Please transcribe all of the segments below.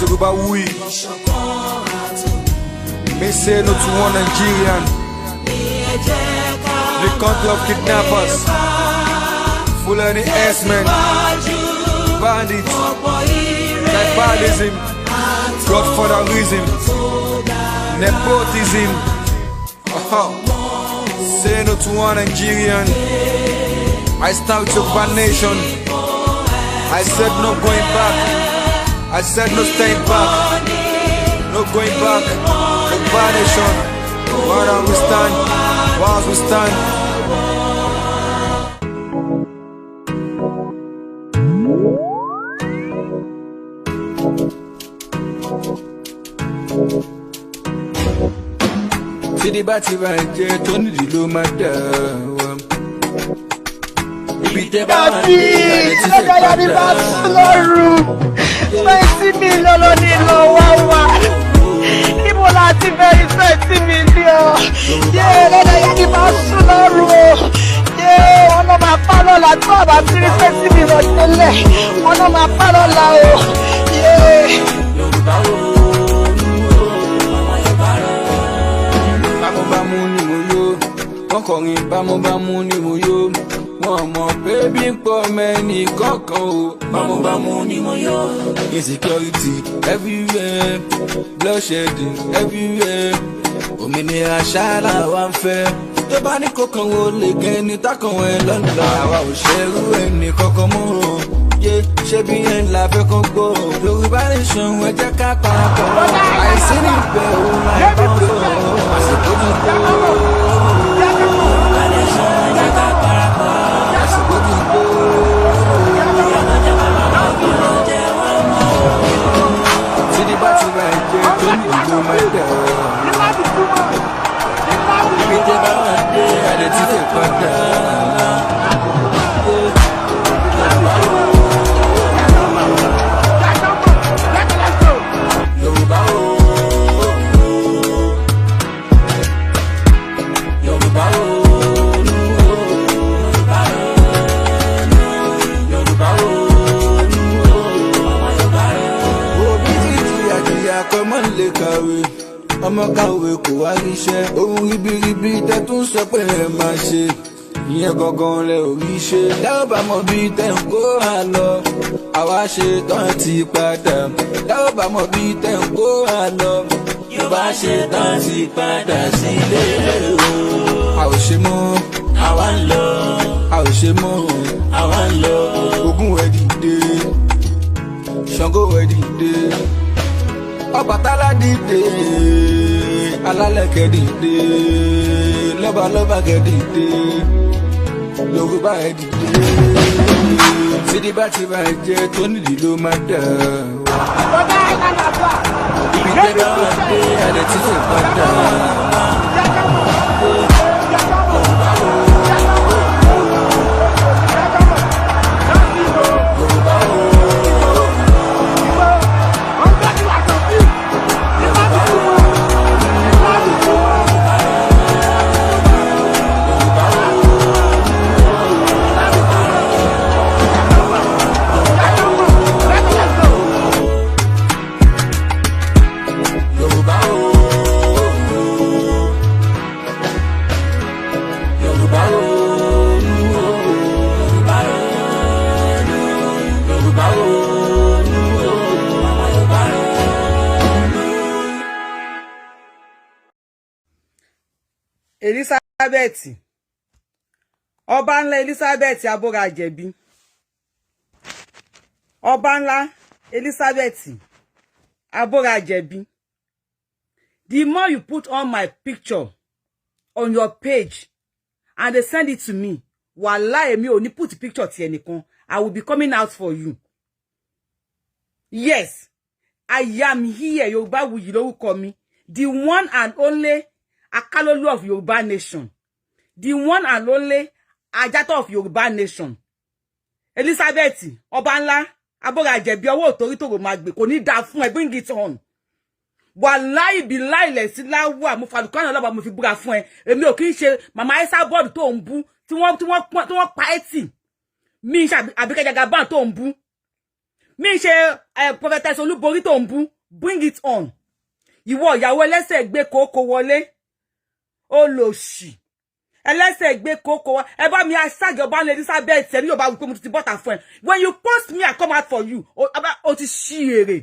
Yoruba we. Me say no to one Nigerian. The country of kidnappers, full of the S-men, bandits, tribalism, godfatherism, nepotism. Say no to one Nigerian. I stand with Yoruba nation. I said no going back. I said no staying back. No going back. Yoruba nation. Where we stand? Where we stand? See the batty right there, Tony the low matter. Insecurity everywhere, bloodshedding everywhere. Òmìnira ṣáàlà wa ń fẹ́. Tó bá ní kọ̀ọ̀kan wo lè gẹ́ ní tákàn ẹ̀ lọ́nà. Àwa ò ṣerú ẹni kankan mọ́ o. Ṣé bí ẹ̀ ń la fẹ́ kán gbọ́? Yorùbá nation ẹ jẹ́ ká parapọ̀. Àìsí níbẹ̀ òun láì bá wọn sọ̀rọ̀. Àsìkò ti tó. Yorùbá nation ẹ jẹ́ ká parapọ̀. Àsìkò ti tó. Ọmọ kàwé kò wá ríṣẹ́, ohun ribiribi tẹ́ tún sọ pé ẹ máa ṣe, ìyẹn gangan lẹ ò rí ṣe. Dáwọ́ bá mọ̀ bí tẹ́ ń kó hà lọ, àwa ṣe tán ti padà. Dáwọ́ bá mọ̀ bí tẹ́ ń kó hà lọ, Yorùbá ṣe tán ti padà sílé o. A ò ṣe mọ́, àwa ń lọ. A ò ṣe mọ́, àwa ń lọ. Ògún ẹ̀ dìde, Ṣàngó ẹ̀ dìde. Ọbàtálá dìde, Alálẹ̀kẹ̀ dìde, lọ́balọ́ba kẹ̀ dìde, Yorùbá ẹ̀ dìde. Sídìí bá ti bá jẹ́ tó nídìí ló máa dà. Ibi tẹ́ bá wà dé, adẹ̀ tí kò padà. Elizabeth, ọba ńlá Elizabeth abóra àjẹ̀bí. Ọba ńlá Elizabeth abóra àjẹ̀bí. The more you put on my picture on your page and they send it to me, wallahi èmi ò ní put picture ti ẹnìkan. I will be coming out for you. Yes, I am here. Yorùbáwùyí lórúkọ mi. The one and only Akalolu of Yoruba nation. The one and only Ajato of Yoruba nation. Elizabeth, ọba ńlá, abóra àjẹ̀bí ọwọ́ òtórí tó máa gbé kò ní dá fún ẹ, bring it on. Wallahi billahi le si lawa mo falukana lọ́ba mo fi búra fún ẹ. Èmi ò kì í ṣe mama Esa board tó ń bú tí wọ́n pa eti. Mi ṣe Abike Jagaban tó ń bú. Mi ṣe prophetess Olúborí tó ń bú, bring it on. Ìwọ ìyàwó ẹlẹ́sẹ̀ gbé kókó wọlé. Olóṣì. Ẹlẹ́sẹ̀ gbé kókó. Ẹ bá mi asage Ọba Elizabeth ẹni Yorùbá wí pé mo ti bọ́ta fún ẹ. When you post me, I come out for you. O ti ṣí èrè.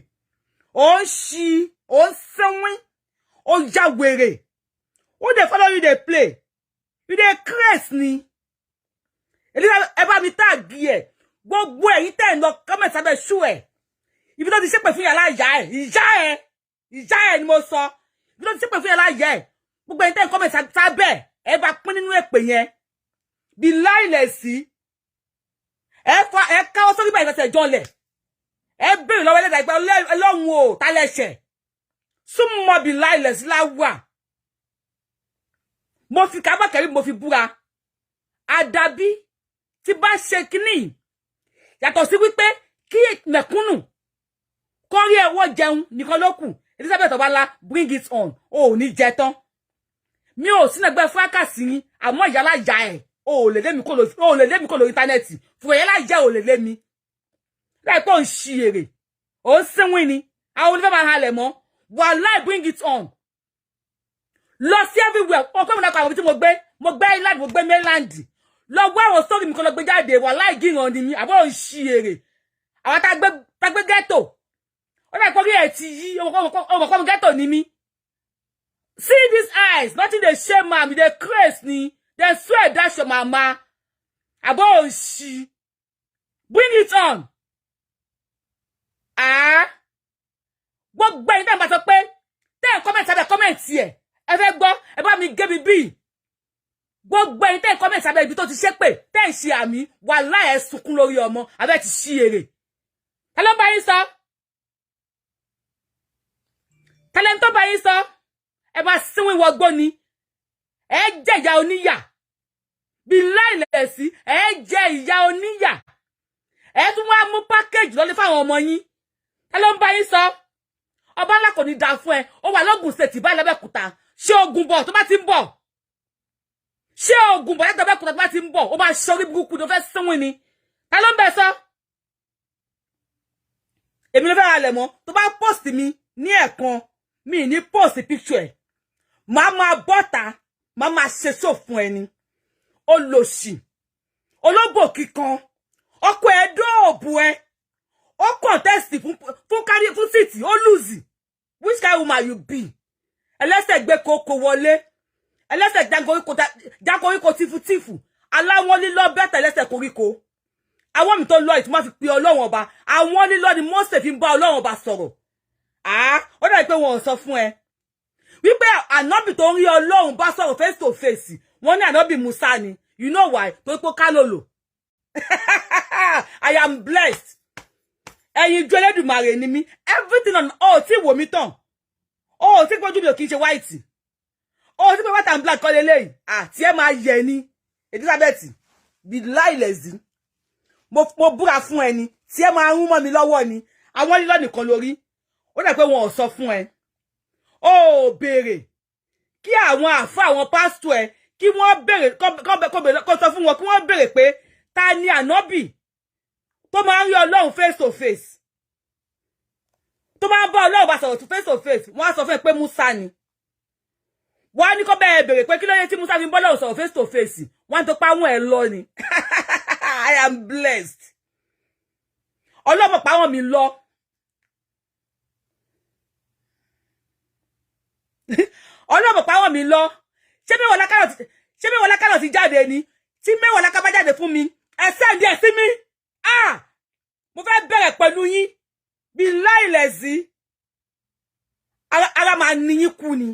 O ń ṣí, o ń sẹ́wín, o já wèrè. Who dey follow you dey play? You dey craze ni. Elizabeth, ẹ bá mi tag ẹ. Gbogbo ẹ̀yin tẹ́ ń lọ comment sábẹ́ shoe ẹ. Ibi tó ti ṣépè fún yàrá ìyá ẹ. Ìyá ẹ ni mo sọ. Ibi tó ti ṣépè fún yàrá ìyá ẹ. Gbogbo ẹ̀yin tẹ́ ń comment sábẹ́ ẹ bá pín nínú èpè yẹn. Bí láìlẹ̀sí. Ẹ káwọ́ sórí báyìí fẹsẹ̀ jọlẹ̀. Ẹ bèrè lọ́wọ́ ẹlẹ́dàá ìgbà Ọlọ́run o ta lẹ́ṣẹ̀. Súnmọ́ bí láìlẹ̀sí láwà. Mo fi kábàkẹ́rí mo fi búra. Àdàbí tí bá ṣe kíní. Yàtọ̀ sí wípé kí mẹ̀kúnnù kó rí ẹwọ́ jẹun nìkan ló kù. Elizabeth Obala, bring it on. O ní jẹ tán. Mi ò sí nàgbẹ́ fracas yín, àmọ́ ìyálà ìyá ẹ̀. O lè lé mi kó lórí íńtánẹ́ẹ̀tì. Fún ìyálà ìyá ò lè lé mi. Láìpẹ́ ò ń ṣí èrè. Ò ń sínwín ni. Àwọn olùfẹ́ máa halẹ̀ mọ́. Wàláì, bring it on. Lọ sí everywhere. O kọ́ mi lápá àwọn tí mo gbé Island, mo gbé Mainland. Lọ wá àwọn story mi kó lọ gbé jáde. Wàláì gíran ni mi. Àbọ̀ ò ń ṣí èrè. Àwọn tá gbé ghetto. Ó dà pé ẹ ti yí ọmọkọ́ mi ghetto ni mi. See these eyes. Nothing they shame ma'am. They craze ni. They swear that's your mama. Àbọ̀ ò ń ṣí. Bring it on. Gbogbo ẹ̀yin tẹ́ ń bá sọ pé tẹ́ ń comment sábẹ́ comment ẹ̀. Ẹ fẹ́ gbọ́, ẹ bá mi gé mi bí. Gbogbo ẹ̀yin tẹ́ ń comment sábẹ́ ibi tó ti ṣépè, tẹ́ ń ṣe àmì, wàláhì ẹ sunkún lórí ọmọ, abẹ́ ti ṣí èrè. Ta ló bá yín sọ? Talent tó bá yín sọ? Ẹ bá sínwín wọgbó ni. Ẹ jẹ ìyà oníyà. Bí láìlẹ̀sí, ẹ jẹ ìyà oníyà. Ẹ tún wá mú package lọ́lé fáwọn ọmọ yín. Ta ló bá yín sọ? Ọba ńlá kò ní dá fún ẹ. Ó wà lọ́gùn state bá l'Abẹ́òkúta. Ṣé ogun bọ̀ tó bá ti ń bọ̀? Ṣé ogun bọ̀ l'Abẹ́òkúta tó bá ti ń bọ̀? Ó máa ṣorí burúkú tó fẹ́ sínwín ni. Ta ló ń bẹ sọ? Èmi ló fẹ́ halẹ̀ mọ́. Tó bá post mi ní ẹ̀kan, mi ní post picture ẹ̀. Màá máa bọ́ta, màá máa ṣe show fún ẹni. Olóṣì. Olóbò kíkan. Ọkọ ẹ̀ dóòbù ẹ. Ó contest fún city, ó lose. Which kind of woman you be? Ẹlẹ́sẹ̀ gbé kókó wọlé. Ẹlẹ́sẹ̀ jágoríko tífútífù. Aláwọn lílọ bẹ́tẹ̀ ẹlẹ́sẹ̀ koríko. Àwọn mi tó lọ ìtumọ̀ fi pe Ọlọ́run Ọba. Àwọn lílọ ni Mósè fi ń bá Ọlọ́run Ọba sọ̀rọ̀. Ó dà pé wọn ò sọ fún ẹ. Wípé ànábì tó ń rí Ọlọ́run bá sọ̀rọ̀ face to face. Wọ́n ní ànábì Musa ni. You know why? Tó pé kálòlò. I am blessed. Ẹ̀yin ju Elédùmarè ni mi. Everything on tí wò mí tán. Tí gbójú mi ò kì í ṣe white. Tí pé white and black kọ́ lélẹ́yìí. Tí ẹ máa yẹ ni. Elizabeth, bí láìlẹ̀sí. Mo búra fún ẹni. Tí ẹ máa rún mọ́ mi lọ́wọ́ ni. Àwọn lílọ́ nìkan lórí. Ó dà pé wọn ò sọ fún ẹ. Béèrè. Kí àwọn àfáà àwọn pásítọ̀ ẹ kí wọ́n béèrè kó sọ fún wọn kí wọ́n béèrè pé ta ni ànábì tó máa ń rí Ọlọ́run face to face. Tó máa ń bá Ọlọ́run bá sọ̀rọ̀ face to face. Wọ́n á sọ fún ẹ pé Musa ni. Wọ́n á ní kó bẹ́ẹ̀ béèrè pé kí ló yẹ tí Musa fi ń bá Ọlọ́run sọ̀rọ̀ face to face. Wọ́n á tó pa wọ́n ẹ lọ ni. I am blessed. Ọlọ́run pa wọ́n mi lọ. Ọlọ́run pa wọ́n mi lọ. Ṣé mẹ́wàá lákàrọ̀ ti jáde ni? Tí mẹ́wàá lákà bá jáde fún mi, ẹ send ẹ sí mi. Mo fẹ́ bẹ̀rẹ̀ pẹ̀lú yín. Bí láìlẹ̀sí. Ara máa ní yín kú ni.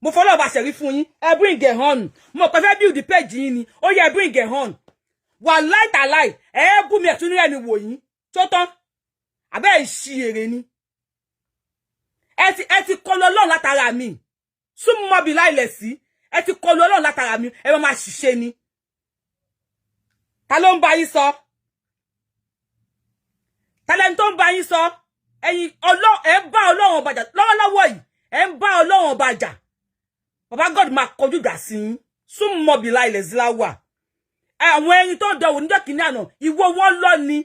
Mo fọlọ́ bá ṣẹ̀rí fún yín. Ẹ bring it on. Mo pẹ́ fẹ́ build the page yín ni. Ó yẹ bring it on. Wàláì tàláì. Ẹ bú mi ẹ̀tún ní ẹni wò yín. Tó tán. Àbẹ́ ìṣí èrè ni. Ẹ ti kọlu Ọlọ́run látara mi. Súnmọ́ bí láìlẹ̀sí. Ẹ ti kọlu Ọlọ́run látara mi. Ẹ máa ṣiṣẹ́ ni. Ta ló ń bá yín sọ? Talent tó ń bá yín sọ? Ẹ̀yin ẹ ń bá Ọlọ́run Ọba jà lọ́wọ́lọ́wọ́ yìí. Ẹ ń bá Ọlọ́run Ọba jà. Baba God máa kọjú ìjà sí yín. Súnmọ́ bí láìlẹ̀sí láwà. Àwọn ẹyin tó dọ̀wọ̀ níjọ́ kìíní àná. Ìwọ wọn lọ ni.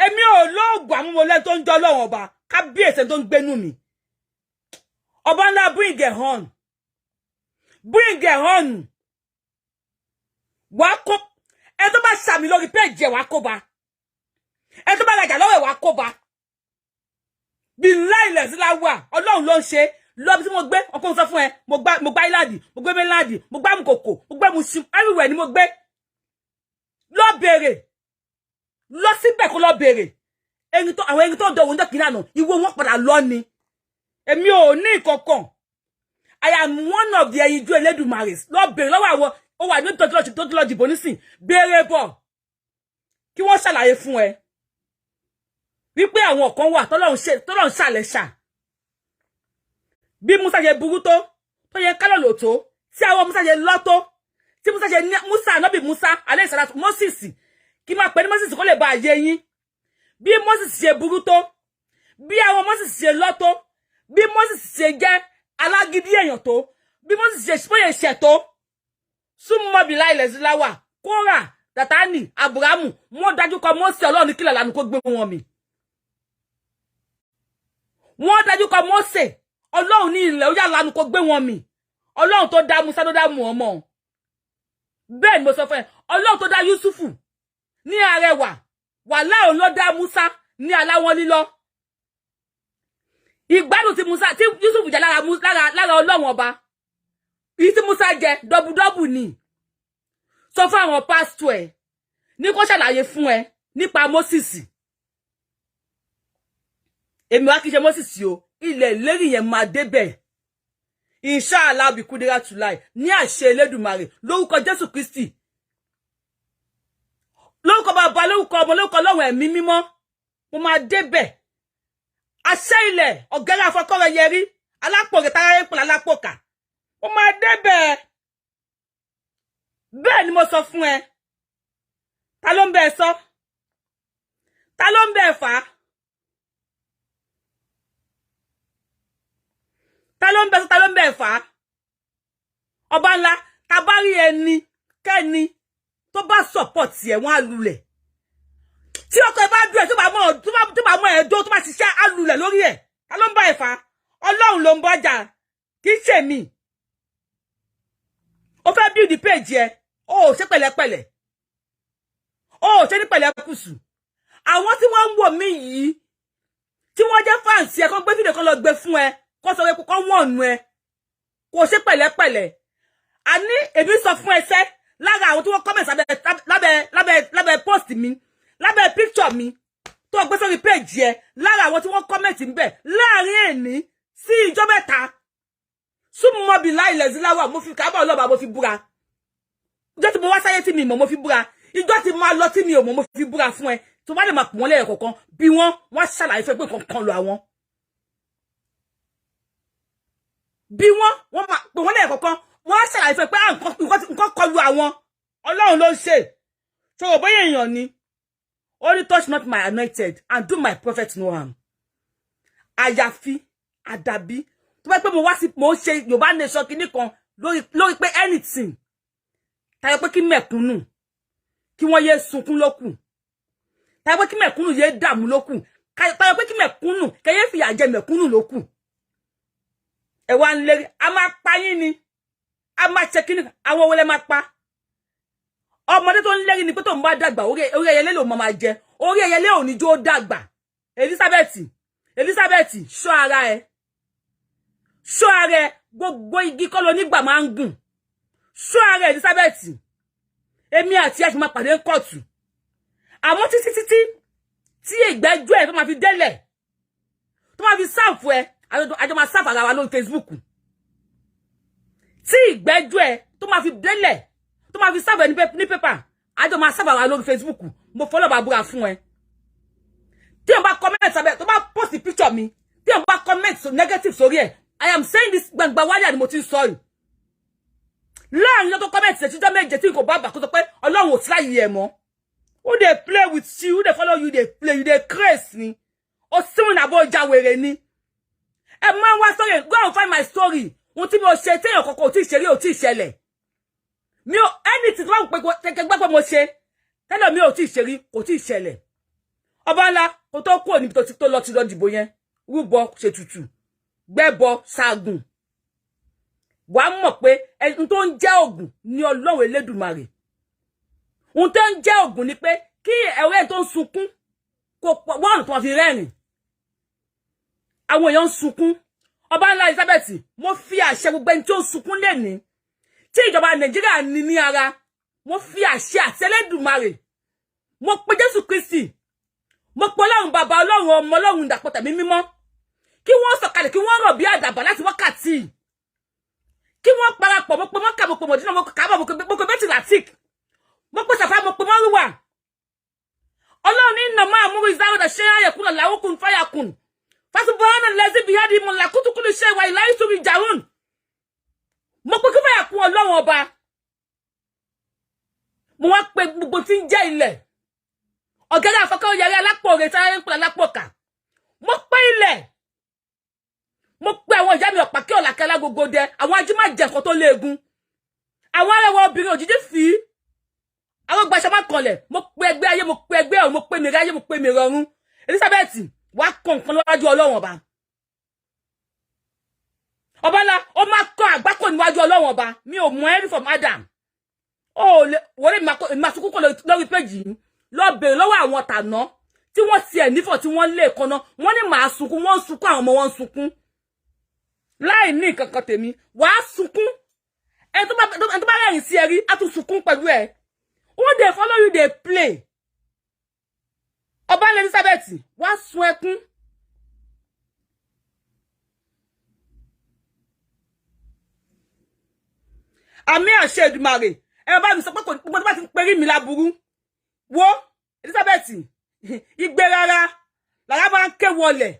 Èmi ò lóògùn àmúmọ́lẹ́ tó ń jọ Ọlọ́run ọba kábíyèsí tó ń gbénú mi. Ọba ńlá bring it on. Bring it on. Wá kó ẹ tó bá ṣàmì lórí page ẹ wá kó bá. Ẹ tó bá rajà lọ́wọ́ ẹ wá kó bá. Bí láìlẹ̀ sí láwà Ọlọ́run ló ń ṣe. Lọ bí tí mo gbé ọkọ sọ fún ẹ mo gbá Island, mo gbé mainland, mo gbá Mukoko, mo gbé Musim, everywhere ni mo gbé. Lọ bèrè. Lọ síbẹ̀ kó lọ bèrè. Àwọn ẹni tó dọ̀wọ́ ń dọ̀kì náà ìwọ wọn padà lọ ni. Èmi ò ní ìkọ̀kan. I am one of the ẹyinjú Elédùmarè. Lọ bèrè lọ́wọ́ àwọn ó wà ní tó lọ dìbò nísìn. Bèrè bọ̀. Kí wọ́n ṣàlàyé fún ẹ. Wípé àwọn kan wà tọ́lọ́run ṣàlẹ̀ ṣà. Bí Musa ṣe burú tó yẹ kálọ̀ lò tó, tí àwọn Musa ṣe lọ́ tó, tí Musa ṣe Musa ànábì Musa alayhi salatu Moses kí máa pè ní Moses kó lè bá ayé yín. Bí Moses ṣe burú tó, bí àwọn Moses ṣe lọ́ tó, bí Moses ṣe jẹ́ alágídí èèyàn tó, bí Moses ṣe ṣe ṣẹ̀ tó, súnmọ́ bí láìlẹ̀ sí láwà, Kórà, Dátánì, Ábúráhámù, wọ́n dájú kọ Mósè Ọlọ́run kílà lánàá kó gbé wọn mì. Wọ́n dájú kọ Mósè Ọlọ́run ní ilẹ̀ ó yà lánàá kó gbé wọn mì. Ọlọ́run tó dá Musa tó dá Muhammad. Bẹ́ẹ̀ ni mo sọ fún ẹ, Ọlọ́run tó dá Yusufu ní arẹwà, wàláhì ló dá Musa ní aláwọ̀ lílọ. Ìgbádùn tí Yusufu jẹ lára Ọlọ́run ọba. Èyí tí Musa jẹ dọ́bùdọ́bù ni. Sọ fún àwọn pásítọ̀ ẹ̀ ní kó ṣàlàyé fún ẹ nípa Moses. Èmi wá kìí ṣe Moses o, ilẹ̀ ìlérí yẹn máa débẹ̀. Inshallah bí kúdírà tùláì ní àṣẹ Elédùmarè lórúkọ Jésù Kristi. Lórúkọ bàbá, lórúkọ ọmọ, lórúkọ Ọlọ́run ẹ̀mí mímọ́. Mo máa débẹ̀. Àṣẹ ilẹ̀ ọ̀gẹ́rẹ́ afọkọ́rẹ́ yẹrí alápòrè táráyé pọ̀lá alápòkà. Mo máa débẹ̀. Bẹ́ẹ̀ ni mo sọ fún ẹ. Ta ló ń bẹ sọ? Ta ló ń bẹ fà? Ta ló ń bẹ sọ, ta ló ń bẹ fà? Ọba ńlá, ta bá rí ẹni kẹ́ni tó bá support ẹ wọ́n á lulẹ̀. Tí ọkọ ẹ bá dùn ẹ tó bá mọ̀ ẹ̀dọ́ tó bá ṣiṣẹ́ á lulẹ̀ lórí ẹ̀. Ta ló ń bá ẹ fà? Ọlọ́run ló ń bọ́jà, kì í ṣe mi. Ó fẹ́ build page ẹ, ó ṣe pẹ̀lẹ́pẹ̀lẹ́. Ó ṣe ní pẹ̀lẹ́kùsù. Àwọn tí wọ́n ń wò mí yìí, tí wọ́n jẹ́ fans ẹ kàn gbé fídíò kan lọ gbé fún ẹ, kó sọ pé kó wọ́n nu ẹ. Kò ṣe pẹ̀lẹ́pẹ̀lẹ́. Àní èmi sọ fún ẹsẹ́ lára àwọn tí wọ́n comment lábẹ́ post mi, lábẹ́ picture mi tó gbé sórí page ẹ, lára àwọn tí wọ́n comment ńbẹ̀ láàrin èní sí ìjọ́ mẹ́ta. Súnmọ́ bí láìlẹ̀ sí láwà mo fi kábọ̀ ọlọ́ba mo fi búra. Ìjọ́ tí mo wá sáyé tí mi mọ̀ mo fi búra. Ìjọ́ tí máa lọ tí mi ò mọ̀ mo fi búra fún ẹ. Tó bá lè máa pọ̀ wọ́n lẹ́yìn kọ̀ọ̀kan bí wọ́n ṣàlàyé fẹ́ pé kankan lọ àwọn. Bí wọ́n máa pọ̀ wọ́n lẹ́yìn kọ̀ọ̀kan wọ́n ṣàlàyé fẹ́ pé nǹkan kọlu àwọn. Ọlọ́run ló ń ṣe. Ṣòro bóyá èèyàn ni. Only touch not my anointed and do my prophet no harm. Àyàfi àdàbí tó bá pé mo wá sí mo ṣe Yorùbá nation kíní kan lórí pé anything tayọ pé kí mẹ̀kúnnù kí wọ́n yé sunkún lókù, tayọ pé kí mẹ̀kúnnù yé dààmú lókù, tayọ pé kí mẹ̀kúnnù kẹyẹ fìyà jẹ mẹ̀kúnnù lókù. Ẹ wá ń lérí a máa pa yín ni, a máa ṣe kíní àwọn owó lẹ máa pa. Ọmọdé tó ń lérí ni pé tó ń bá dàgbà orí ẹyẹlé ló máa jẹ, orí ẹyẹlé ò ní jó dàgbà. Elizabeth ṣọ́ ara ẹ. Ṣọ́ ara ẹ, gbogbo igi kọ́ ló nígbà máa ń gùn. Ṣọ́ ara ẹ Elizabeth. Èmi àti ẹ ti máa pàdé kóòtù. Àmọ́ títí tí ìgbẹ́jọ́ ẹ tó máa fi délẹ̀. Tó máa fi sáàfù ẹ, àjọ máa sáàfù ara wa lórí Facebook. Tí ìgbẹ́jọ́ ẹ tó máa fi délẹ̀, tó máa fi sáàfù ẹ ní pépà, àjọ máa sáàfù ara wa lórí Facebook. Mo fọlọ́ bá búra fún ẹ. Tí o bá comment sábẹ́, tó bá post picture mi, tí o bá comment so negative sórí ẹ, I am saying this gbangba wálé ni mo ti sọ yìí. Láàrin lọ́tọ́ comment ṣe tíjọ́ méje tí kò bá bà kó sọ pé Ọlọ́run ò sí láyé ẹ mọ́. Who dey play with you, who dey follow you, dey play, you dey craze ni. O sinmi na bo ja wèrè ni. Ẹ máa wá story, go and find my story. Ohun tí mo ṣe téèyàn kankan ò tí ṣe rí, ò tí ṣẹlẹ̀. Mi ò anything tó bá pé gbàgbọ́ mo ṣe. Tẹ́lẹ̀ mi ò tí ṣe rí, kò tí ṣẹlẹ̀. ọba ńlá kó tó kúrò níbi tó lọ ti lọ dìbò yẹn rúbọ ṣètùtù gbẹ́bọ ṣaagùn wà á mọ̀ pé ẹni tó ń jẹ́ Ògún ní Ọlọ́run Elédùmarè ohun tó ń jẹ́ Ògún ni pé kí ẹ̀wẹ́ tó ń sunkún kó wọ́n tó fi rẹ́rìn àwọn èèyàn ń sunkún ọba ńlá Elizabeth mo fi àṣẹ gbogbo ẹni tó ń sunkún lẹ́ni tí ìjọba Nàìjíríà ní ní ara mo fi àṣẹ àti Elédùmarè mo pe Jésù Kristi mo pe Ọlọ́run bàbá Ọlọ́run ọmọ Ọlọ́run Ìdàpọ̀ Tẹ̀mí Mímọ́ kí wọ́n sọ̀kalẹ̀ kí wọ́n rọ̀ bí àdàbà láti wákàtí kí wọ́n parapọ̀ mo pe mọ́kà mo pe mọ̀dínà mo pe kábà mo pe bẹ́tì latik mo pe sàfà mo pe mọ́rùwà Ọlọ́run ní ìnà máa múrú ìzáwọ́dà ṣe àyẹ̀kún làwọ́kùn fáyàkùn fásitì lẹ́sí bí yádìí mo làkútùkúlù ṣe ìwà ìlà ìtòrí ìjàrún mo pe kí fáyàkùn Ọlọ́run ọba mo wá pe gbogbo tí ń jẹ́ ilẹ̀ ọ̀gẹ́rẹ́ àfọ́kọ́ yẹrẹ alápò rẹ̀ tí ń pè alápòkà mo pe ilẹ̀ mo pe àwọn ìyá mi ọ̀pá kí ọ̀làkẹ́ lágogo dẹ àwọn ajímá jẹ̀kọ́ tó léegun àwọn arẹwà obìnrin òjijì fi àwọn gbaṣẹ́ má kanlẹ̀ mo pe ẹgbẹ́ ayé mo pe ẹgbẹ́ ọ̀run mo pe mèrè ayé mo pe mèrè ọ̀run Elizabeth wá kọ nǹkan lọ́wájú Ọlọ́run ọba ọba ńlá ó máa kọ àgbákò níwájú Ọlọ́run ọba mi ò mọ ẹrí from Adam ó lè wọlé ìmàsùkú kọ lórí péjì yìí lọ bèrè lọ́wọ́ àwọn tàná tí wọ́n ti ẹ̀ nífọ̀ tí wọ́n lé èkánná wọ́n ní màá sunkún wọ́n ń sunkún àwọn ọmọ wọn ń sunkún láì ní kankan tèmi wàá sunkún ẹni tó bá rẹ́rìn sí ẹrí á tún sunkún pẹ̀lú ẹ̀ who dey follow you dey play ọba ńlá Elizabeth wàá sun ẹkún àmì àṣẹ Èdùmàrè ẹ bá mi sọ pé gbogbo tó bá ti ń perí mi láburú wo Elizabeth igbe rárá lára máa ń ké wọlẹ̀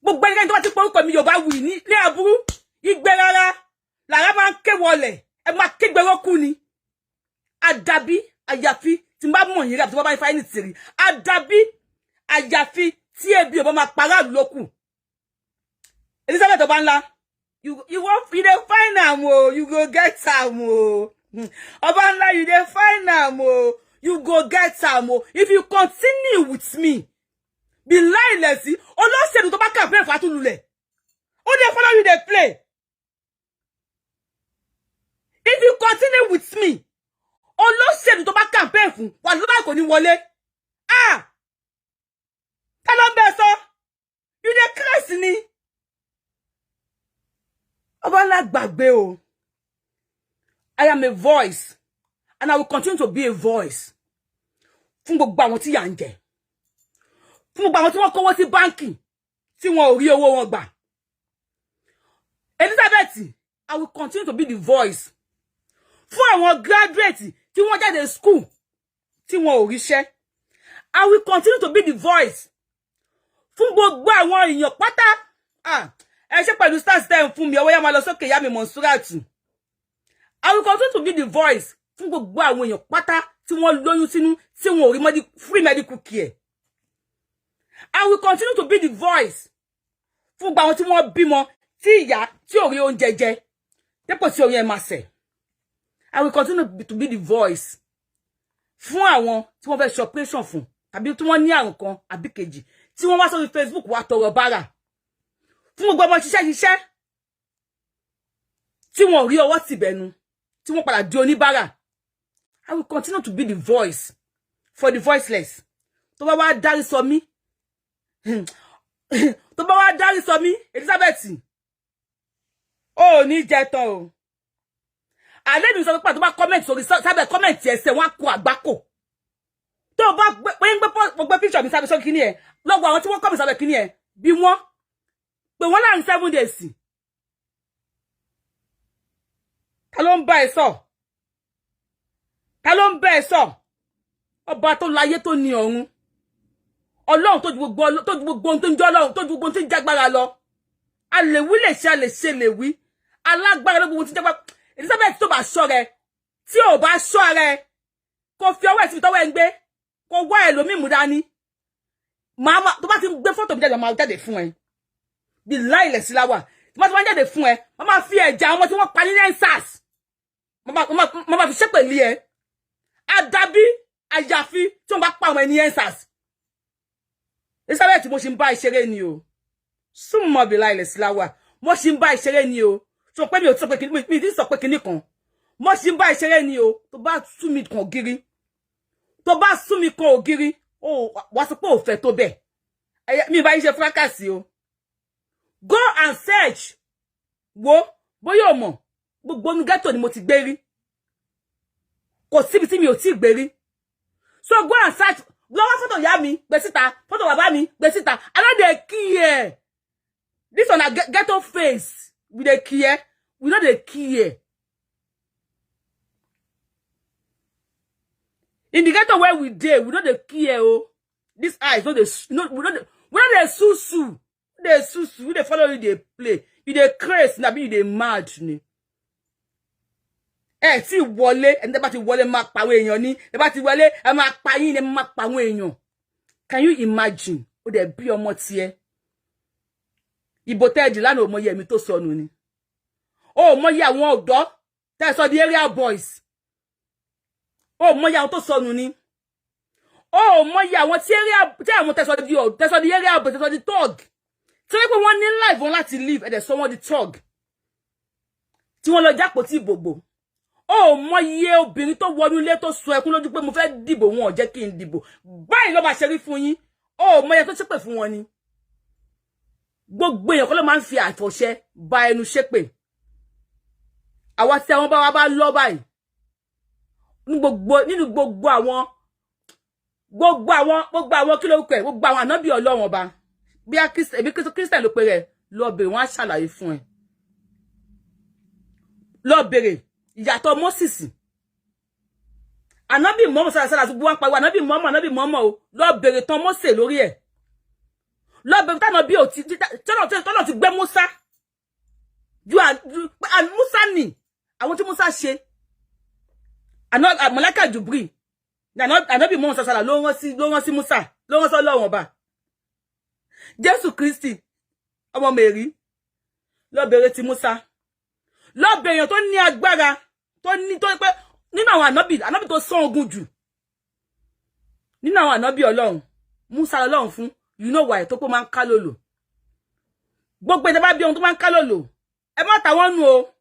gbogbo ẹnikẹ́ni tó bá ti porúkọ mi Yorùbá wì ní ilé àbúrú igbe rárá lára máa ń ké wọlẹ̀ ẹ máa ké gbẹrọkú ni àdàbí àyàfi tí n bá mọ̀ yín rà tí wọ́n bá ń fa ẹni tìrì àdàbí àyàfi tí ebi ò bá máa para lókù Elizabeth ọba ńlá you dey find am o you go get am o ọba ńlá you dey find am o you go get am o if you continue with me be lieless olóṣèlú tó bá campaign fatululẹ̀ ó dey follow you dey play if you continue with me olóṣèlú tó bá campaign fún wà lọ́la kò ní wọlé ta ló ń bẹ sọ you dey crazy ni ọba ńlá gbàgbé o I am a voice and I will continue to be a voice fún gbogbo àwọn tí yà ń jẹ fún gbogbo àwọn tí wọ́n kówó sí báńkì tí wọ́n ò rí owó wọn gbà Elizabeth I will continue to be the voice fún àwọn graduate tí wọ́n jáde school tí wọ́n ò ríṣẹ́ I will continue to be the voice fún gbogbo àwọn èèyàn pátá ẹ ṣe pẹ̀lú stars ten fún mi ọwọ́ yá máa lọ sókè yá mi Monsurat I will continue to be the voice fún gbogbo àwọn èèyàn pátá tí wọ́n lóyún sínú tí wọ́n ò rí free medical care I will continue to be the voice fún gbogbo àwọn tí wọ́n bímọ tí ìyá tí ò rí oúnjẹ jẹ dépò tí oyin ẹ máa sẹ̀ I will continue to be the voice fún àwọn tí wọ́n fẹ́ ṣe operation fún tàbí tí wọ́n ní àrùn kan àbí kejì tí wọ́n wá sórí Facebook wá tọrọ bárà fún gbogbo ọmọ ṣiṣẹ́ tí wọ́n rí ọwọ́ tìbẹ̀nu tí wọ́n padà di oníbárà I will continue to be the voice for the voiceless tó bá wá dárí sọ mí Elizabeth ó ní jẹ tán o àlẹ́ mi sọ pé tó bá comment sórí sábẹ́ comment ẹsẹ̀ wọn kó àgbákò tó bá gbé picture mi sábẹ́ sórí kíní ẹ̀ lọ́gbọ̀ àwọn tí wọ́n comment sábẹ́ kíní ẹ̀ bí wọ́n pé wọ́n láàrin 7 days ta ló ń bá ẹ sọ ọba tó láyé tó ní ọ̀run Ọlọ́run tó ju gbogbo ohun tó ń jẹ́ Ọlọ́run tó ju gbogbo ohun tó ń jágbára lọ a lè wí lè ṣe a lè ṣe lè wí alágbára gbogbo ohun tí ń jágbára Elizabeth tó bá ṣọ́ rẹ tí ò bá ṣọ́ rẹ kó fi ọwọ́ ẹ̀ síbi tọ́wọ́ ẹ̀ ń gbé kó wá ẹlòmíì mú dání màmá tó bá ti gbé fọ́tò mi jáde máa jáde fún ẹ bí láìlẹ̀ sí láwà tí wọ́n ti máa jáde fún ẹ wọ́n máa fi ẹ̀jẹ̀ àwọn tí wọ́n pa ní ensars wọ́n máa fi ṣépè lé ẹ àdàbí àyàfi tí wọ́n bá pa ọmọ ẹni ensars Elizabeth mo ṣì ń bá ìṣeré ni o. Súnmọ́ bí láìlẹ̀ síláwà. Mo ṣì ń bá ìṣeré ni o. So pé mi ò sọ pé mi ti sọ pé kíní kan. Mo ṣì ń bá ìṣeré ni o. Tó bá sú mi kan ògiri. Tó bá sú mi kan ògiri. O wá sọ pé ó fẹ́ tó bẹ́ẹ̀. Mi bá yín ṣe fracas o. Go and search. Wo bóyá o mọ̀. Gbogbo ní ghetto ni mo ti gbé rí. Kò síbi tí mi ò tí gbé rí. So go and search. Blow photo ya mi, gbé síta, photo baba mi, gbé síta. I no dey care. This one a ghetto face. We dey care. We no dey care. In the ghetto where we dey, we no dey care oh. This eyes no dey we no dey susu. Dey susu, we dey follow you dey play. You dey craze, na be you dey mad ni. Tí wọlé, ẹni tẹ́ bá ti wọlé máa pa àwọn èèyàn ni. Tẹ́ bá ti wọlé, ẹ máa pa yín ni máa pa àwọn èèyàn. Can you imagine? Ó dẹ̀ bí ọmọ tiẹ̀. Ìbò tẹ́ẹ̀dì lánàá ò mọyẹ mi tó sọnù ni. Ó mọyẹ àwọn ọ̀dọ́ tẹ́ sọ di area boys. Ó mọyẹ àwọn tó sọnù ni. Ó mọyẹ àwọn tí àwọn tẹ́ sọ di area boys, tẹ́ sọ di thug. Tí wọ́n pé wọ́n ní life wọn láti live, ẹ dẹ̀ sọ wọ́n di thug. Tí wọ́n lọ jápò tí ìbògbò. Ó mọyẹ obìnrin tó wọnú ilé tó sọ ẹkún lójú pé mo fẹ́ dìbò wọn ò jẹ́ kí n dìbò. Báyìí ló bá ṣe rí fún yín. Ó mọyẹ tó ṣépè fún wọn ni. Gbogbo èèyàn kọ́ ló máa ń fi àfọ̀ṣẹ ba ẹnu ṣépè. Àwa tí àwọn bá wa bá lọ báyìí. Nínú gbogbo àwọn kí ló kọ ẹ̀, gbogbo àwọn ànábì Ọlọ́run ọba. Bí a Christian ló pe rẹ̀, lọ bèrè wọ́n á ṣàlàyé fún ẹ. Lọ bèrè ìyàtọ̀ Moses. Ànábì Muhammad sallallahu alaihi wasallam gbogbo wọn pariwo ànábì Muhammad o. Lọ bèrè tán Mose lórí ẹ̀. Lọ bèrè tán bí o ti tọ́nà ti gbé Musa. Musa ni àwọn tí Musa ṣe. Màláíkà Jibril. Ànábì Muhammad sallallahu alaihi wasallam ló rán sí Musa. Ló rán sí Ọlọ́run ọba. Jésù Kristi ọmọ Mary. Lọ bèrè ti Musa. Lọ bèrè tó ní agbára. Tó pé nínú àwọn ànábì tó sán ogun jù. Nínú àwọn ànábì Ọlọ́run. Musa Ọlọ́run fún. You know why? Tó pé máa ń ká lòlò. Gbogbo ẹni bá bí ọmọ tó máa ń ká lòlò. Ẹ má ta wọ́n nù o.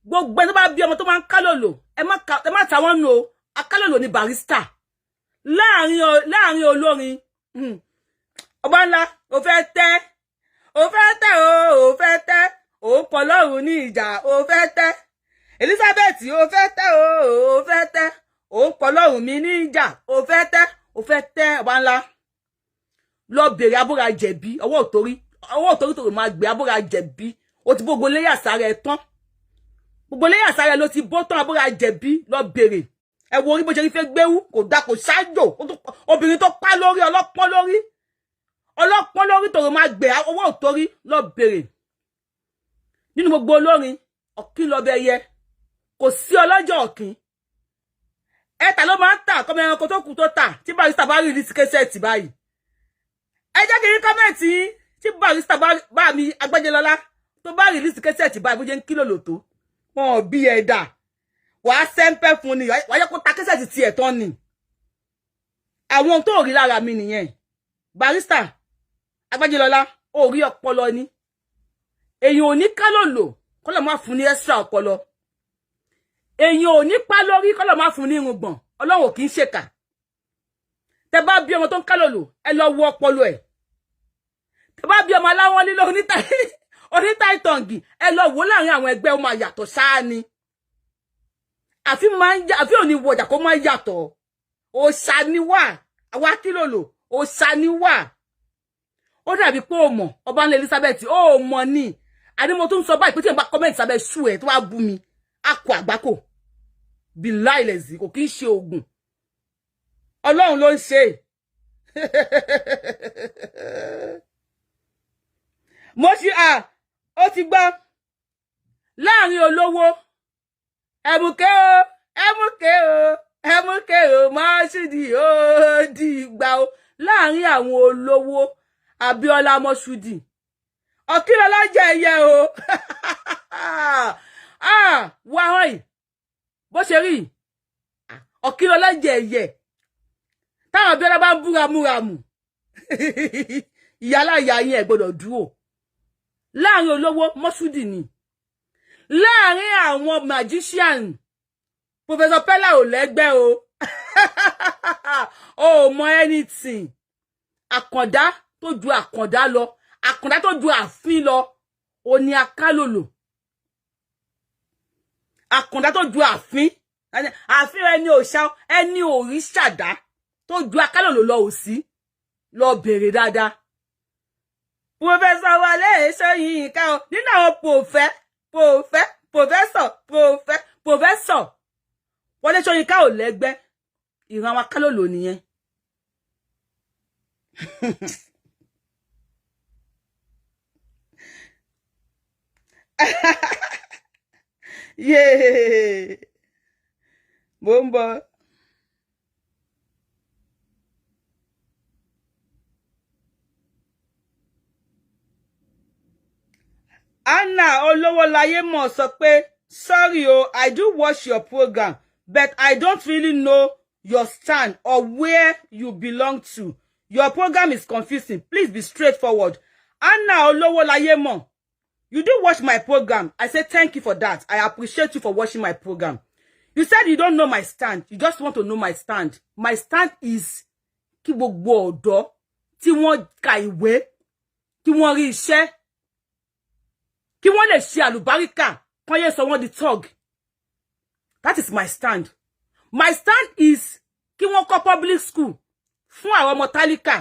Gbogbo ẹni bá bí ọmọ tó máa ń ká lòlò. Ẹ má ta wọ́n nù o. Akálòlò ni barista. Láàrin olórin. Ọba ńlá, ó fẹ́ tẹ́. Ó fẹ́ tẹ́ o, ó fẹ́ tẹ́. Ó kọ lọ́run ní ìjà, ó fẹ́ tẹ́. Elizabeth, ó fẹ́ tẹ́ o, ó fẹ́ tẹ́. Ó kọ lọ́run mi ní ìjà, ó fẹ́ tẹ́. Ó fẹ́ tẹ́ ọba ńlá. Lọ bèrè abúra jẹ̀bi, ọwọ́ òtórí tó máa gbé abúra jẹ̀bi. Ó ti gbogbo léyà sára ẹ̀ tán. Gbogbo léyà sára ló ti bó tán abúra jẹ̀bi. Lọ bèrè. Ẹ wo orí bó ṣe rí fẹ́ gbéwú, kò dá kò ṣáájò. Obìnrin tó pa lórí, ọlọ́pọ́n lórí. Ọlọ́pọ́n lórí tó máa gbé ọwọ́ òtórí. Lọ bèrè. Nínú gbogbo olórin, ọ̀kín lọ bẹ yẹ. Kò sí ọlọ́jọ́ ọ̀kín. Ẹ̀ta ló máa ń tà kọ́mọ ẹranko tó kù tó tà. Tí barista bá rí release cassette báyìí. Ẹ jẹ́ kí n rí kọ́mẹ̀ntì yín. Tí barista bá mi Agbájélọ́lá tó bá release cassette báyìí bó jẹ́ ń kílò lòtó. Wọ́n bí ẹ̀dà. Wàá sẹ́ńpẹ́ fún ni. Wàá yẹ kó ta cassette ti ẹ̀ tán ni. Àwọn tó rí lára mi nìyẹn. Barista Agbájélọ́lá ó rí ọpọlọ ni. Èyàn ò ní kálòlò kọ́lọ̀ máa fún ní extra ọpọlọ. Èyàn ò ní pa lórí kọ́lọ̀ máa fún ní irùngbọ̀n. Ọlọ́run kì í ṣèkà. Tẹ́ bá bí ọmọ tó ń kálòlò, ẹ lọ wo ọpọlọ ẹ̀. Tẹ́ bá bí ọmọ aláwọ̀ lílọ oníta ìtàngì, ẹ lọ wo láàrin àwọn ẹgbẹ́ ó máa yàtọ̀ ṣáá ni. Àfi ò ní wọjà kó máa yàtọ̀. Òòṣà ni wà. Àwa kílòlò, òòṣà ni wà. Ó dàbí pé ó mọ̀, ọba ńlá Elizabeth, ó mọ̀ ni. Àní mo tún sọ báyìí pé tí n bá comment sábẹ́ ṣú ẹ̀ tó wá bú mi, á kó àgbákò. Billahi lezi, kò kí ń ṣe oògùn. Ọlọ́run ló ń ṣe. Mo ṣe ó ti gbọ́. Láàrin olówó, ẹ̀mùkẹ́ o, máa ṣídì ó di ìgbà o. Láàrin àwọn olówó, Abíọ́lá Mọ́ṣúdì. Ọ̀kínlọ́lá jẹ́ ẹyẹ o. Wá hàn bó ṣe rí. Ọ̀kínlọ́lá jẹ́ ẹyẹ. Táwọn Abíọ́lá bá ń búra múramù. Ìyálà ìyá yín ẹ gbọ́dọ̀ dúró. Láàrin olówó Mọ́ṣúdì ni. Láàrin àwọn magician Professor Pella ò lẹ́gbẹ́ o. Oh, mọ anything. Àkàndá tó ju àkàndá lọ, àkàndá tó ju àfin lọ, ó ní Akálòlò. Àkàndá tó ju àfin, àfin ẹni òṣà, ẹni òrìṣàdá tó ju Akálòlò lọ òsì, lọ bèrè dáadáa. Professor Wale Soyinka o, nínú àwọn professor Wale Soyinka ò lẹ́gbẹ́, ìran àwọn Akálòlò nìyẹn. Yeah. Bomba. Anna Olówólayé mọ̀ sọ pé, sorry I do watch your program, but I don't really know your stand or where you belong to. Your program is confusing. Please be straightforward. Anna Olówólayé mọ̀, you do watch my program. I say thank you for that. I appreciate you for watching my program. You said you don't know my stand. You just want to know my stand. My stand is kí gbogbo ọ̀dọ́ tí wọ́n ka ìwé, kí wọ́n rí iṣẹ́, kí wọ́n lè ṣe àlùbáríkà, kán yé sọ wọ́n di thug. That is my stand. My stand is kí wọ́n kọ́ public school fún àwọn ọmọ tálíkà.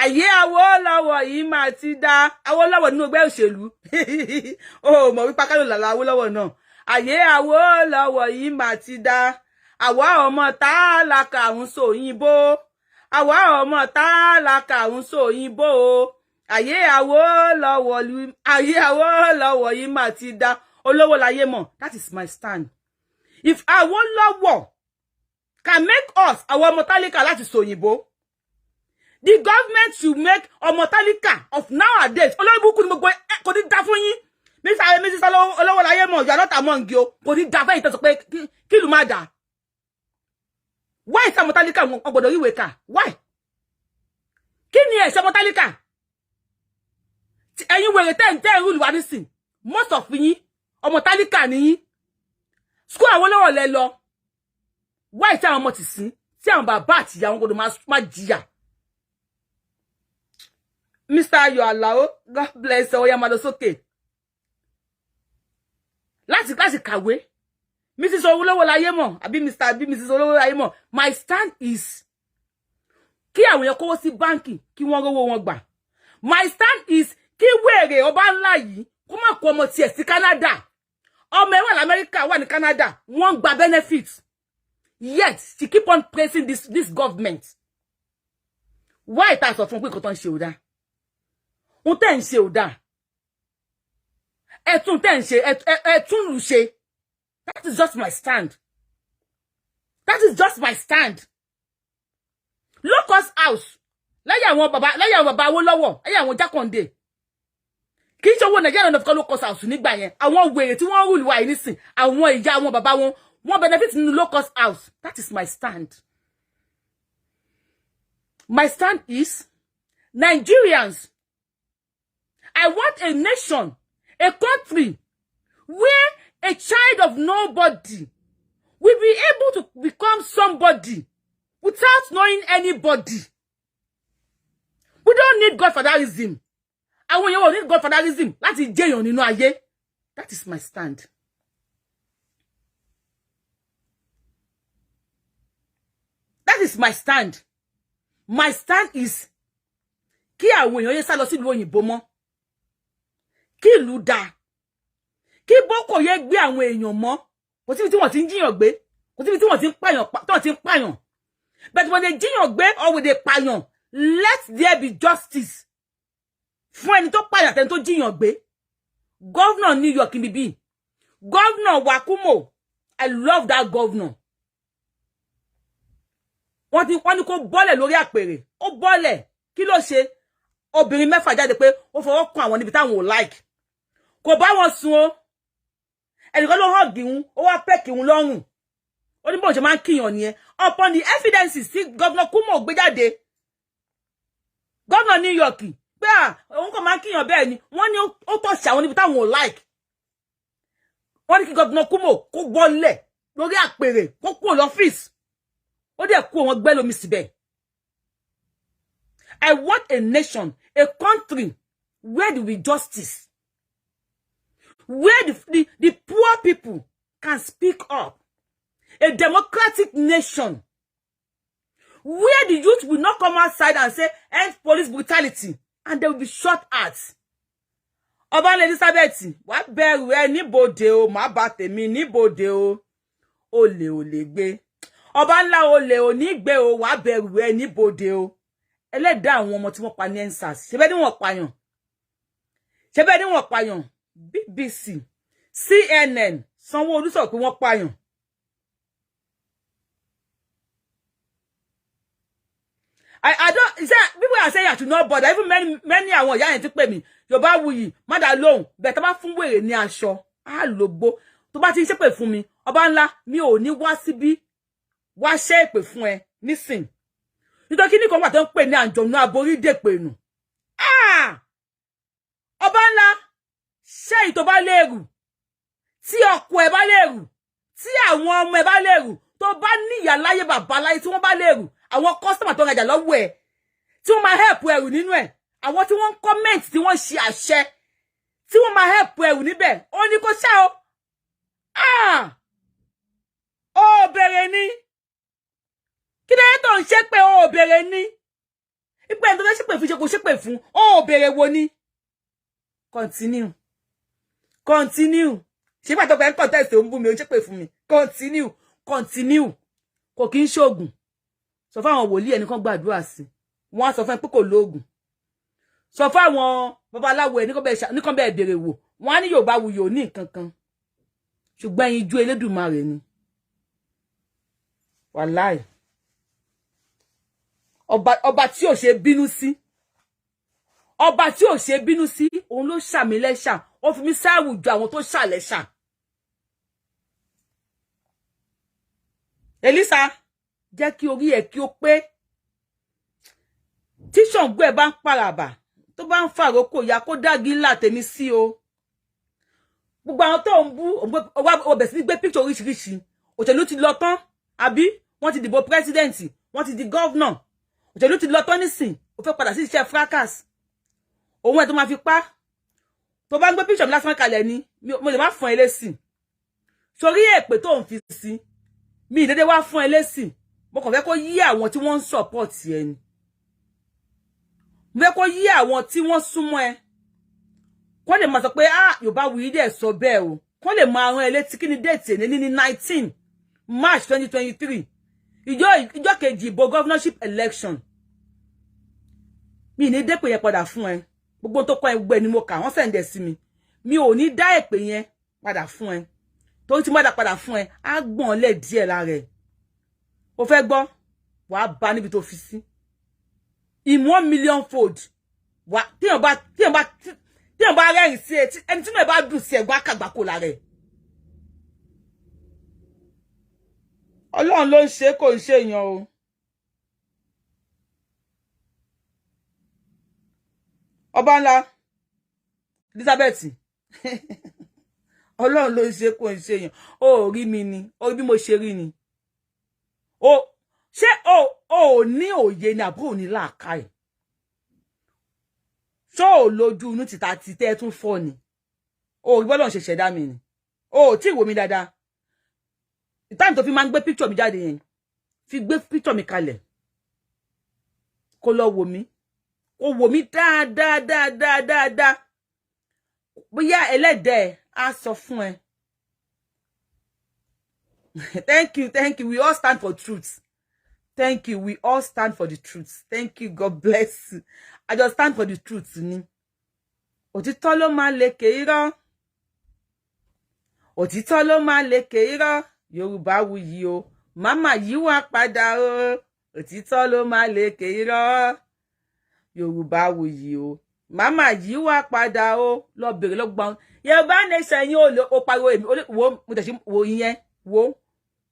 Ayé Awólọ́wọ̀ yìí máa ti dá. Awólọ́wọ̀ nínú ẹgbẹ́ òṣèlú. Oh, mọ̀ wípé Akálòlò làlá Awólọ́wọ̀ náà. Ayé Awólọ́wọ̀ yìí máa ti dá. Àwa ọmọ tálákà ń sòyìnbó. Àwa ọmọ tálákà ń sòyìnbó. Ayé Awólọ́wọ̀ yìí máa ti dá. Olówólayé mọ̀. That is my stand. If Awólọ́wọ̀ can make us àwọn ọmọ tálíkà láti sòyìnbó, the government should make ọmọ tálíkà of nowadays. Olóyìnbó ni gbogbo kò ní dá fún yín. Mrs. Olówólayé mọ̀, you are not among you. Kò ní dá fẹ́ ìtọ́sọ pé kí ló máa dà. Why is ọmọ tálíkà wọn gbọ́dọ̀ ríwèé kà? Why? Kí ni ẹ̀ṣẹ̀ ọmọ tálíkà? Ẹ̀yin wèrè tẹ́ rule wa nísìn. Most of yín ọmọ tálíkà ni yín. School Awólọ́wọ̀ lẹ lọ. Why tí àwọn ọmọ ti sìn? Tí àwọn bàbá àti ìyá wọn gbọ́dọ̀ máa jìyà. Mr. Ayo Alao, God bless you. Oya máa lọ sókè. Láti kàwé. Mrs. Olówólayé mọ̀, àbí Mrs. Olówólayé mọ̀. My stand is kí àwọn èèyàn kówó sí báǹkì kí wọ́n rówó wọn gbà. My stand is kí wèrè ọba ńlá yìí kó má kó ọmọ tiẹ̀ sí Canada. Ọmọ ẹ̀wọ̀n l'Amẹ́ríkà wà ní Canada. Wọ́n gba benefits. Yet, she keep on praising this government. Why ta sọ fún pé nǹkan tó ń ṣe ò dáa? Ohun tẹ́ ń ṣe ò dáa. Ẹ̀tún tẹ́ ń ṣe, ẹ̀tún lù ṣe. That is just my stand. That is just my stand. Locust house. Láyé àwọn bàbá Awólọ́wọ̀, láyé àwọn Jákàndé. Kì í ṣe owó Nàìjíríà náà fi locust house nígbà yẹn. Àwọn wèrè tí wọ́n rule wa yìí nísìn, àwọn ìyá àwọn bàbá wọn, wọ́n benefit nínú locust house. That is my stand. My stand is Nigerians. I want a nation, a country, where a child of nobody will be able to become somebody without knowing anybody. We don't need godfatherism. Àwọn èèyàn ò need godfatherism láti jẹ́yàn nínú ayé. That is my stand. That is my stand. My stand is kí àwọn èèyàn yé sá lọ sílùú òyìnbó mọ́. Kí ìlú dáa. Kí Boko yé gbé àwọn èèyàn mọ́. Kò síbi tí wọ́n ti ń jiyàn gbé. Kò síbi tí wọ́n ti ń pààyàn. But when they jiyàn gbé or when they pààyàn, let there be justice. Fún ẹni tó pààyàn àtẹni tó jiyàn gbé. Governor New York níbí. Governor Wakumo. I love that governor. Wọ́n ní kó bọ́lẹ̀ lórí àpèrè. Ó bọ́lẹ̀. Kí ló ṣe? Obìnrin mẹ́fà jáde pé ó fọwọ́ kan àwọn níbi táwọn ò like. Kò bá wọn sùn o. Ẹnìkan ló hug ìhun, ó wá pẹ́kì ìhun lọ́rùn. Ó ní bó ṣe máa ń kíyàn nìyẹn. Upon the evidences tí Governor Kumo gbé jáde. Governor New York pé òun kò máa kíyàn bẹ́ẹ̀ ni wọ́n ní ó tọ̀ sí àwọn níbi táwọn ò like wọ́n ní kí Governor Kumo kó gbọ́lẹ̀ lórí àpèrè kó kúrò lọ́fíìsì ó dẹ̀ kó wọn gbẹ́ lómi síbẹ̀. I want a nation, a country where there will be justice, where the poor people can speak up, a democratic nation, where the youth will not come outside and say, end police brutality, and they will be shot at. Ọba Elizabeth, wá bẹ̀rù ẹ níbodè o, má bà tèmi níbodè o, olè ò lè gbé. Ọba ńlá olè ò ní gbé o, wá bẹ̀rù ẹ níbodè o. Ẹlẹ́dà àwọn ọmọ tí wọ́n pa ní ensas. Ṣebẹ́ ni wọ́n pààyàn. Ṣebẹ́ ni wọ́n pààyàn. BBC, CNN, Sanwó-Olú sọ pé wọ́n pààyàn. I don't, is that people are saying I should not bother. Even many àwọn ìyá yẹn ti pè mí. Yorùbáwùyí, má dá lóhùn. Bẹ́ẹ̀ tá bá fún wèrè ní aṣọ. Á lògbó. Tó bá ti ń ṣépè fún mi. Ọba ńlá, mi ò ní wá síbí. Wá ṣe èpè fún ẹ nísìn. Nítorí kí ni kan wà tó ń pè ní àjọ̀nú aborí dèpè nù. Ọba ńlá, ṣé èyí tó bá lérù. Tí ọkọ ẹ bá lérù. Tí àwọn ọmọ ẹ bá lérù. Tó bá ní ìyá láyé bàbá láyé tí wọ́n bá lérù. Àwọn customer tó rajà lọ́wọ́ ẹ̀. Tí wọ́n máa help ẹrù nínú ẹ̀. Àwọn tí wọ́n comment tí wọ́n ṣe àṣẹ. Tí wọ́n máa help ẹrù níbẹ̀. Ó ní kó ṣá o. Ó bẹ̀rẹ̀ ni. Kí ló tó ń ṣépè ó bẹ̀rẹ̀ ni. Ipe ẹni tó fẹ́ ṣépè fún ṣe kò ṣépè fún. Ó bẹ̀rẹ̀ wo ni. Continue. Continue. Ṣé pàtó pé contest ó ń bú mi ó ṣépè fún mi. Continue. Continue. Kò kí ń ṣoògùn. Sọ fún àwọn wòlíì ẹnìkan gbàdúrà sí. Wọ́n á sọ fún ẹ pé kò lóògùn. Sọ fún àwọn babaláwo ẹnìkan bẹ́ẹ̀ bèrè wò. Wọ́n á ní Yorùbáwùyí ò ní nǹkan kan. Ṣùgbọ́n ẹ̀yin ju Elédùmarè ni. Wàláì. Ọba tí ò ṣe bínú sí. Ọba tí ò ṣe bínú sí, òun ló ṣàmì lẹ́ṣà. Ó fi mí sáwùjọ àwọn tó ṣàlẹ́ṣà. Elisa, jẹ́ kí orí ẹ̀ kí ó pé. Tí Ṣàngó ẹ̀ bá ń paràbà, tó bá ń fàrókò ya kó dági ńlá tèmi sí o. Gbogbo àwọn tó ń bú, ó bẹ̀ sí gbé picture oríṣiríṣi. Òṣèlú ti lọ tán, àbí? Wọ́n ti dìbò president, wọ́n ti di governor. Òṣèlú ti lọ tán nísìn, ó fẹ́ padà sí iṣẹ́ fracas. Òun ẹ̀ tó máa fi pa. Tó bá ń gbé picture mi lásán kalẹ̀ ni, mo lè má fún ẹ lésì. Sórí èpè tó ń fi sí, mi dédé wá fún ẹ lésì. Mo kàn fẹ́ kó yí àwọn tí wọ́n ń support ẹ ni. Mo fẹ́ kó yí àwọn tí wọ́n súnmọ́ ẹ. Kó lè máa sọ pé Yorùbáwùyí dẹ̀ sọ bẹ́ẹ̀ o. Kó lè máa rán ẹ létí kí ni date ní 19 March 2023. Ìjọ́ kejì ìbò governorship election. Mi ní dépè yẹn padà fún ẹ. Gbogbo tó kọ ẹ gbogbo ẹ ni mo kà, wọ́n sẹ̀ǹdẹ̀ sí mi. Mi ò ní dá èpè yẹn padà fún ẹ. Torí tí mo dá padà fún ẹ, á gbọ̀n lẹ̀ díẹ̀ lára ẹ. O fẹ́ gbọ́? Wàá bá níbi tó fi sí. In 1 million fold. Tíyàn bá rẹ́rìn sí ẹ, ẹni tí mo bá dùn sí ẹ, gbá kàgbákò lára ẹ. Ọlọ́run ló ń ṣe kò ń ṣe èèyàn o. Ọba ńlá Elizabeth. Ọlọ́run ló ń ṣe kò ń ṣe èèyàn. Ó rí mi ni, ó rí bí mo ṣe rí ni. Ṣé o ní òye ní àbúrò ní làákàyè? Ṣé o lójú inú títa ti tẹ́ tún fọ́ ni? O rí bọ́lọ̀ ṣe ṣẹ̀dá mi ni. O tí wò mí dáadáa. Time tó fi máa ń gbé picture mi jáde yẹn. Fi gbé picture mi kalẹ̀. Kó lọ wò mí. Ó wò mí dáadáa. Bóyá ẹlẹ́dẹ̀ á sọ fún ẹ. Thank you. We all stand for truth. Thank you. We all stand for the truth. Thank you. God bless you. I just stand for the truth ni. Òtítọ́ ló máa lékè irọ́. Òtítọ́ ló máa lékè irọ́. Yorùbáwùyí o. Mama yí wá padà o. Òtítọ́ ló máa lékè irọ́. Yorùbáwùyí o. Mama yí wá padà o. Lọ bèrè lọ́gbọ́n. Yorùbá nation yín ó pariwo èmi. Wo mo tẹ̀ sí wo ìyẹn. Wo.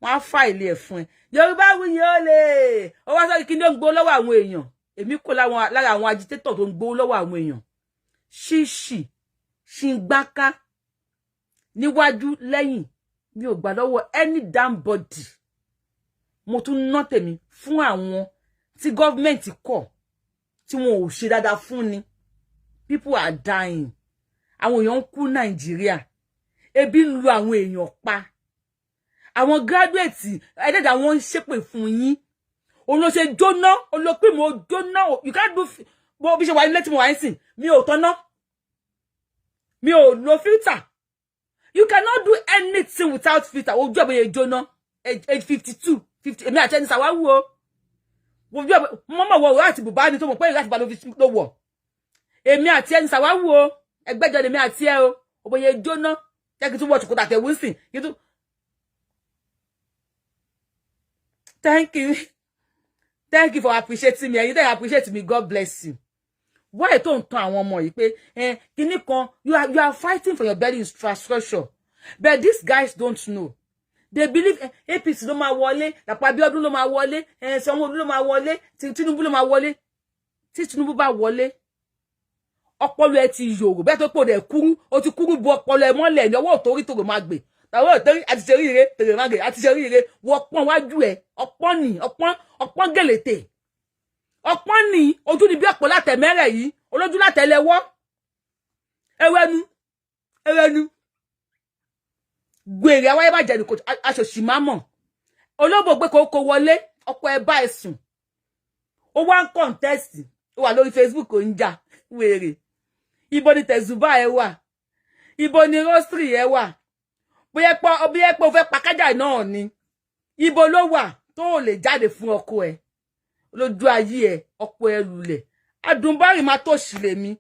Wọ́n á fáìlì ẹ̀ fún ẹ. Yorùbáwùyí ó lè. Ó wá sọ kí ni ó ń gbó lọ́wọ́ àwọn èèyàn. èmi kò lára àwọn agitator tó ń gbowó lọ́wọ́ àwọn èèyàn ṣíṣì ṣìngbáká níwájú lẹ́yìn mi ò gbà lọ́wọ́ any damn body mo tún ná tèmi fún àwọn tí government kọ̀ tí wọn ò ṣe dáadáa fún ni people are dying àwọn èèyàn ń kú Nàìjíríà ebi ń lu àwọn èèyàn pa àwọn graduate ẹ̀dẹ̀dà wọn ń ṣépè fún yín olóṣè jóná olópè mo jóná you can't do bó bí ṣe wà nílé tí mo wà ń sìn mi ò tọ́ná mi ò lo filter you cannot do anything without filter ojú àbẹ̀yẹ jóná age 52 50 èmi àti ẹni sàwáwú o ojú àbẹ̀ mọ́mọ́ wọ̀ wọ́ àti bùbá ni tó mọ̀ pé láti bá ló wọ̀ èmi àti ẹni sàwáwú o ẹgbẹ́jọ lèmi àti ẹ o òbẹ̀yẹ jóná jẹ́ kí tún wọ̀ ṣùkúta tẹ̀ wíńsìn kí tún. Thank you for appreciating me. And you don't appreciate me. God bless you. Why don't tan àwọn ọmọ yìí pé kíní kan you are fighting for your very infrastructure. But these guys don't know. They believe APC ló máa wọlé, Dàpọ̀ Abíọ́dún ló máa wọlé, Sanwó-Olú ló máa wọlé, Tinubu ló máa wọlé. Tí Tinubu bá wọlé, ọpọlọ ẹ ti yòrò bẹ́ẹ̀ tó pò dẹ̀ kúrú, ó ti kúrú bu ọpọlọ ẹ mọ́lẹ̀ ní ọwọ́ òtórí tó máa gbé. Àwọn òtórí àti ṣe ríire, tèrè máa gbé, àti ṣe ríire, wọ pọ́n wájú ẹ, ọpọ́n ni, ọpọ́n gèlètè. Ọpọ́n ni ojú ni bí ọ̀pọ̀ látẹ̀mẹ́rẹ̀ yìí, olójú látẹ̀lẹ́wọ́. Ẹwẹ́nu. Gbèrè àwáyé bá jẹ́ ní kò aṣòṣì máa mọ̀. Olóbò gbé kókó wọlé, ọkọ ẹ bá ẹ̀sùn. Ó wá ń contest, ó wà lórí Facebook ó ń jà, wèrè. Ibo ni Tẹ̀sùbá ẹ wà? Ibo ni Rosary ẹ wà? Bóyá pé ó fẹ́ pakájà náà ni. Ibo ló wà tó lè jáde fún ọkọ ẹ. Lójú ayé ẹ, ọkọ ẹ lulẹ̀. Adùnbárì máa tó ṣì lè mi.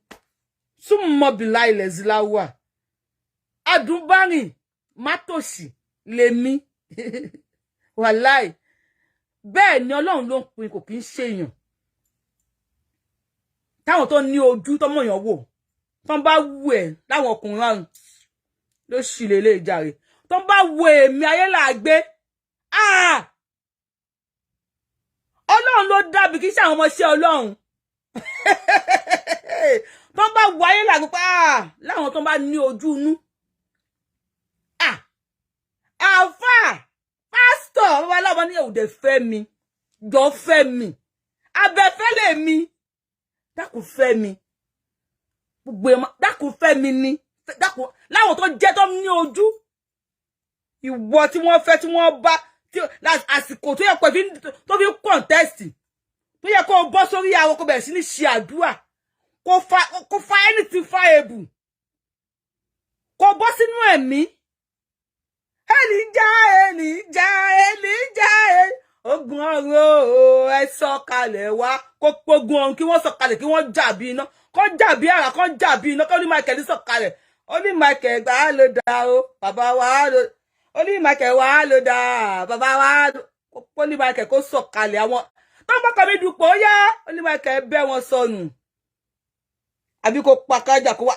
Súnmọ́ bìlà ilẹ̀ Zilawa. Adùnbárì máa tó ṣì lè mi. Wàláì. Bẹ́ẹ̀ ni Ọlọ́run ló ń pin kò kí ń ṣèyàn. Táwọn tó ní ojú tó mọ̀yàn wò. Tó bá wù ẹ́ láwọn ọkùnrin àrùn ló ṣì lè lè jàre. Tó bá wù èmi ayé làgbé. Ọlọ́run ló dábì kí ṣe àwọn ọmọọṣẹ́ Ọlọ́run. Tó bá wù ayé làgbé pé láwọn tó bá ní ojú inú. Àfà pásítọ̀ wà lọ́wọ́ ní òde fẹ́ mi. Jọ fẹ́ mi. Abẹ́fẹ́ lè mi. Dákun fẹ́ mi. Gbogbo ẹ̀ dákun fẹ́ mi ni. Dákun láwọn tó jẹ́ tó ní ojú. Ìwọ tí wọ́n fẹ́ tí wọ́n bá àsìkò tó yẹ tó fi contest tó yẹ kó bọ́ sórí àwọn kó bẹ̀rẹ̀ sí ní ṣe àdúrà kó fa anything fireable kó bọ́ sínú ẹ̀mí Elijah ogun ọ̀rọ̀ ẹ sọ̀kalẹ̀ wá kó pogun ọ̀run kí wọ́n sọ̀kalẹ̀ kí wọ́n jà bí iná kó jà bí àrá kó jà bí iná kó ní Michael sọ̀kalẹ̀ ó ní Michael gbà á ló dá o bàbá wa ló ó ní Michael wá ló dá bàbá wa ó ní Michael kó sọ̀kalẹ̀ àwọn tó ń bá kọ́ mi dupò ó yá ó ní Michael bẹ́ wọn sọnù àbí kó pàkájà kó wá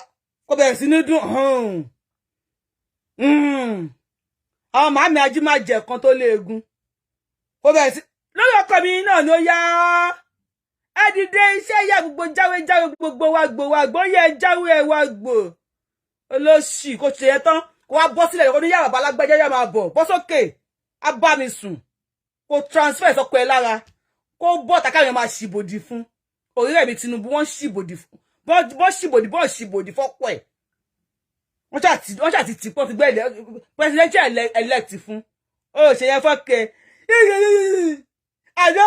kó bẹ̀rẹ̀ sí ní dùn àwọn màámi ají máa jẹ kan tó léegun kó bẹ̀rẹ̀ sí lórí ọkọ mi náà ni ó yá ẹ dìde iṣẹ́ yá gbogbo jáwé gbogbo wa gbò yẹ jáwé ẹ wá gbò olóṣì kò ṣe yẹ tán kó wá bọ́ sílẹ̀ kó ní yàrá balágbẹ́jẹ́ yà máa bọ̀ bọ́ sókè á bá mi sùn kó transfer sọ́kọ ẹ lára kó bọ́ tàkàyàn máa ṣìbòdì fún orílẹ̀ mi Tinubu wọ́n ṣìbòdì fún bọ́ ṣìbòdì fọ́pọ̀ ẹ̀ wọ́n ṣàti tì pọ́n ti gbé presidential elect fún ó ṣe yẹn fọ́kẹ́ àjọ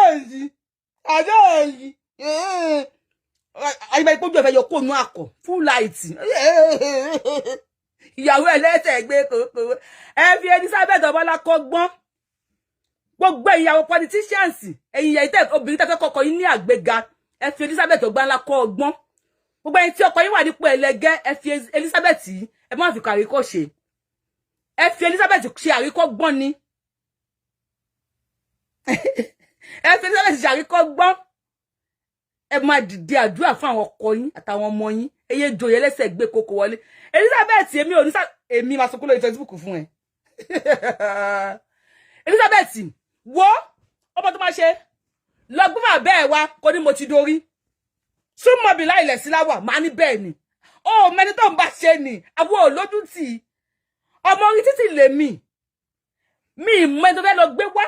òyì àyíbá ìpójú ẹ̀fẹ́ yọ kó nú àkọ́ full light ìyàwó ẹlẹ́sẹ̀ gbé kòkòrò ẹ fi Elizabeth ọbọlá kọ́gbọ́n gbogbo ìyàwó politicians ẹ̀yin ìyà ìtẹ́ obìnrin tẹ́fẹ́ kọ́kọ́ yín ní àgbéga ẹ fi Elizabeth ọgbọ́nlá kọ́gbọ́n gbogbo ẹ̀yin tí ọkọ yín wà nípò ẹlẹgẹ́ ẹ fi Elizabeth yìí ẹ má fi kàríkọ́ ṣe ẹ fi Elizabeth ṣe àríkọ́gbọ́n ni ẹ fi Elizabeth ṣe àríkọ́gbọ́n ẹ máa dìde àdúrà fún àwọn ọkọ yín àtàwọn ọmọ yín eye joyè lẹ́sẹ̀ gbé kókó wọlé Elizabeth èmi máa sọ kúrò lórí Facebook fún ẹ Elizabeth wo ọmọ tó máa ṣe lọ gbé bàbá ẹ wá kó ní mo ti dorí súnmọ́ bí láìlẹ̀ sí láwà máa ní bẹ́ẹ̀ ni ó mẹni tó ń bá ṣe ni àwọn olójú tì í ọmọ orí títì lèmi mi mọ ẹni tó fẹ́ lọ gbé wá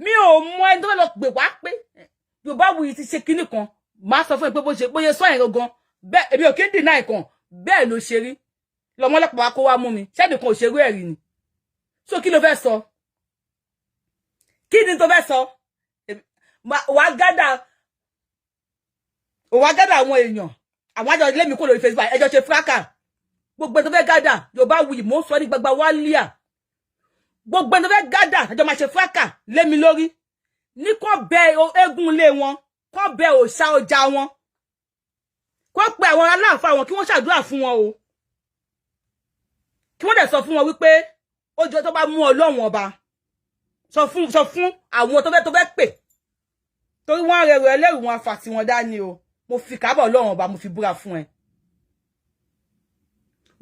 mi ò mọ ẹni tó fẹ́ lọ gbé wá pé Yorùbáwùyí ti ṣe kinní kan máa sọ fún ẹ pé bóyá sọ yẹn gangan bẹ́ẹ̀ èmi ò kí ń dìnnà ìkan bẹ́ẹ̀ ló ṣe rí lọmọ ọlọ́pàá wa kó wá mú mi ṣẹ́ni kan ò ṣerú ẹ̀rí ni so kí ló fẹ́ sọ kí ni tó fẹ́ sọ wàá gádà àwọn èèyàn àwọn àjọ ilé mi kó lórí Facebook ẹjọ́ ṣe fúráká gbogbo ẹni tó fẹ́ gádà Yorùbáwùyí mò ń sọ ní gbagba wálíà gbogbo ẹni tó fẹ́ gádà ẹjọ́ máa ṣe fúráká lé mi lórí ní kó bẹ eégún ilé wọn kó bẹ òòṣà ọjà wọn kó pe àwọn aláàfáà wọn kí wọ́n ṣàdúrà fún wọn o kí wọ́n dẹ̀ sọ fún wọn wípé ó jọ tó bá mú Ọlọ́run ọba sọ fún àwọn tó fẹ́ pè torí wọ́n rẹ̀rọ ẹlẹ́rù wọn afà tí wọ́n dání o mo fi kábọ̀ Ọlọ́run ọba mo fi búra fún ẹ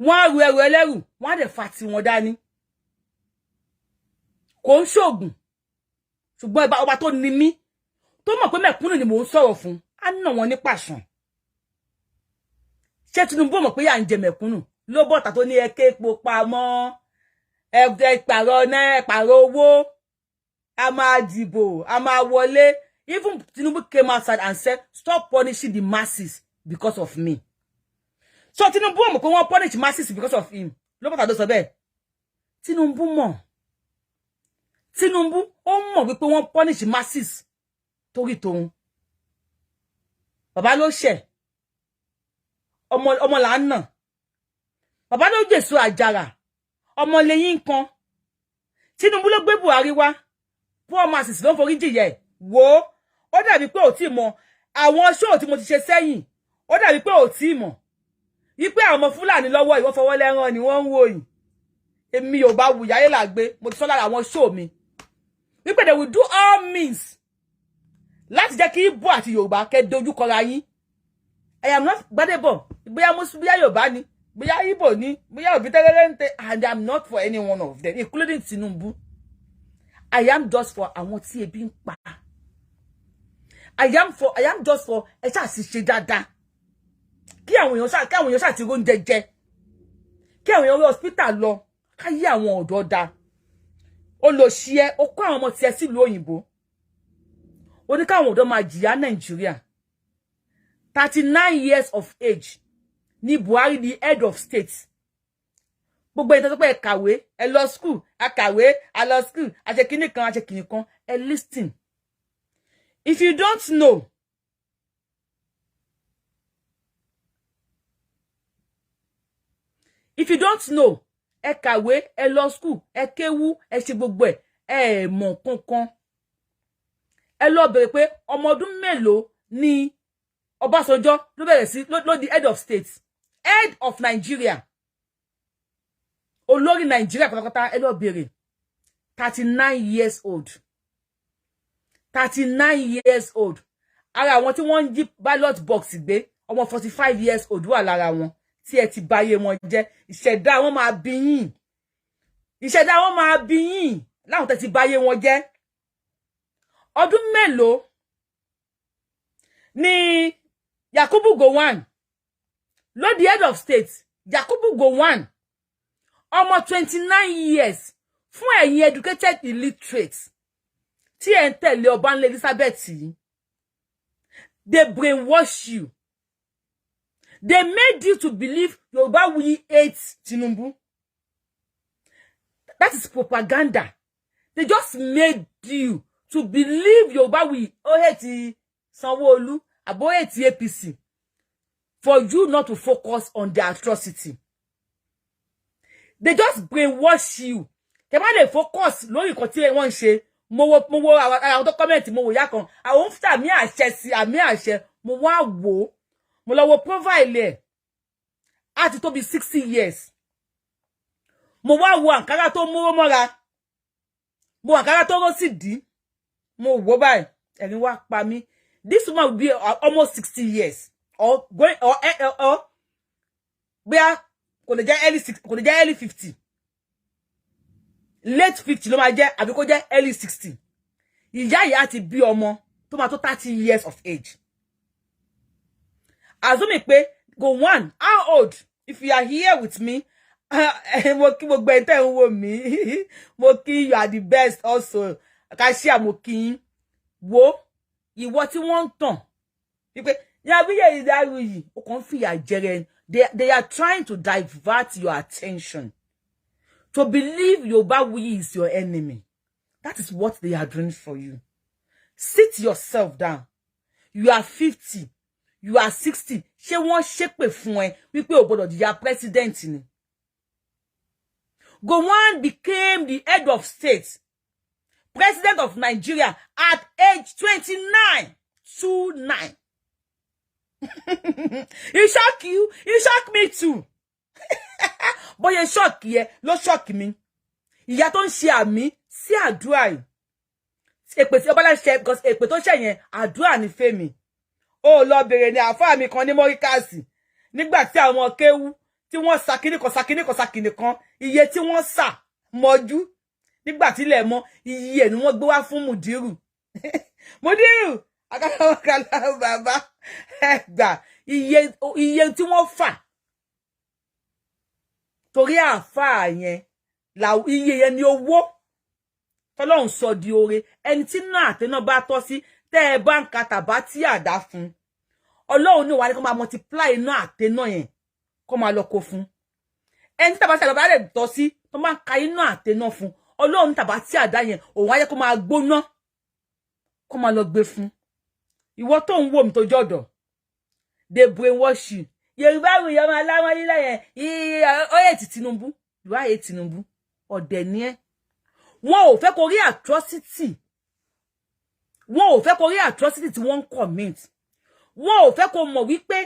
wọ́n rú ẹrù ẹlẹ́rù wọ́n á dẹ̀ fà tí wọ́n dání kò ń ṣoògùn ṣùgbọ́n ọba tó ní mí tó mọ̀ pé mẹ̀kúnnù ni mò ń sọ̀rọ̀ fún á nà wọ́n ní pàṣán ṣé Tinubu mọ̀ pé yà ń jẹ mẹ̀kúnnù ló bọ́ta tó ní ẹkẹ́ epo pamọ́ pààrọ̀ owó a máa dìbò a máa wọlé. Even Tinubu came outside and said stop punishing the masses because of me. So Tinubu mọ̀ pé wọ́n punish masses because of him ló bọ́ta tó sọ bẹ́ẹ̀ Tinubu ó mọ̀ wípé wọ́n punish masses torí tòun bàbá ló ṣẹ̀ ọmọ là ń nà bàbá ló jèso àjàrà ọmọ lẹ́yìn kan Tinubu ló gbé Buhari wá poor masses ló ń forí jìyà ẹ̀ wò ó dàbí pé ò tí mọ̀ àwọn show tí mo ti ṣe sẹ́yìn ó dàbí pé ò tí mọ̀ wípé àwọn ọmọ Fúlàní lọ́wọ́ ìwọ́n fọwọ́ lẹ́rán ni wọ́n ń wò yìí èmi ò bá wù yáyé làgbé mo ti sọ lára àwọn show mi wípé they will do all means láti jẹ́ kí Ìgbò àti Yorùbá kẹ́ dojú kọra yín I am not Gbadebo bóyá bóyá Yorùbá ni bóyá Ìgbò ni bóyá Obi Tẹ́lẹ́lẹ́ntẹ́ and I am not for any one of them including Tinubu I am just for àwọn tí ebi ń pa I am just for ẹ ṣáà sì ṣe dáadáa kí àwọn èèyàn ṣáà ti róúnjẹ jẹ kí àwọn èèyàn rí hospital lọ káyé àwọn ọ̀dọ́ da ó lọ ṣí ẹ ó kó àwọn ọmọ tiẹ̀ sílùú òyìnbó ó ní káwọn ọ̀dọ́ máa jìyà Nàìjíríà 39 years of age ní Buhari the head of state gbogbo ìtọ́jú pé ẹ kàwé ẹ lọ school akàwé a lọ school àṣekínní kan ẹ listen if you don't know ẹ kàwé ẹ lọ school ẹ kéwú ẹ ṣe gbogbo ẹ mọ̀ kankan ẹ lọ bẹ̀rẹ̀ pé ọmọ ọdún mélòó ni Ọbásanjọ́ ló bẹ̀rẹ̀ sí ló di head of state head of Nigeria olórí Nigeria pátápátá ẹ lọ bẹ̀rẹ̀ 39 years old 39 years old ara àwọn tí wọ́n ń jí ballot box gbé ọmọ 45 years old wà lára wọn tí ẹ ti báyé wọn jẹ́ ìṣẹ̀dá wọn máa bí yín láwọn tẹ́ ti báyé wọn jẹ́ ọdún mélòó ni Yakubu Gowon ló di head of state Yakubu Gowon ọmọ 29 years fún ẹ̀yin educated illiterate tí ẹ ń tẹ̀lé Ọbanlé Elizabeth yìí they brainwash you they made you to believe Yorùbáwùyí hates Tinubu that is propaganda they just made you to believe Yorùbáwùyí hate Sanwó-Olú abo hate APC for you not to focus on the atrocity they just brainwash you they má lè focus lórí nǹkan tí wọ́n ń ṣe mo wo àwọn tó comment mo wò ya kan àwọn ń fà mí àṣẹ sí àmì àṣẹ mo wá wò mo lọ wo profile ẹ̀ àti tó bí 60 years mo wá wo àǹkárá tó múró mọ́ra mo àǹkárá tó ró sì dí mo wò báyìí ẹ̀rín wá pa mí this woman will be almost 60 years or going or bóyá kò lè jẹ́ early 50 late 50 ló máa jẹ́ àbí kó jẹ́ early 60 ìyá ìyá ti bí ọmọ tó máa tó 30 years of age. Assume pé go one, how old? If you are here with me, mo kí gbogbo ẹ̀ tẹ́ ń wò mí. Mo kí you are the best also. Kashia mo kí wo ìwọ tí wọ́n ń tàn. Wípé ya bí ye idaru yìí, o kàn fìyà jẹrẹ. They are trying to divert your attention. To believe Yoruba is your enemy. That is what they are doing for you. Sit yourself down. You are 50. You are 60. Ṣé wọ́n ṣépè fún ẹ wípé o gbọ́dọ̀ di president ni. Gowon became the head of state, president of Nigeria at age 29. 29. It shock you. It shock me too. But you shock ye, lo shock me. Ìyá tó ń ṣe àmì sí àdúrà yìí. Èpè tí ọba ṣe because èpè tó ṣe yẹn àdúrà ni fẹ́mi. Ó lọ bẹ̀rẹ̀ ní àfáà mi kan ní Mọ́ríkàsì. Nígbà tí àwọn kéwú tí wọ́n sakini kan iye tí wọ́n sà mọ́jú. Nígbà tí ilẹ̀ mọ́ iye ni wọ́n gbé wá fún Mudiru. Mudiru akala bàbá gbà iye tí wọ́n fà. Torí àfáà yẹn la iye yẹn ni owó. Tọ́lọ́run sọ di oore ẹni tí náà àtẹná bá tọ́ sí tẹ́ ẹ bá ń ka tàbá tí àdá fún. Ọlọ́run ní wà ní kó máa multiply iná àtẹná yẹn kó máa lọ kó fún. Ẹni tí tàbá tí àdá bá lè tọ́ sí tó máa ń ka iná àtẹná fún. Ọlọ́run tàbá tí àdá yẹn òun ayé kó máa gbóná kó máa lọ gbé fún. Ìwọ tó ń wò mí tó jọ̀dọ̀. They brainwash you. Yorùbá wù yọmọ aláwọ̀ lílẹ̀ yẹn oyè ti Tinubu. You are Tinubu. Ọ̀dẹ̀ ni ẹ́. Wọ́n ò fẹ́ kó rí atrocity. Wọ́n ò fẹ́ kó rí atrocity tí wọ́n commit. Wọ́n ò fẹ́ kó mọ̀ wípé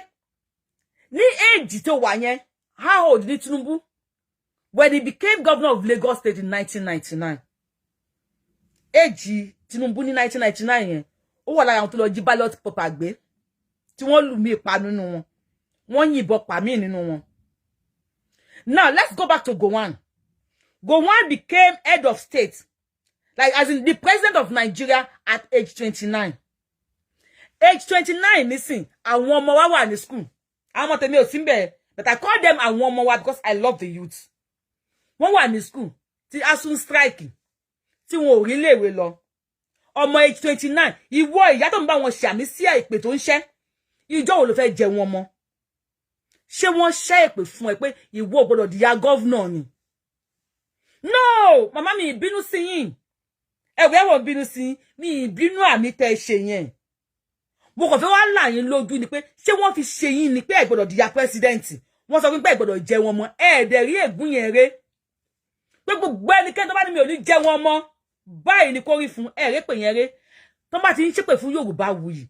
ní age tó wà yẹn, how old ni Tinubu? When he became governor of Lagos State in 1999. Age Tinubu ní 1999 yẹn. Ó wà lára àwọn tó lọ jí ballot paper gbé. Tí wọ́n lù mí pa nínú wọn. Wọ́n yìnbọn pa mí nínú wọn. Now, let's go back to Gowon. Gowon became head of state, like as in the president of Nigeria at age 29. Age 29, listen, àwọn ọmọ wa wà ní school. Àwọn ọmọ tèmi ò sí ńbẹ̀, but I call them àwọn ọmọ wa because I love the youth. Wọ́n wà ní school, tí asun strike, tí wọn ò rí léèwé lọ. Ọmọ age 29, ìwọ ìyá tó ń bá wọn ṣàmì sí ìpè tó ń ṣẹ́. Ìjọ́ wo ló fẹ́ jẹ wọn mọ́? Ṣé wọ́n ṣẹ́ ìpè fún ẹ pé ìwọ gbọ́dọ̀ di ya governor ni? No, mama mi ìbínú sí yín. Ẹ̀wẹ̀ wọ́n bínú sí yín. Mi ìbínú àmì tẹ́ ṣe yẹn. Mo kàn fẹ́ wá là yín lójú ni pé ṣé wọ́n fi ṣe yín ni pé ẹ gbọ́dọ̀ di ya president. Wọ́n sọ pé ẹ gbọ́dọ̀ jẹ wọn mọ́. Ẹ dẹ̀ rí ègún yẹn ré. Pé gbogbo ẹnikẹ́ni tó bá ní mi ò ní jẹ wọn mọ́. Báyìí ni kó rí fún ẹ ré pè yẹn ré. Tó bá ti ń ṣépè fún Yorùbá wuyì.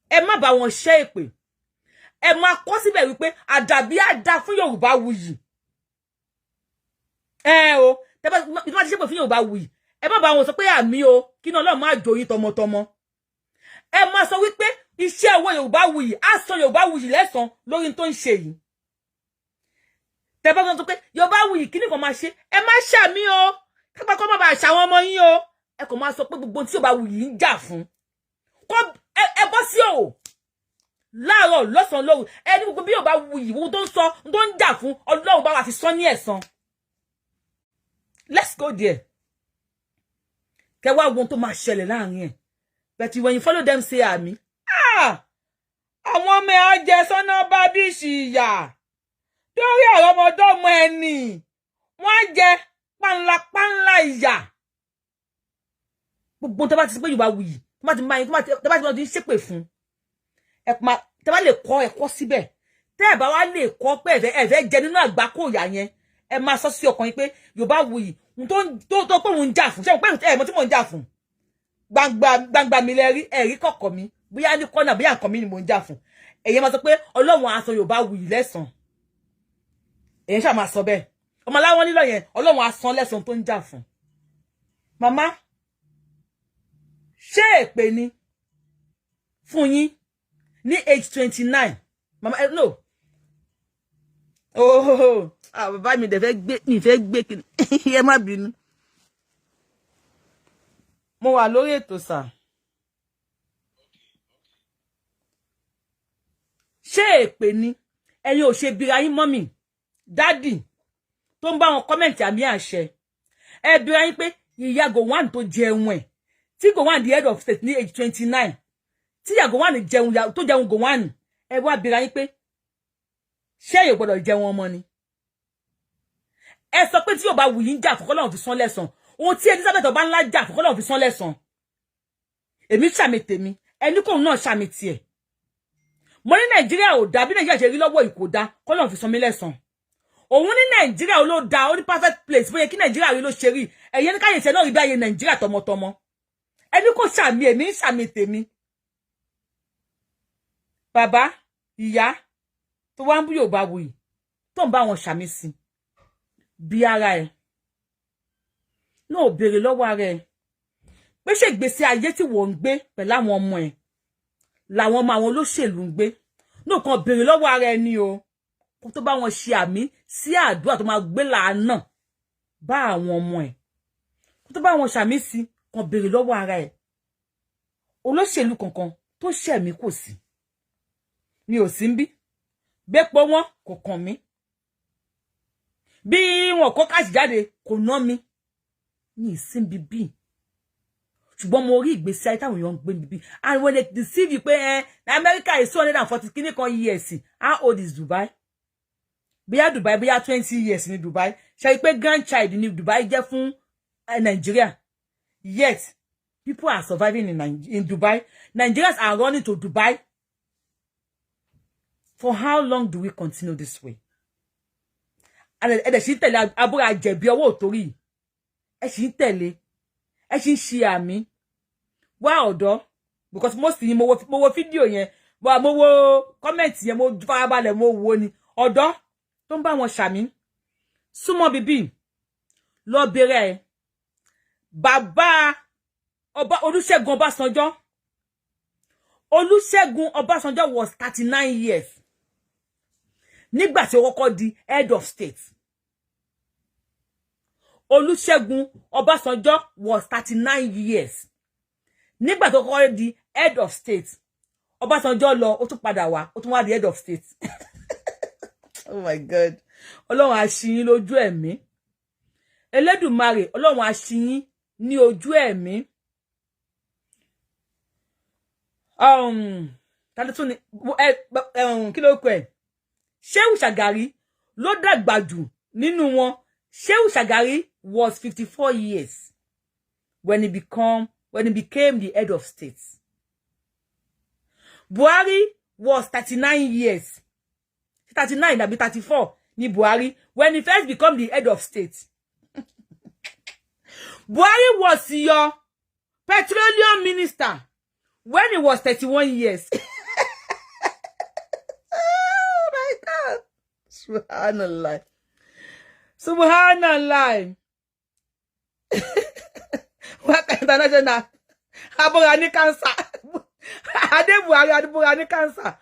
Ẹ má bá wọn ṣẹ́ èpè. Ẹ máa kọ síbẹ̀ wípé àdàbí àdá fún Yorùbá wuyì. O tẹ́ bá ti ṣépè fún Yorùbá wuyì. Ẹ má bá wọn sọ pé àmì o kí náà Ọlọ́run má jò yín tọmọtọmọ. Ẹ má sọ wípé iṣẹ́ ọwọ́ Yorùbá wuyì á san Yorùbá wuyì lẹ́san lórí tó ń ṣe yìí. Tẹ́ bá sọ pé Yorùbá wuyì kíní kan máa ṣe ẹ má ṣàmì o kápá kó má bá ṣàwọn ọmọ yín o. Ẹ kò máa sọ pé gbogbo tí Yorùbá wuyì ń jà fún. Kó ẹ bọ́ sí o. Láàárọ̀ lọ́sàn lóru ẹni gbogbo bí Yorùbá wuyì wo tó ń sọ tó ń jà fún Ọlọ́run bá wa fi sọ ní ẹ̀san. Let's go there. Kẹ́ wá wo tó máa ṣẹlẹ̀ láàrin ẹ̀. But when you follow them say àmì. Àwọn ọmọ ẹ̀ jẹ sọ́nà bá bí ìṣìyà. Torí àwọn ọmọdọ́mọ ẹni. Wọ́n jẹ pánlá ìyà. Gbogbo tó bá ti sọ pé Yorùbá wuyì. Tó bá ti máa tó bá ti ṣépè fún. Ẹ bá lè kọ́ ẹ̀kọ́ síbẹ̀. Tẹ́ ẹ bá wá lè kọ́ pé ẹ̀fẹ́ jẹ nínú àgbákò ìyà yẹn. Ẹ máa sọ sí ọkàn yín pé Yorùbá wuyì. Tó pé òun ń jà fún. Ṣé mo pé mo tí mò ń jà fún? Gbangba mi lẹ rí ẹ̀rí kọ̀kọ̀ mi. Bóyá ní kọ́nà bóyá nǹkan mi ni mò ń jà fún. Ẹ̀yin máa sọ pé Ọlọ́run á san Yorùbá wuyì lẹ́san. Ẹ̀yin ṣáà máa sọ bẹ́ẹ̀. Ọmọ aláwọ̀ nílò yẹn Ọlọ́run á san lẹ́san tó ń jà fún. Màmá, ṣé èpè ni fún yín ní age 29? Mama, no. Bàbá mi dẹ̀ fẹ́ gbé kí ẹ má bínú. Mo wà lórí ètò sà. ṣé èpè ni ẹ̀yin ò ṣe bira yín mọ́mì daddy tó ń bá wọn comment àmì àṣẹ ẹ bira yín pé ìyá Gowon tó jẹun ẹ̀ tí Gowon the head of state ní age 29 tí ìyá Gowon jẹun tó jẹun Gowon ẹ wá bira yín pé ṣé ẹ gbọ́dọ̀ jẹun ọmọ ni ẹ sọ pé tí ó bá wù yín jà fọkọ lọ́run fi san lẹ́san ohun tí Elizabeth ọba ńlá jà fọkọ lọ́run fi san lẹ́san èmi ṣàmì tèmi ẹni kò náà ṣàmì tiẹ̀ mo ní Nàìjíríà ò dá bí Nàìjíríà ṣe rí lọ́wọ́ ìkó dá kọ́ lọ́run fi san mí lẹ́san òun ní Nàìjíríà ló dá ó ní perfect place bóyá kí Nàìjíríà rí ló ṣe rí ẹ̀yẹ́ ní káyè ṣe náà rí bí ayé Nàìjíríà tọmọtọmọ ẹni kò ṣàmì èmi ń ṣàmì tèmi bàbá ìyá tó wá ń bú Yorùbá wuyì tó ń bá wọn ṣàmì sí bí ara ẹ̀ náà béèrè lọ́wọ́ ara ẹ̀ pé ṣé ìgbésí ayé tí wọ́n ń gbé pẹ̀lú àwọn ọmọ ẹ̀ làwọn ọmọ àwọn olóṣèlú ń gbé náà kàn béèrè lọ́wọ́ ara ẹ̀ ni o kó tó bá wọn ṣe àmì sí àdúrà tó máa gbé làánà bá àwọn ọmọ ẹ̀ kó tó bá wọn ṣàmì sí kàn béèrè lọ́wọ́ ara ẹ̀ olóṣèlú kankan tó ṣẹ̀mí kò sí mi ò sí ń bí gbépo wọn kò kàn mí bí wọn kó káàsì jáde kò ná mi ní ìsínbi bí ṣùgbọ́n mo rí ìgbésí ayé táwọn èèyàn ń gbé níbí and when they deceive you pé America is 240 kíní kan years how old is Dubai bóyá Dubai bóyá 20 years ní Dubai ṣe pé grandchild ní Dubai jẹ́ fún Nigeria yet people are surviving in Dubai. Nigerians are running to Dubai. For how long do we continue this way? And she tell abura jẹ̀bi ọwọ́ òtórí ẹ sì ń tẹ̀lé ẹ sì ń ṣe àmì wá ọ̀dọ́ because most ni mo wo fídíò yẹn wa mo wo comment yẹn mo farabalẹ̀ mo wo ni ọ̀dọ́ tó ń bá wọn ṣàmì súnmọ́ bíbí lọ bẹ̀rẹ̀ bàbá ọba Olúṣẹ́gun Ọbásanjọ́ was 39 years nígbà tí ó kọ́kọ́ di head of state Olúṣẹ́gun Ọbásanjọ́ was 39 years nígbà tó kọ́kọ́ di head of state Ọbásanjọ́ lọ ó tún padà wá ó tún wá di head of state oh my god Ọlọ́run á ṣí yín lójú ẹ̀mí Elédùmarè Ọlọ́run á ṣí yín ní ojú ẹ̀mí tani tún ni kí ló kọ ẹ Shehu Shagari ló dàgbà jù nínú wọn Shehu Shagari was 54 years when he became the head of state. Buhari was 39 years. 39 that be 34 ni Buhari when he first became the head of state. Buhari was your petroleum minister when he was 31 years. Oh my God. Subhanallah. Subhanallah. What international? Aborani cancer. Adebuhari cancer.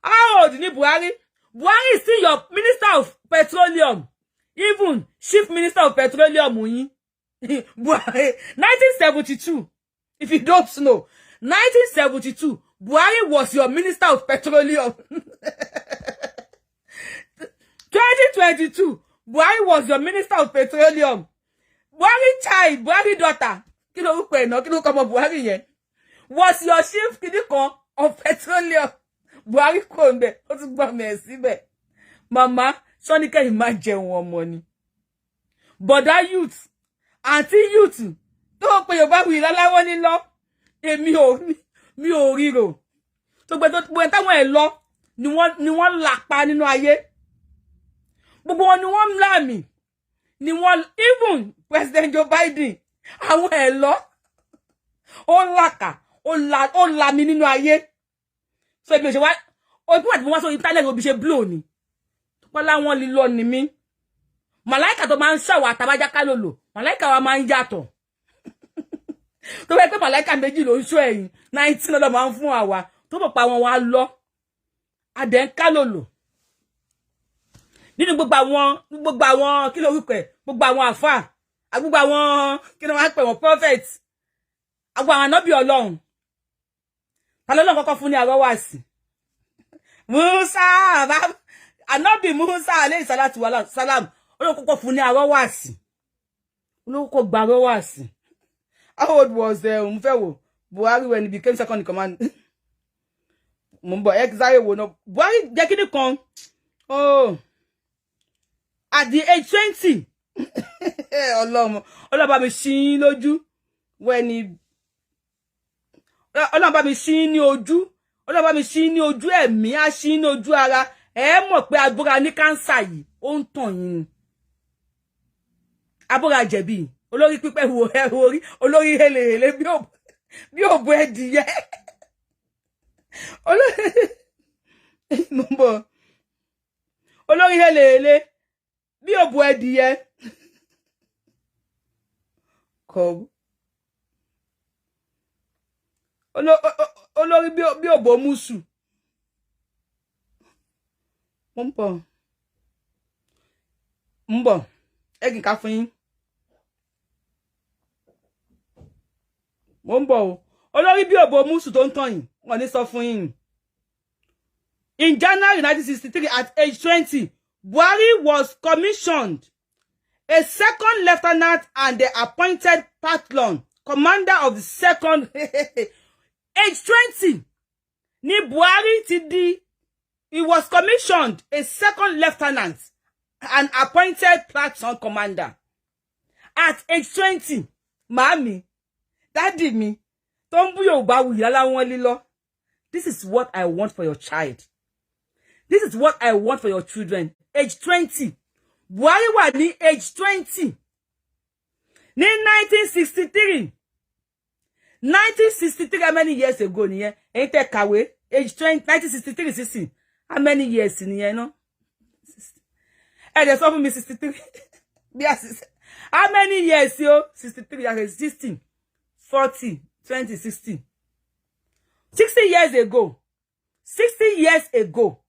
How old ni Buhari? Buhari is still your minister of petroleum. Even chief minister of petroleum. Buhari, 1972. If you don't know, 1972, Buhari was your minister of petroleum. 2022, Buhari was your minister of petroleum. Buhari child, Buhari daughter, Buhari yen, was your chief of petroleum. Buhari konde, Mama, Sonika imagine one money. But that youth, auntie youth, don't pay your baby ìrànlọ́wọ́ ní lọ. Èmi ò ríro. Tó gbé táwọn ẹ̀ lọ ni wọ́n lapa nínú ayé. Gbogbo wọn ni wọ́n láàmì. Ni wọ́n even President Joe Biden àwọn ẹ̀ lọ. Ó laka, ó lami nínú ayé. So èmi ò ṣe wá ó bí wà tí wọ́n sọ internet ó bí ṣe blow ni. Tó la wọ́n lílọ ni mí. Màláíkà tó máa ń ṣàwà tabaja kalolo. Màláíkà wa máa ń yàtọ̀. Tó bá pé màláíkà méjì ló ń ṣọ́ ẹ̀yìn 19 ló máa ń fún àwa tó bọ̀ pa wọn wá lọ adẹ̀ ń kálòlò nínú gbogbo àwọn kí ló wípé gbogbo àwọn àfáà gbogbo àwọn kí ló máa ń pè wọ́n prophet àwọn ànábì Ọlọ́run ta lọ́lọ́run kọ́kọ́ fún ní àrọ́wàsì Musa Ànábì Musa alayhi salatu wa salam olókùnkọ́ fún ní arọ́wàsí olókùnkọ́ gba arọ́wàsí. How old was Buhari when he became second in command? Mumbo exile wo no Buhari jẹ́ kíni kan. Oh, at the age 20. Ọlọ́ba mi ṣí lójú when he Ọlọ́ba mi ṣí ní ojú. Ọlọ́ba mi ṣí ní ojú ẹ̀mí, á ṣí ní ojú ara. Ẹ mọ̀ pé agbóra ní cancer yìí, ó ń tàn yín. Agbóra jẹ̀bi, olórí pípẹ́ wo orí, olórí helehele bí òbò ẹdìyẹ. Mumbo. Olórí helehele bí òbò ẹdìyẹ. Kom. Olórí bí òbò musu. Mbo. Egin ka fún yín. Mbo. Olórí bí òbò musu tó ń tàn yín. Wọ́n ní sọ fún yín. In January 1963 at age 20, Buhari was commissioned a second lieutenant and the appointed patron commander of the second age 20. Ni Buhari ti di. He was commissioned a second lieutenant and appointed platoon commander at age 20. Mami, daddy mi, tombu Yoruba wuyi lala won lilo. This is what I want for your child. This is what I want for your children. Age 20. Buhari wà ní age 20. Ní 1963. 1963, how many years ago nìyẹn? Ain't that kàwé? Age 20, 1963, 16. How many years nìyẹn, no? There's often me 63. How many years, yo? 63, 16, 40, 20, 16. 60 years ago. 60 years ago.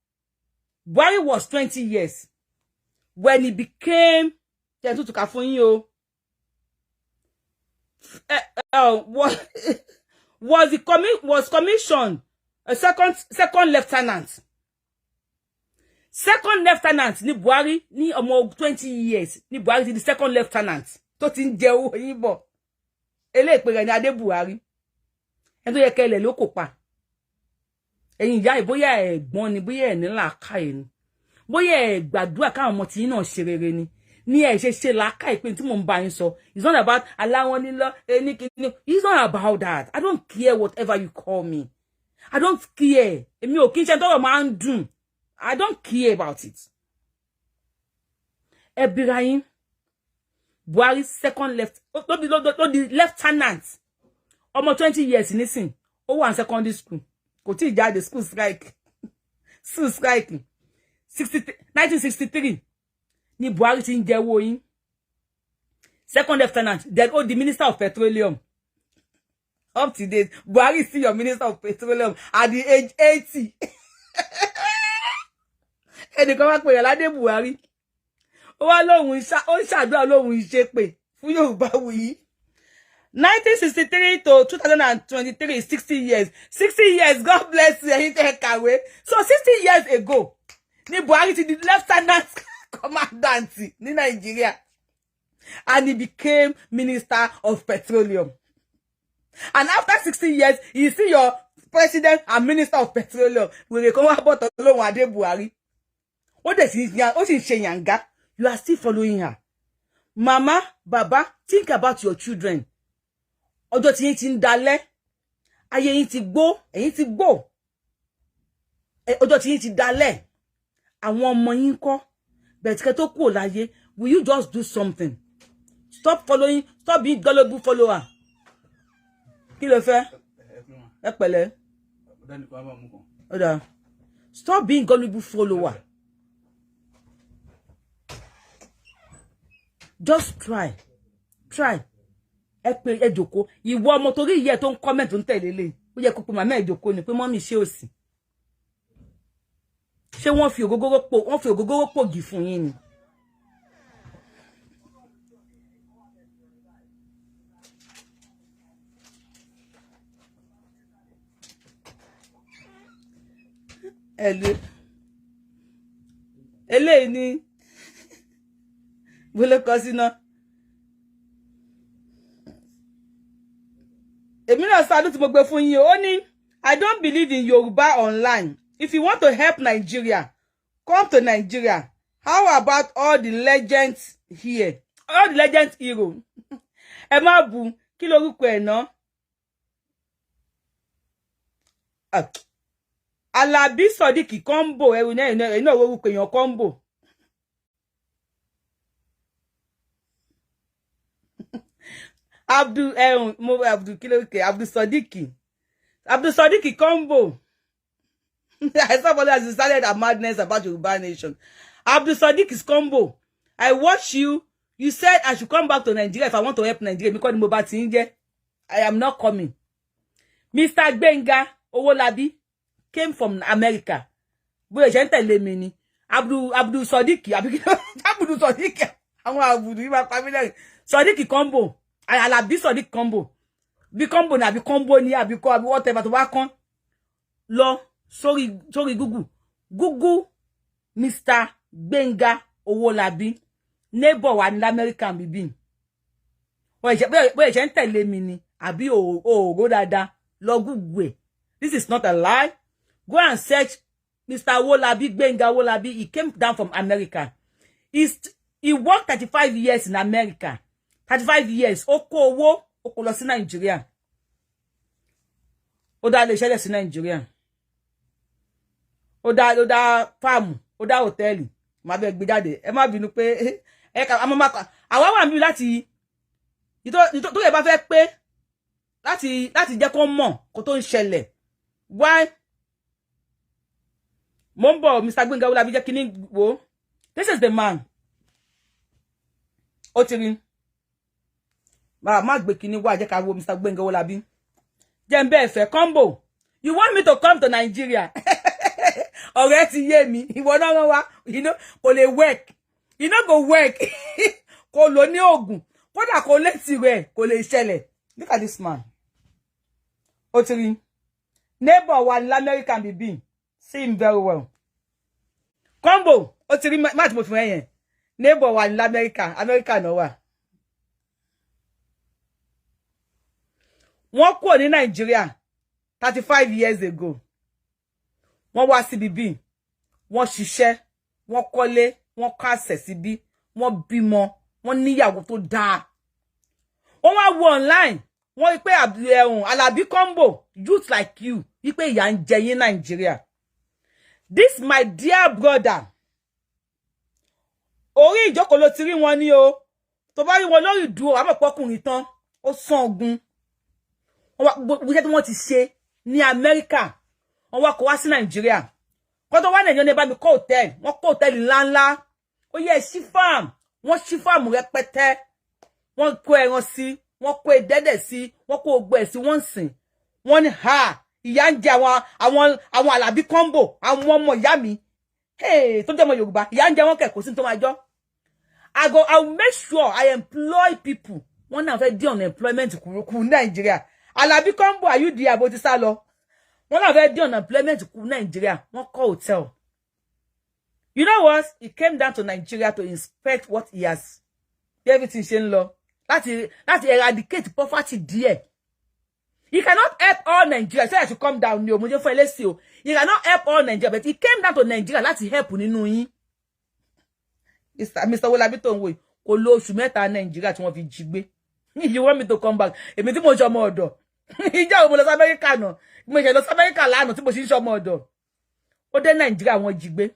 Buhari was 20 years. When he became was commissioned a second lieutenant. Second lieutenant ni Buhari ni ọmọ 20 years ni Buhari ti di second lieutenant tó ti ń jẹ owó yín bọ̀. Eléèpé rẹ̀ ni Adé Buhari. En tó yẹ kele ló kò pa. Ẹ̀yin ìyá bóyá ẹ̀gbọ́n ni bóyá ẹ ní làákàyè ni. Bóyá ẹ gbàdúrà káwọn ọmọ tí yín náà ṣe rere ni. Ni ẹ ṣe làákàyè pé tí mo ń bá yín sọ. It's not about aláwọn nílọ ẹni kìíní. It's not about that. I don't care whatever you call me. I don't care. Èmi ò kí n ṣe tó máa ń dùn. I don't care about it. Ebirayin Buhari second lieutenant. Ọmọ 20 years nísìn. Ó wà ní secondary school. Kò tí jáde school strike. School strike. 1963 ni Buhari ti ń jẹ owó yín. Second lieutenant, then the minister of petroleum. Up to date, Buhari is still your minister of petroleum at the age 80. Ẹni kan wá pè rẹ̀ Ládé Buhari. Ó wá lóhun ó ṣàdúrà lóhun ìṣépè fún Yorùbá wuyi. 1963 to 2023 is 60 years. 60 years, God bless you. Ẹ̀yin tẹ́ kàwé. So 60 years ago, ni Buhari ti di lieutenant commandant ní Nigeria. And he became minister of petroleum. And after 60 years, you see your president and minister of petroleum. We come about Ọlọ́run Adé Buhari. What does he say, Yanga? You are still following her. Mama, Baba, think about your children. Ọjọ́ tí yín ti ń dalẹ̀. Ayé yín ti gbó, ẹ̀yin ti gbó. Ọjọ́ tí yín ti dalẹ̀. Àwọn ọmọ yín kọ́. Bẹ̀ẹ̀ kẹ́ tó kúrò láyé. Will you just do something? Stop following, stop being gullible follower. Kí ló fẹ́? Ẹ pẹ̀lẹ́. Oda. Stop being gullible follower. Just try. Try. Ẹ pé ẹ jókòó. Ìwọ ọmọ torí iye tó ń comment ń tẹ̀lé lé. Ó yẹ kó pé màmá ẹ jókòó ni pé mommy ṣé ó sì. Ṣé wọ́n fi ògógóró pògì fún yín ni? Eléyìí ni bolo kọ sí náà. Èmi náà sáré tí mo gbé fún yín ó ní I don't believe in Yoruba online. If you want to help Nigeria, come to Nigeria. How about all the legends here? All the legends hero. Ẹ má bú, kí lorúkọ ẹ̀ ná? Alabi Sodiq combo ẹ̀rù náà orúkọ èèyàn combo. Abdul Sodiq combo. I saw somebody has decided a madness about Yoruba nation. Abdul Sodiq's combo. I watch you. You said I should come back to Nigeria if I want to help Nigeria because I am not coming. Mr. Gbenga Owolabi came from America. Boy, gentleman mini. Abdul Sodiq. Abdul Sodiq. Sodiq combo. Alabi Sodiq combo. Bi combo na bi combo ni abi whatever to work on. Lo sorry Google Mr. Gbenga Owolabi neighbor wa ní American bibi. Boy je ntele mi ni abi go dada lo Google. This is not a lie. Go and search Mr. Owolabi Gbenga Owolabi. He came down from America. He worked 35 years in America. 35 years. Oko lọ sí Nigeria. Ó dá lè ṣẹlẹ̀ sí Nigeria. Ó dá farm, ó dá hotel. Má bẹ gbé jáde. Ẹ má bínú pé àwa wà níbí láti tó yẹ bá fẹ́ pé láti jẹ́ kó mọ̀ kó tó ń ṣẹlẹ̀. Why? Mo ń bọ̀ Mr. Gbenga Owolabi jẹ́ kíní wo. This is the man. Ó ti rí. Má gbé kíní wá jẹ́ ká wo Mr. Gbenga Owolabi. Jẹ́ n bẹ́ẹ̀ fẹ́ combo. You want me to come to Nigeria? Ọ̀rẹ́ ti yé mi. Ìwọ náà wá, kò lè work. Go work. Kò lò ní oògùn. Kódà kò lè tirẹ̀, kò lè ṣẹlẹ̀. Look at this man. Ó ti rí. Neighbor wa ní American bibi. See him very well. Combo. Ó ti rí match mo fi yẹn. Neighbor wa ní America no wa. Wọ́n kúrò ní Nigeria 35 years ago. Wọ́n wá sí bíbí. Wọ́n ṣiṣẹ́, wọ́n kọ́lé, wọ́n kásẹ̀ síbí, wọ́n bímọ, wọ́n níyàwó tó dáa. Wọ́n wá wo online, wọ́n rí pé Alabi combo, youth like you, rí pé ìyà ń jẹ yín Nigeria. This my dear brother. Orí ìjókòó ló ti rí wọn ní o. Tó bá rí wọn lórí dúró, àmọ́ pọ́kùnrin tán, ó sán ogun. Wọ́n ti ṣe ní America. Wọ́n wá kó wá sí Nigeria. Kó tó wá Nigeria ní bá mi kó hotel. Wọ́n kó hotel ńláńlá. Ó yẹ ṣí farm. Wọ́n ṣí farm rẹpẹtẹ. Wọ́n kó ẹran sí, wọ́n kó ẹdẹ́dẹ̀ sí, wọ́n kó ogbó ẹ̀ sí wọ́n sìn. Wọ́n ní ha, ìyà ń jẹ àwọn Alabi combo, àwọn ọmọ ìyá mi. Hey, tó jẹ́ ọmọ Yorùbá. Ìyà ń jẹ wọ́n kẹ̀ kò sí tó máa jọ. I will make sure I employ people. Wọ́n náà fẹ́ dí unemployment kúrúkú Nigeria. Alabi combo, are you there? Bó ti sá lọ. Wọ́n náà fẹ́ dí unemployment kúrú Nigeria. Wọ́n kọ́ hotel. You know what? He came down to Nigeria to inspect what he has. Everything ṣe ń lọ. Láti eradicate poverty díẹ̀. He cannot help all Nigeria. Say I should come down. Mo jẹ́ fún ẹlẹ́sìn o. He cannot help all Nigeria, but he came down to Nigeria láti help nínú yín. Mr. Owolabi tó ń wò kò lò oṣù mẹ́ta Nigeria tí wọ́n fi jí gbé. You want me to come back? Èmi tí mo ṣe ọmọ ọ̀dọ̀. Ìjà mo lọ sí America náà. Mo ṣe lọ sí America lánàá tí mo ṣe ọmọ ọ̀dọ̀. Ó dé Nigeria wọ́n jí gbé.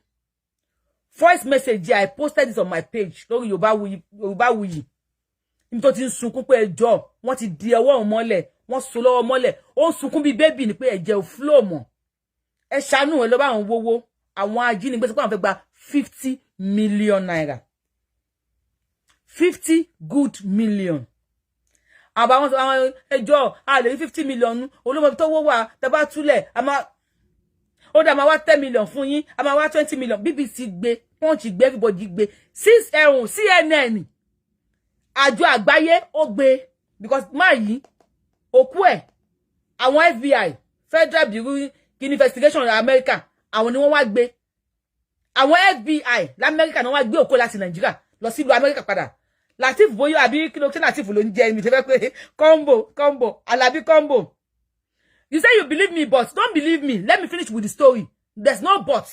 Voice message I posted this on my page lórí Yorùbáwùyí. Níbi tó ti ń sunkún pé ẹjọ́ wọ́n ti di ọwọ́ òun mọ́lẹ̀, wọ́n so lọ́wọ́ mọ́lẹ̀. Ó ń sunkún bí baby ni pé ẹ̀jẹ̀ ò flow mọ́. Ẹ ṣàánú ẹ lọ bá àwọn wówó, àwọn ajínigbé tí wọ́n fẹ́ gba 50 million naira. 50 good million. Àwọn ẹjọ́ a lè rí 50 million olómọ tó wó wà tẹ́ bá túlẹ̀ ó dá máa wá 10 million fún yín, a máa wá 20 million. BBC gbé, Punch gbé, everybody gbé. CNN àjọ àgbáyé ó gbé because máa yìí òkú ẹ̀ àwọn FBI Federal Bureau of Investigation in America àwọn ni wọ́n wá gbé àwọn FBI l'Amẹ́ríkà ni wọ́n wá gbé òkú láti Nàìjíríà lọ sí ìlú Amẹ́ríkà padà Latif boyo àbí kí ló ṣe Latif ló ń jẹ́ mi te fẹ́ pé combo Alabi combo. You say you believe me, but don't believe me. Let me finish with the story. There's no but.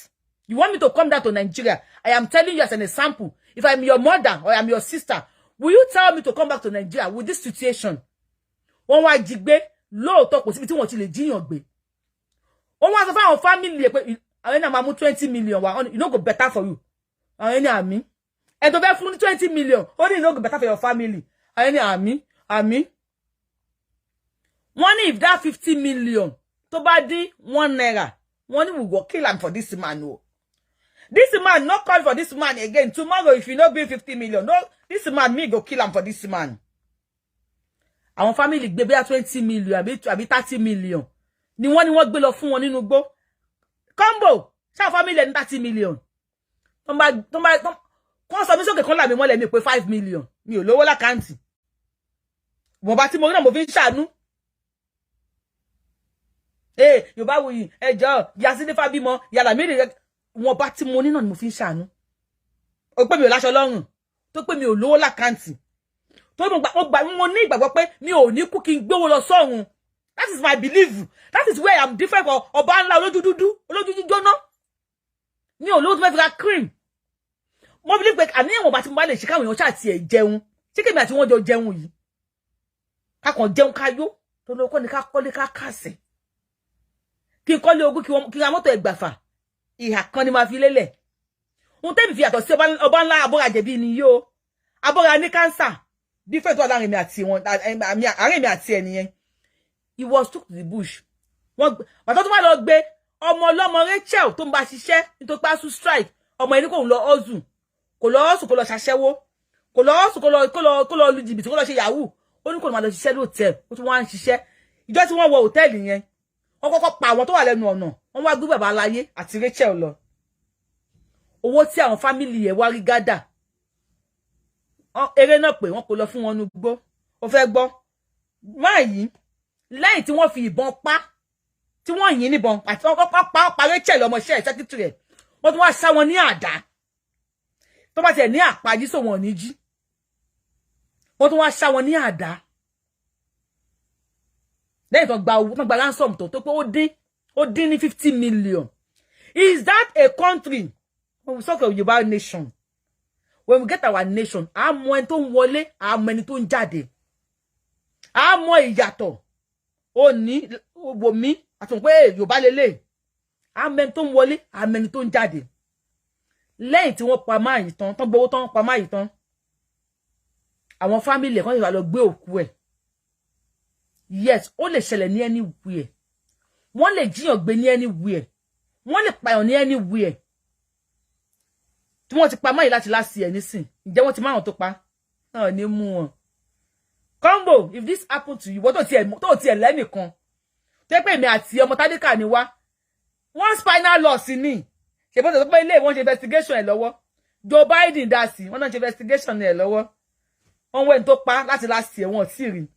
You want me to come down to Nigeria? I am telling you as an example. If I'm your mother or I'm your sister, will you tell me to come back to Nigeria with this situation? Wọ́n wá jí gbé lóòótọ́ kò síbi tí wọ́n ti lè jíyàn gbé. Wọ́n wá sọ fún àwọn family pé àwọn ẹni máa mú 20 million wá, you know go better for you. Àwọn ẹni àmì. And to be fún 20 million, only you know go better for your family. Àwọn ẹni àmì. Money if that 50 million to bá dín 1 naira, money will go kill him for this man. No. This man not call for this man again. Tomorrow, if you not be 50 million, no, this man me go kill him for this man. Àwọn family gbé bí 20 million, àbí 30 million. Ni wọ́n gbé lọ fún wọn nínú gbó. Combo, ṣá family ní 30 million. Tó bá kon sọ mi sókè kon la mi mọ́lẹ̀ mi pé 5 million. Mi ò lówó lákàntì. Mo bá tí mo rí náà mo fi ṣàánú. Yorùbá wuyi ẹjọ́ Yasini Fábímọ yàrá mi re wọ́n bá tí mo ní náà ni mo fi ṣàánú. Ó pé mi ò láṣọ lọ́rùn, tó pé mi ò lówó lákàntì. Tó mo ní ìgbàgbọ́ pé mi ò ní kú kí n gbówó lọ sọ́run. That is my belief. That is where I'm different for ọba ńlá olójú dúdú, olójú jóná. Mi ò lówó tó fẹ́ fi ra cream. Mo believe pé àníyàn wọ́n bá tí mo bá lè ṣe káwọn èèyàn ṣáà tiẹ̀ jẹun. Ṣé kèmi àti wọ́n jọ jẹun yìí. Ká kàn jẹun ká yó, tó lóko ni ká kọ́lé ká kàsẹ̀. Kí kọ́lé ogún kí ra mọ́tò ẹgbàfà. Ìhà kan ni máa fi lélẹ̀. Ohun tẹ́mi fi yàtọ̀ sí ọba ńlá abọ́ra jẹ̀bi ni yó. Abọ́ra ní cancer. Different to láàrin mi àti wọn, àárín mi àti ẹnìyẹn. He was took to the bush. Bàtọ́ tó wá lọ gbé ọmọ ọlọ́mọ Rachel tó ń bá ṣiṣẹ́ nítorí pé asu strike. Ọmọ ẹni kò ń lọ ọ́zù. Kò lọ ọ́sù kò lọ ṣàṣẹ́wó. Kò lọ ọ́sù kò lọ lu jìbìtì kò lọ ṣe yahoo. Ó ní kò máa lọ ṣiṣẹ́ lóòtẹ́ẹ̀lì. Ó tún wá ń ṣiṣẹ́. Ìjọ́ tí wọ́n wọ hòtẹ́ẹ̀lì yẹn. Wọ́n kọ́kọ́ pa àwọn tó wà lẹ́nu ọ̀nà. Wọ́n wá gbé bàbá aláyé àti Rachel lọ. Owó tí àwọn family yẹn wá rí gádà. Eré náà pé wọ́n kò lọ fún wọn nu gbó. Ó fẹ́ gbọ́. Máa yìí lẹ́yìn tí wọ́n fi ìbọn pa tí wọ́n yìn níbọn àti wọ́n pa Rachel ọmọọṣẹ́ secretary ẹ̀. Wọ́n tún wá sá wọn ní àdá. Tó bá tiẹ̀ ní àpájí sọ wọn ní jí. Wọ́n tún wá sá wọn ní àdá. Lẹ́yìn tó gba ransom tó pé ó dín ní 50 million. Is that a country? When we talk of Yoruba nation, when we get our nation, a mọ ẹni tó ń wọlé, a mọ ẹni tó ń jáde. A mọ ìyàtọ̀. Ó ní wo mi àti pé Yorùbá lélẹ̀. A mọ ẹni tó ń wọlé, a mọ ẹni tó ń jáde. Lẹ́yìn tí wọ́n pa máa yìí tán, tán gbowó tán pa máa yìí tán. Àwọn family kan ṣe wá lọ gbé òkú ẹ̀. Yes, ó lè ṣẹlẹ̀ ní anywhere. Wọ́n lè jíyàn gbé ní anywhere. Wọ́n lè pààyàn ní anywhere. Tí wọ́n ti pa máa yìí láti last year nísìn. Ǹjẹ́ wọ́n ti máa wọn tó pa? Náà ní mú wọn. Combo, if this happen to you, wọ́n tó tiẹ̀ lẹ́nìkan. Tó yẹ pé èmi àti ọmọ tádíkà ni wá. Wọ́n spinal loss ni. Ṣé bó tó pé ilé wọ́n ṣe investigation ẹ̀ lọ́wọ́. Joe Biden dá sí, wọ́n náà ṣe investigation ẹ̀ lọ́wọ́. Wọ́n wẹ́n tó pa láti last year wọ́n sì rí.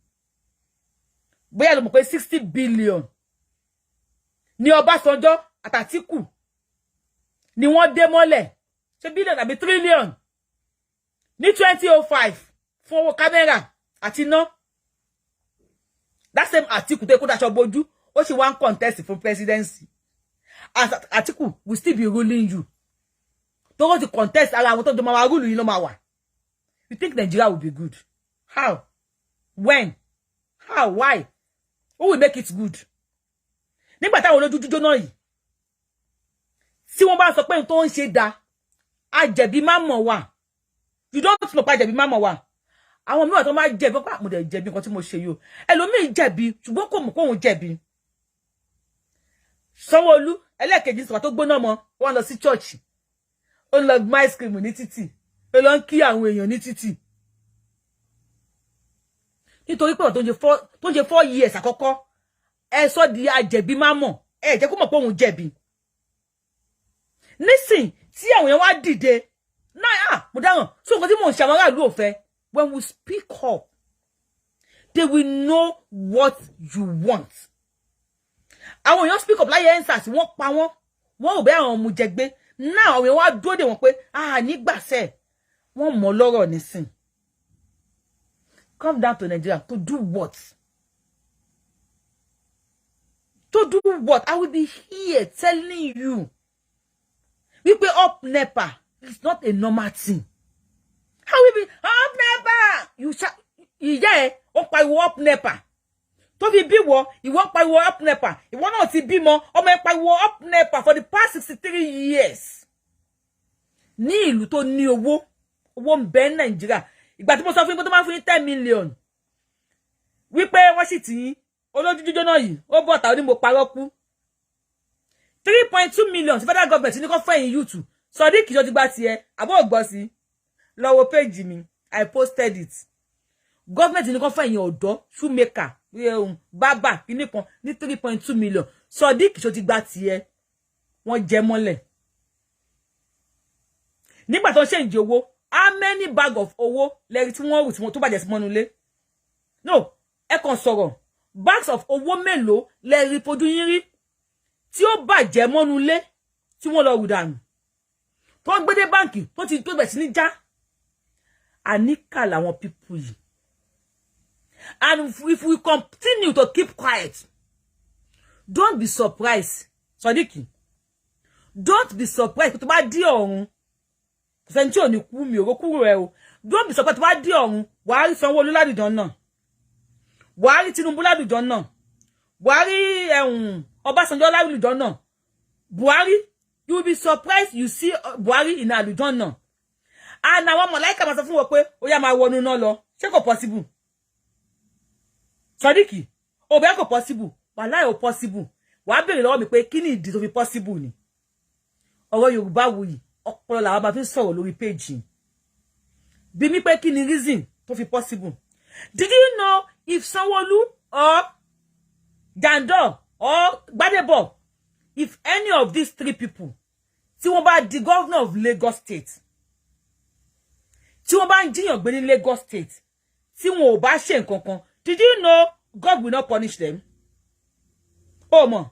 Bóyá ló mọ̀ pé 60 billion. Ní Ọbásanjọ́ àtàtíkù. Ni wọ́n dé mọ́lẹ̀. Ṣé billion àbí trillion. Ní 2005 fún owó kámẹ́rà àti iná. That same Atiku tó kó daṣọ bojú, ó sì wá ń contest for presidency. As Atiku will still be ruling you. Tó go to contest ara àwọn tó jọ máa rule yín ló máa wà. You think Nigeria will be good? How? When? How? Why? Who will make it good? Nígbà táwọn olójú jóná yìí. Tí wọ́n bá sọ pé tó ń ṣe dá, àjẹ̀bí má mọ̀ wá. You don't know pa àjẹ̀bí má mọ̀ wá. Àwọn mìíràn tó máa jẹ̀bi pa mo dẹ̀ jẹ̀bi nǹkan tí mo ṣe yo. Ẹlòmíì jẹ̀bi ṣùgbọ́n kò mọ̀ kó òun jẹ̀bi. Sanwó-Olú ẹlẹ́kejì sọ tó gbóná mọ́, wọ́n lọ sí church. Ó lọ gba ice cream ní títì. Ó lọ ń kí àwọn èèyàn ní títì. Nítorí pé tó ń ṣe 4 years àkọ́kọ́. Ẹ sọ di àjẹ̀bí má mọ̀. Ẹ jẹ́ kó mọ̀ pé òun jẹ̀bi. Nísìn tí àwọn èèyàn wá dìde. Náà mo dáhùn. So nǹkan tí mò ń ṣe àwọn aráàlú ò fẹ́. When we speak up, they will know what you want. Àwọn èèyàn speak up láyé ensas, wọ́n pa wọ́n. wọ́n ò bẹ́ àwọn ọmọ jẹgbé náà àwọn wá dúró dè wọ́n pé nígbàsẹ̀ wọ́n mọ̀ lọ́rọ̀ nísìn. Come down to Nigeria to do what? To do what? I will be here telling you. We pay up NEPA. It's not a normal thing. How will be up NEPA? You shall, yeah, up NEPA. To be biwo, you won't pay up NEPA. You want not to be more, or may pay up NEPA for the past 63 years. Ni ìlú tó ní owó ń bẹ Nigeria. Ìgbà tí mo sọ fún yín pé tó máa fún yín 10 million. Wí pé wọ́n sì tí olójújójó náà yìí, ó bọ́ta ó ní mo parọ́ kú. 3.2 million federal government ní kó fún ẹ̀yin YouTube. Sodiq ṣó ti gbà tiẹ̀, àbọ̀ gbọ́ sí. Lọ wo page mi, I posted it. Government ní kó fún ẹ̀yin ọ̀dọ́, shoemaker, bàbá kíní kan ní 3.2 million. Sodiq ṣó ti gbà tiẹ̀. Wọ́n jẹ mọ́lẹ̀. Nígbà tó change owó, how many bag of owó lẹ́rí tí wọ́n rù tí wọ́n tó bàjẹ́ sí mọ́nú ilé? No, ẹ kàn sọ̀rọ̀. Bags of owó mélòó lẹ́rí fojú yín rí tí ó bàjẹ́ mọ́nú ilé tí wọ́n lọ rù dànù. Tó gbé dé báǹkì tó ti tó bẹ̀ sí ní já. Àníkà làwọn people yìí. And if we continue to keep quiet, don't be surprised. Sodiq, don't be surprised. Tó bá di ọ̀run. Sẹ́ńtì ò ní kú mi ò kúrò ẹ o. Don't be surprised. Tó bá di ọ̀run. Wàá rí Sanwó-Olú ládùjọ náà. Wàá rí Tinubu ládùjọ náà. Wàá rí Ọbásanjọ́ ládùjọ náà. Buhari, you will be surprised you see Buhari in àlùjọ náà. And àwọn màláíkà máa sọ fún wọn pé ó yá máa wọnú náà lọ. Ṣé kò possible? Sodiq, ó bẹ́ẹ̀ kò possible. Wàláhì ò possible. Wàá béèrè lọ́wọ́ mi pé kí ni ìdí tó fi possible ni? Ọ̀rọ̀ Yorùbáwùyí ọpọlọ làwọn bá fi sọ̀rọ̀ lórí page. Bí mi pé kí ni reason tó fi possible? Did you know if Sanwó-Olú or Jandor or Gbadebo, if any of these three people, tí wọ́n bá di governor of Lagos State, tí wọ́n bá ń jiyàn gbé ní Lagos State, tí wọ́n ò bá ṣe nǹkan kan, did you know God will not punish them? Oh mo,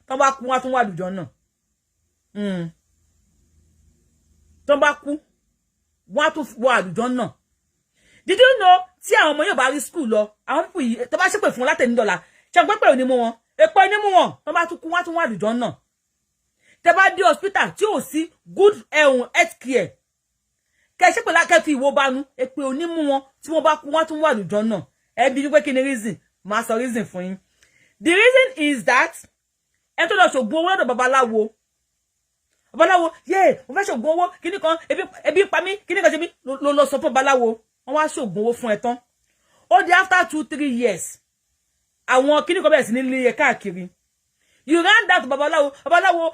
tó bá kú wọ́n tún wà lùjọ náà. Tó bá kú wọ́n tún wà lùjọ náà. Did you know tí àwọn ọmọ yóò bá rí school lọ, àwọn people yìí tó bá ṣépè fún látẹni dọ́là, ṣé gbé pé ò ní mú wọn, èpò ní mú wọn, tó bá tún kú wọ́n tún wà lùjọ náà. Tẹ́ bá dé hospital tí ò sí good health care, kẹ́ ṣépè la kẹ́ fi ìwọ bánú, èpè ò ní mú wọn, tí wọ́n bá kú wọ́n tún wà lùjọ náà. Ẹ bi pé kí ni reason? Má sọ reason fún yín. The reason is that en tó lọ ṣògùn owó lọ́dọ̀ babaláwo. Babaláwo, mo fẹ́ ṣògùn owó, kíní kan, ebi pa mí, kíní kan ṣe mí, lọ sọ fún babaláwo. Wọ́n wá ṣògùn owó fún ẹ tán. Ó di after 2-3 years. Àwọn kíní kan bẹ̀rẹ̀ sí ní lé káàkiri. You ran down to babaláwo, babaláwo,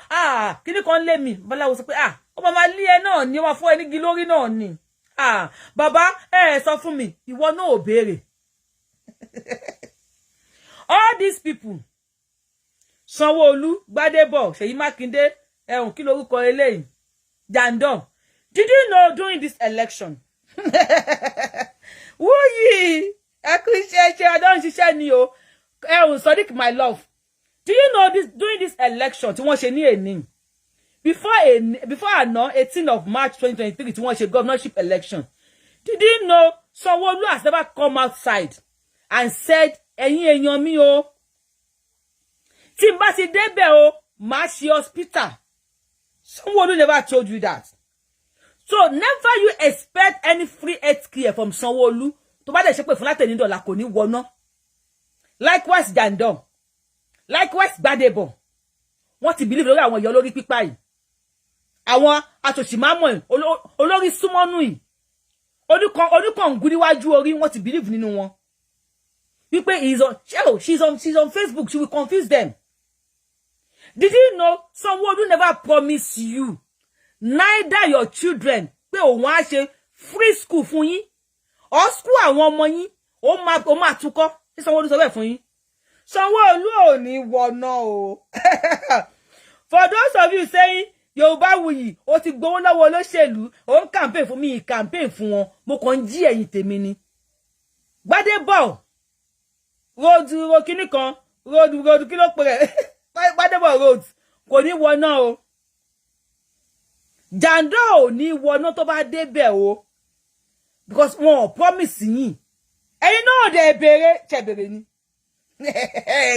kíní kan lé mi. Babaláwo sọ pé, ó bá máa lé ẹ náà ni, wá fún ẹ ní gilórí náà ni. Bàbá, sọ fún mi, ìwọ náà ò béèrè. All these people, Sanwó-Olú, Gbadebo, Ṣèyí Mákindé, kí lorúkọ eléyìí, Jandor. Did you know during this election? Wúyì, I don't ṣiṣẹ́ ni o. Sodiq, my love. Do you know this during this election tí wọ́n ṣe ní èní? Before àná 18th of March 2023 tí wọ́n ṣe governorship election. Did you know Sanwó-Olú has never come outside and said, ẹ̀yin èèyàn mi o, tí n bá ti débẹ̀ o, màá ṣe hospital. Sanwó-Olú never told you that. So never you expect any free health care from Sanwó-Olú. Tó bá dẹ̀ ṣe pé fún látẹ̀ní dọ́là kò ní wọná. Likewise Jandor. Likewise Gbadebo. Wọ́n ti believe lórí àwọn èèyàn lórí pípa yìí. Àwọn àtòṣìmámọ̀ yìí, olórí súnmọ́nú yìí. Oníkan gúníwájú orí, wọ́n ti believe nínú wọn. Wípé she's on Facebook, she will confuse them. Did you know Sanwó-Olú never promised you, neither your children, pé òun á ṣe free school fún yín, or school àwọn ọmọ yín, ó máa túkọ́. Ṣé Sanwó-Olú sọ bẹ́ẹ̀ fún yín? Sanwó-Olú ò ní wọ̀nà o. For those of you saying, Yorùbáwùyí, ó ti gbowó lọ́wọ́ olóṣèlú, ó ń campaign fún mi, campaign fún wọn, mo kàn ń jí ẹ̀yìn tèmi ni. Gbadebo, road kíní kan, road kí ló pè rẹ̀? Gbadebo road, kò ní wọná o. Jando ò ní wọná tó bá débẹ̀ o. Because wọ́n promise yín. Ẹ̀yin náà dé béèrè, ṣé béèrè ni.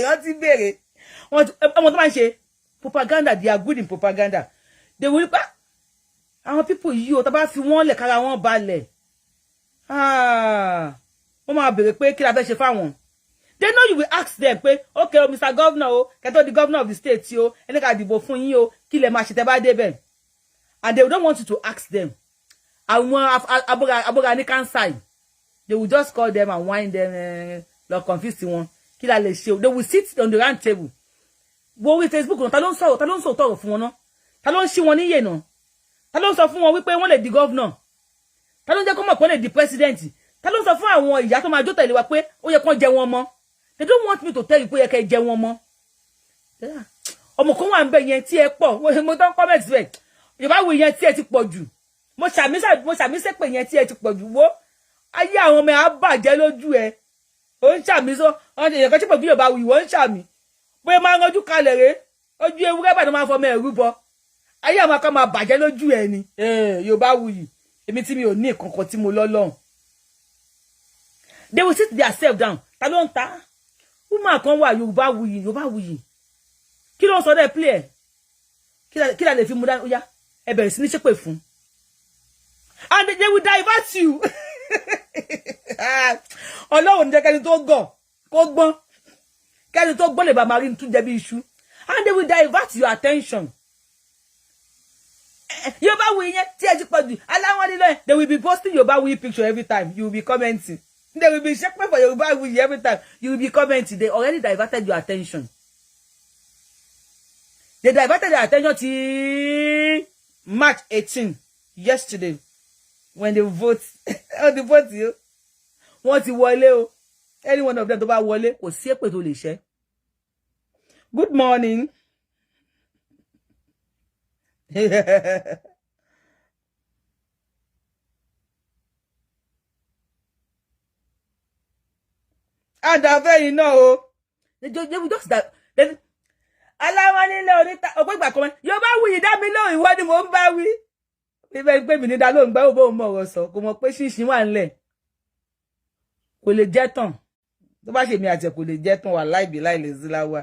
Wọ́n ti béèrè. Wọ́n tó máa ń ṣe propaganda, they are good in propaganda. They will àwọn people yìí o tá bá fi wọ́n lẹ̀ kára wọn balẹ̀. Wọ́n máa béèrè pé kí la fẹ́ ṣe fáwọn. They know you will ask them pé okay, Mr. Governor o, kẹ́tọ́ the governor of the state o, ẹni ká dìbò fún yín o, kí lẹ máa ṣe tẹ́ bá débẹ̀. And they don't want you to ask them. Àwọn abora Nikan side. They will just call them and whine them, confuse wọn. Kí la lè ṣe o. They will sit on the round table. Wo orí Facebook náà, ta ló ń sọ tọrọ fún wọn náà. Ta ló ń ṣí wọn níyè náà. Ta ló ń sọ fún wọn wípé wọ́n lè di governor. Ta ló ń jẹ́ kó mọ̀ pé wọ́n lè di president. Ta ló ń sọ fún àwọn ìyá tó máa jó tẹ̀lé wa pé ó yẹ kó jẹ wọn mọ́. They don't want me to tell you pé ó yẹ kẹ́ jẹ wọn mọ́. Ọmọ kan wà ńbẹ̀ yẹn tí ẹ pọ̀. Mo tán comment bẹ́ẹ̀. Yorùbá wí yẹn tí ẹ ti pọ̀ jù. Mo ṣàmísẹ́ pé yẹn tí ẹ ti pọ̀ jù. Wo ayé àwọn ọmọ ẹ á bàjẹ́ lójú ẹ. Ó ń ṣàmísọ́. Ọ̀n èèyàn kan tí pọ̀ bí Yorùbá wí wọ́n ń ṣàmì. Bóyá máa ń rọjú kalẹ̀ rẹ̀. Ojú ewúrẹ́ bá ní máa fọmọ ẹ̀rú bọ. Ayé àwọn kan máa bàjẹ́ lójú ẹ ni. Yorùbá wí yìí. Èmi tí mi ò ní ìkankan tí mo lọ́lọ́run. They will sit themselves down. Ta ló ń ta? Woman kan wà Yorùbá wí yìí. Kí ló ń sọ dé play ẹ̀? Kí la lè fi mú dání? Ó yá, ẹ bẹ̀rẹ̀ sí ní ṣépè fún. And they will divert you. Ọlọ́run ní jẹ́ kẹ́ni tó gọ̀ kó gbọ́n. Kẹ́ni tó gbọ́n lè bá máa rí tún jẹ bí iṣu. And they will divert your attention. Yorùbá wí yẹn tí ẹ ti pọ̀ jù. Aláwọ̀ nílẹ̀. They will be posting Yorùbá wí picture every time. You will be commenting. They will be shaping for Yoruba with you every time. You will be commenting. They already diverted your attention. They diverted your attention till March 18, yesterday, when they vote. On the vote, you want to wọlé. Any one of them to buy wọlé, kò sí èpè tó lè ṣe. Good morning. And you know, they will just that. Then, aláwọ̀ nílé oníta ọ̀pọ̀ ìgbà kan Yorùbá wí yìí dá mi lóhùn ìwọ ni mò ń bá wí. Bíbẹ́ pé mi ní dá lóhùn gbá òbó mọ̀ ọ̀rọ̀ sọ kò mọ̀ pé ṣínṣin wà ńlẹ̀. Kò lè jẹ́ tán. Tó bá ṣe mi àti ẹ̀ kò lè jẹ́ tán wà láìbí láìlè síláwà.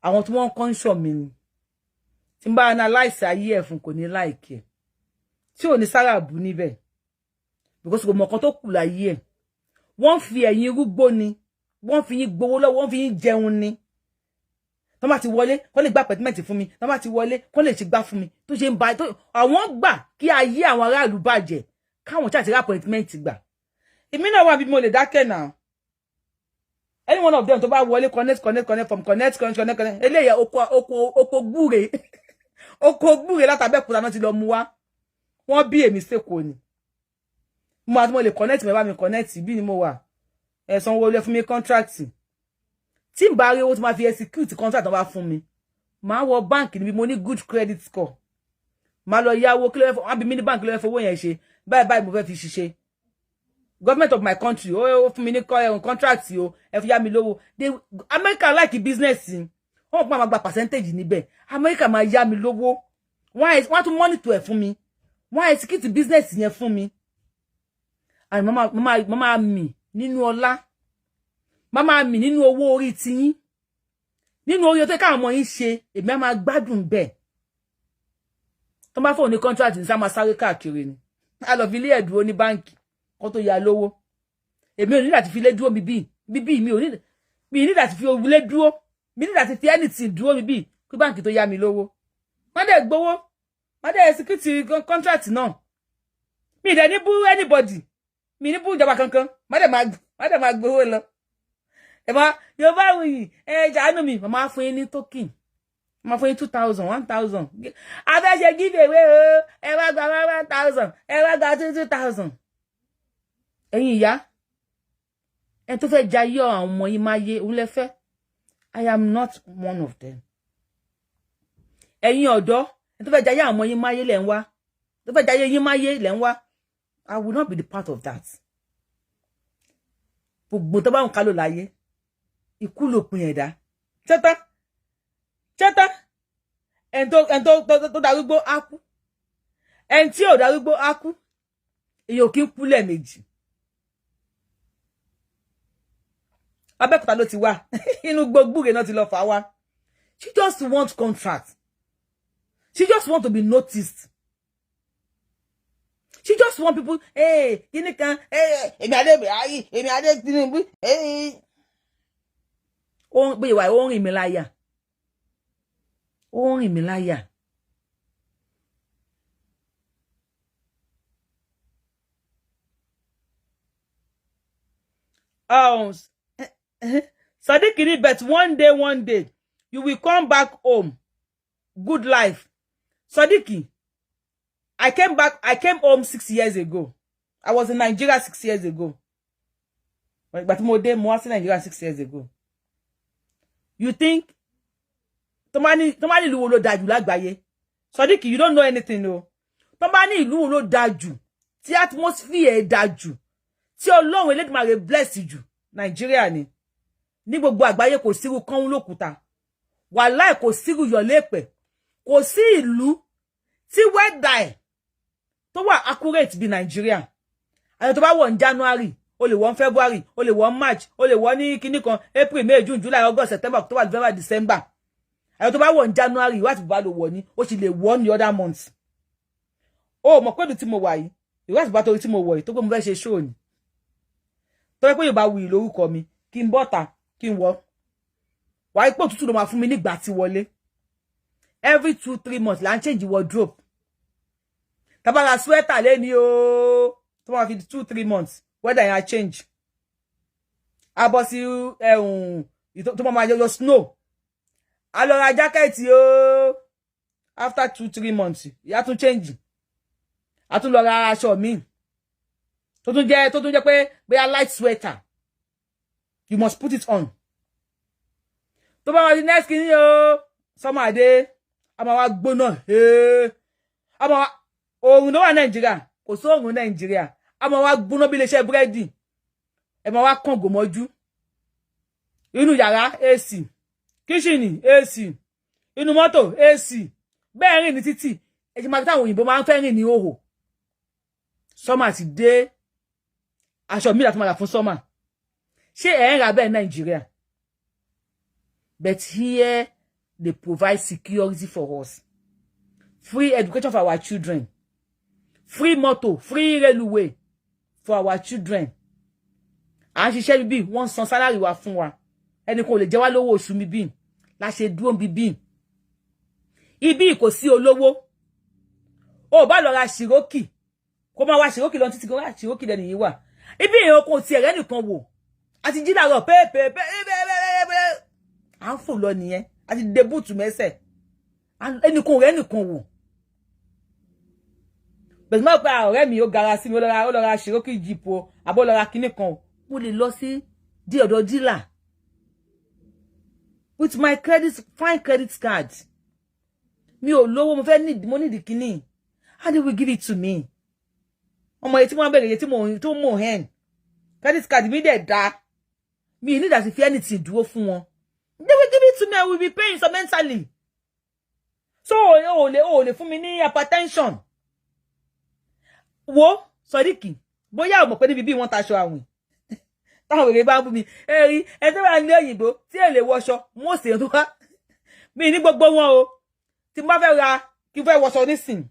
Àwọn tí wọ́n kàn ṣọ̀ mi ni. Tí n bá analyze ayé ẹ̀ fún kò ní like ẹ̀. Tí ò ní sára bù níbẹ̀. Because kò mọ̀ kan tó kù láyé ẹ̀. Wọ́n fi ẹ̀yin rúgbó ni. Wọ́n fi yín gbowó lọ́wọ́, wọ́n fi yín jẹun ni. Tó bá ti wọlé kó lè gba appointment fún mi, tó bá ti wọlé kó lè ṣe gbà fún mi, tó ṣe ń ba tó àwọn gbà kí ayé àwọn aráàlú bàjẹ́ káwọn chat ra appointment gbà. Èmi náà wà bí mo lè dákẹ́ náà. Any one of them tó bá wọlé connect from connect. Eléyẹ oko gbúre. Oko gbúre látàbẹ́kúta náà ti lọ mú wá. Wọ́n bí èmi seko ni. Mo àti mo lè connect me bá mi connect bí ni mo wà. Ẹ sanwó lé fún mi contract. Tí n bá rí owó tí ma fi execute contract wọ́n bá fún mi. Màá wọ bank níbi mo ní good credit score. Màá lọ yáwó kí ló fẹ́ wọ́n bí mi ní bank ló fẹ́ fowó yẹn ṣe. Báyìí mo fẹ́ fi ṣiṣẹ́. Government of my country ó fún mi ní contract o ẹ fi yá mi lówó. America like business. Wọ́n pa máa gba percentage níbẹ̀. America máa yá mi lówó. Wọ́n tún monitor ẹ̀ fún mi. Wọ́n execute business yẹn fún mi. And mama mi nínú ọlá. Mama mi nínú owó orí tiyín. Nínú orí tó ká ọmọ yín ṣe, èmi á máa gbádùn bẹ́ẹ̀. Tó bá fún ní contract ní sá máa sáré káàkiri ni. A lọ fi lé ẹ̀dúró ní báǹkì kó tó ya lówó. Èmi ò ní láti fi lé dúró bíbí mi ò ní láti fi lé dúró. Mi ní láti fi anything dúró bíbí kí báǹkì tó ya mi lówó. Má dẹ̀ gbowó. Má dẹ̀ execute contract náà. Mi dẹ̀ ní bú anybody. Mi ní bú ìjọba kankan. Má dẹ̀ máa gbowó lọ. Yorùbá wí jàánú mi màmá fún yín ní token. Màmá fún yín 2,000 1,000. A fẹ́ ṣe give away o. Ẹ wá gba 1,000. Ẹ wá gba 2,000. Ẹ̀yin ìyá. Ẹ tó fẹ́ jayé àwọn ọmọ yín máa yé òun lẹ fẹ́. I am not one of them. Ẹ̀yin ọ̀dọ́. Ẹ tó fẹ́ jayé àwọn ọmọ yín máa yé lẹ̀ ń wá. Tó fẹ́ jayé yín máa yé lẹ̀ ń wá. I will not be the part of that. Gbogbo tó bá ń kálò láyé. Ikú ló pin ẹ̀dá. Chata. ẹni tó darúgbó á kú. Ẹni tí ò darúgbó á kú. Èyàn kì í kú lẹ́ẹ̀mejì. Abẹ́òkúta ló ti wá. Inú gbogbo náà ti lọ fà wá. She just wants contract. She just want to be noticed. She just want people, hey, Nikan, hey, èmi ade Tinubu, hey. Bí ìwà ó rìn mí láyà. Ó rìn mí láyà. Sadiq, but one day, you will come back home. Good life. Sadiq, I came home 6 years ago. I was in Nigeria 6 years ago. But more in Nigeria 6 years ago. You think Tomani ìlú lo dájú lágbàáyé? Sadiq, you don't know anything, no. Tomani ìlú lo dájú. Tí atmosphere dájú. Tí Ọlọ́run Elédùmarè bless you. Nigeria ni. Ní gbogbo àgbáyé kò sírú kan lókúta. Wàláhì kò sírú yọ̀lẹ́pẹ̀. Kò sí ìlú tí weather tó wà accurate bí Nigeria. Àyè tó bá wọ̀ ní January, ó lè wọ̀ ní February, ó lè wọ̀ ní March, ó lè wọ̀ ní kíní kan April, May, June, July, August, September, October, November, December. Àyè tó bá wọ̀ ní January, wá ti bá lọ wọ̀ ní, ó sì lè wọ̀ ní other months. Ó mọ̀ pé ibi tí mo wà yìí, ìwà ti bá torí tí mo wọ̀ yìí tó pé mo fẹ́ ṣe show ni. Tó pé Yorùbá wuyì lórúkọ mi, kí n bọ́ta, kí n wọ̀. Wà ipò tútù ló máa fún mi nígbà tí wọlé. Every 2-3 months la ń change wardrobe. Tabara sweater lẹ́ni o. Tó máa fi 2-3 months. Weather yẹn change. Abo sí tó máa yọ snow. A lọ ra jacket o. After 2-3 months, ya tún change. A tún lọ ra aṣọ mi. Tó tún jẹ́ pé bóyá light sweater. You must put it on. Tó bá wá di next kini o. Summer day. Ama wa gbóná. Ama wa oòrùn ló wà Nigeria. Kò sí oòrùn Nigeria. Ama wa gbóná bí iléeṣẹ́ búrẹ́dì. Ẹ ma wá kàn gòmọ́jú. Inú yàrá AC. Kitchen AC. Inú mọ́tò AC. Bẹ́ẹ̀ rìn ní títì. Ẹ ti máa táwọn òyìnbó máa ń fẹ́ rìn ní òhò. Summer ti dé. Aṣọ mi láti máa rà fún summer. Ṣé ẹ ń rà bẹ́ẹ̀ Nigeria? But here they provide security for us. Free education for our children. Free motor, free railway for our children. À ń ṣiṣẹ́ bíbí, wọ́n san salary wa fún wa. Ẹni kò lè jẹ wá lówó oṣù mi bí. La ṣe dúró bíbí. Ibi kò sí olówó. Ó bá lọ ra Cherokee. Kó máa wá Cherokee lọ títí kó ra Cherokee lẹ́ni yìí wà. Ibi èèyàn kò tiẹ̀ rẹ́ nìkan wò. Àti jí làárọ̀ pé. À ń fò lọ nìyẹn. Àti debut mẹ́sẹ̀. Ẹni kò rẹ́ nìkan wò. Bẹ̀rẹ̀ máa pa ọ̀rẹ́ mi ó gara sí mi ó lọ ra Cherokee Jeep o. Àbó lọ ra kíní kan o. Mo lè lọ sí di ọ̀dọ̀ dealer. With my fine credit card. Mi ò lówó mo fẹ́ mo need kíní. How they will give it to me? Ọmọ yẹn tí wọ́n bẹ̀rẹ̀ yẹn tí tó mọ̀ hen. Credit card mi dẹ̀ dá. Mi need as if anything dúró fún wọn. They will give it to me. I will be paying so mentally. So o lè fún mi ní hypertension. Wo Sadiq, bóyá o mọ̀ pé níbi bí wọ́n taṣọ àwìn. Táwọn èrè bá ń bú mi. Eri ẹ tó wà ní òyìnbó tí ẹ lè wọṣọ, mo ṣe tó wá. Mi ní gbogbo wọn o. Tí mo bá fẹ́ ra kí fẹ́ wọṣọ nísìn.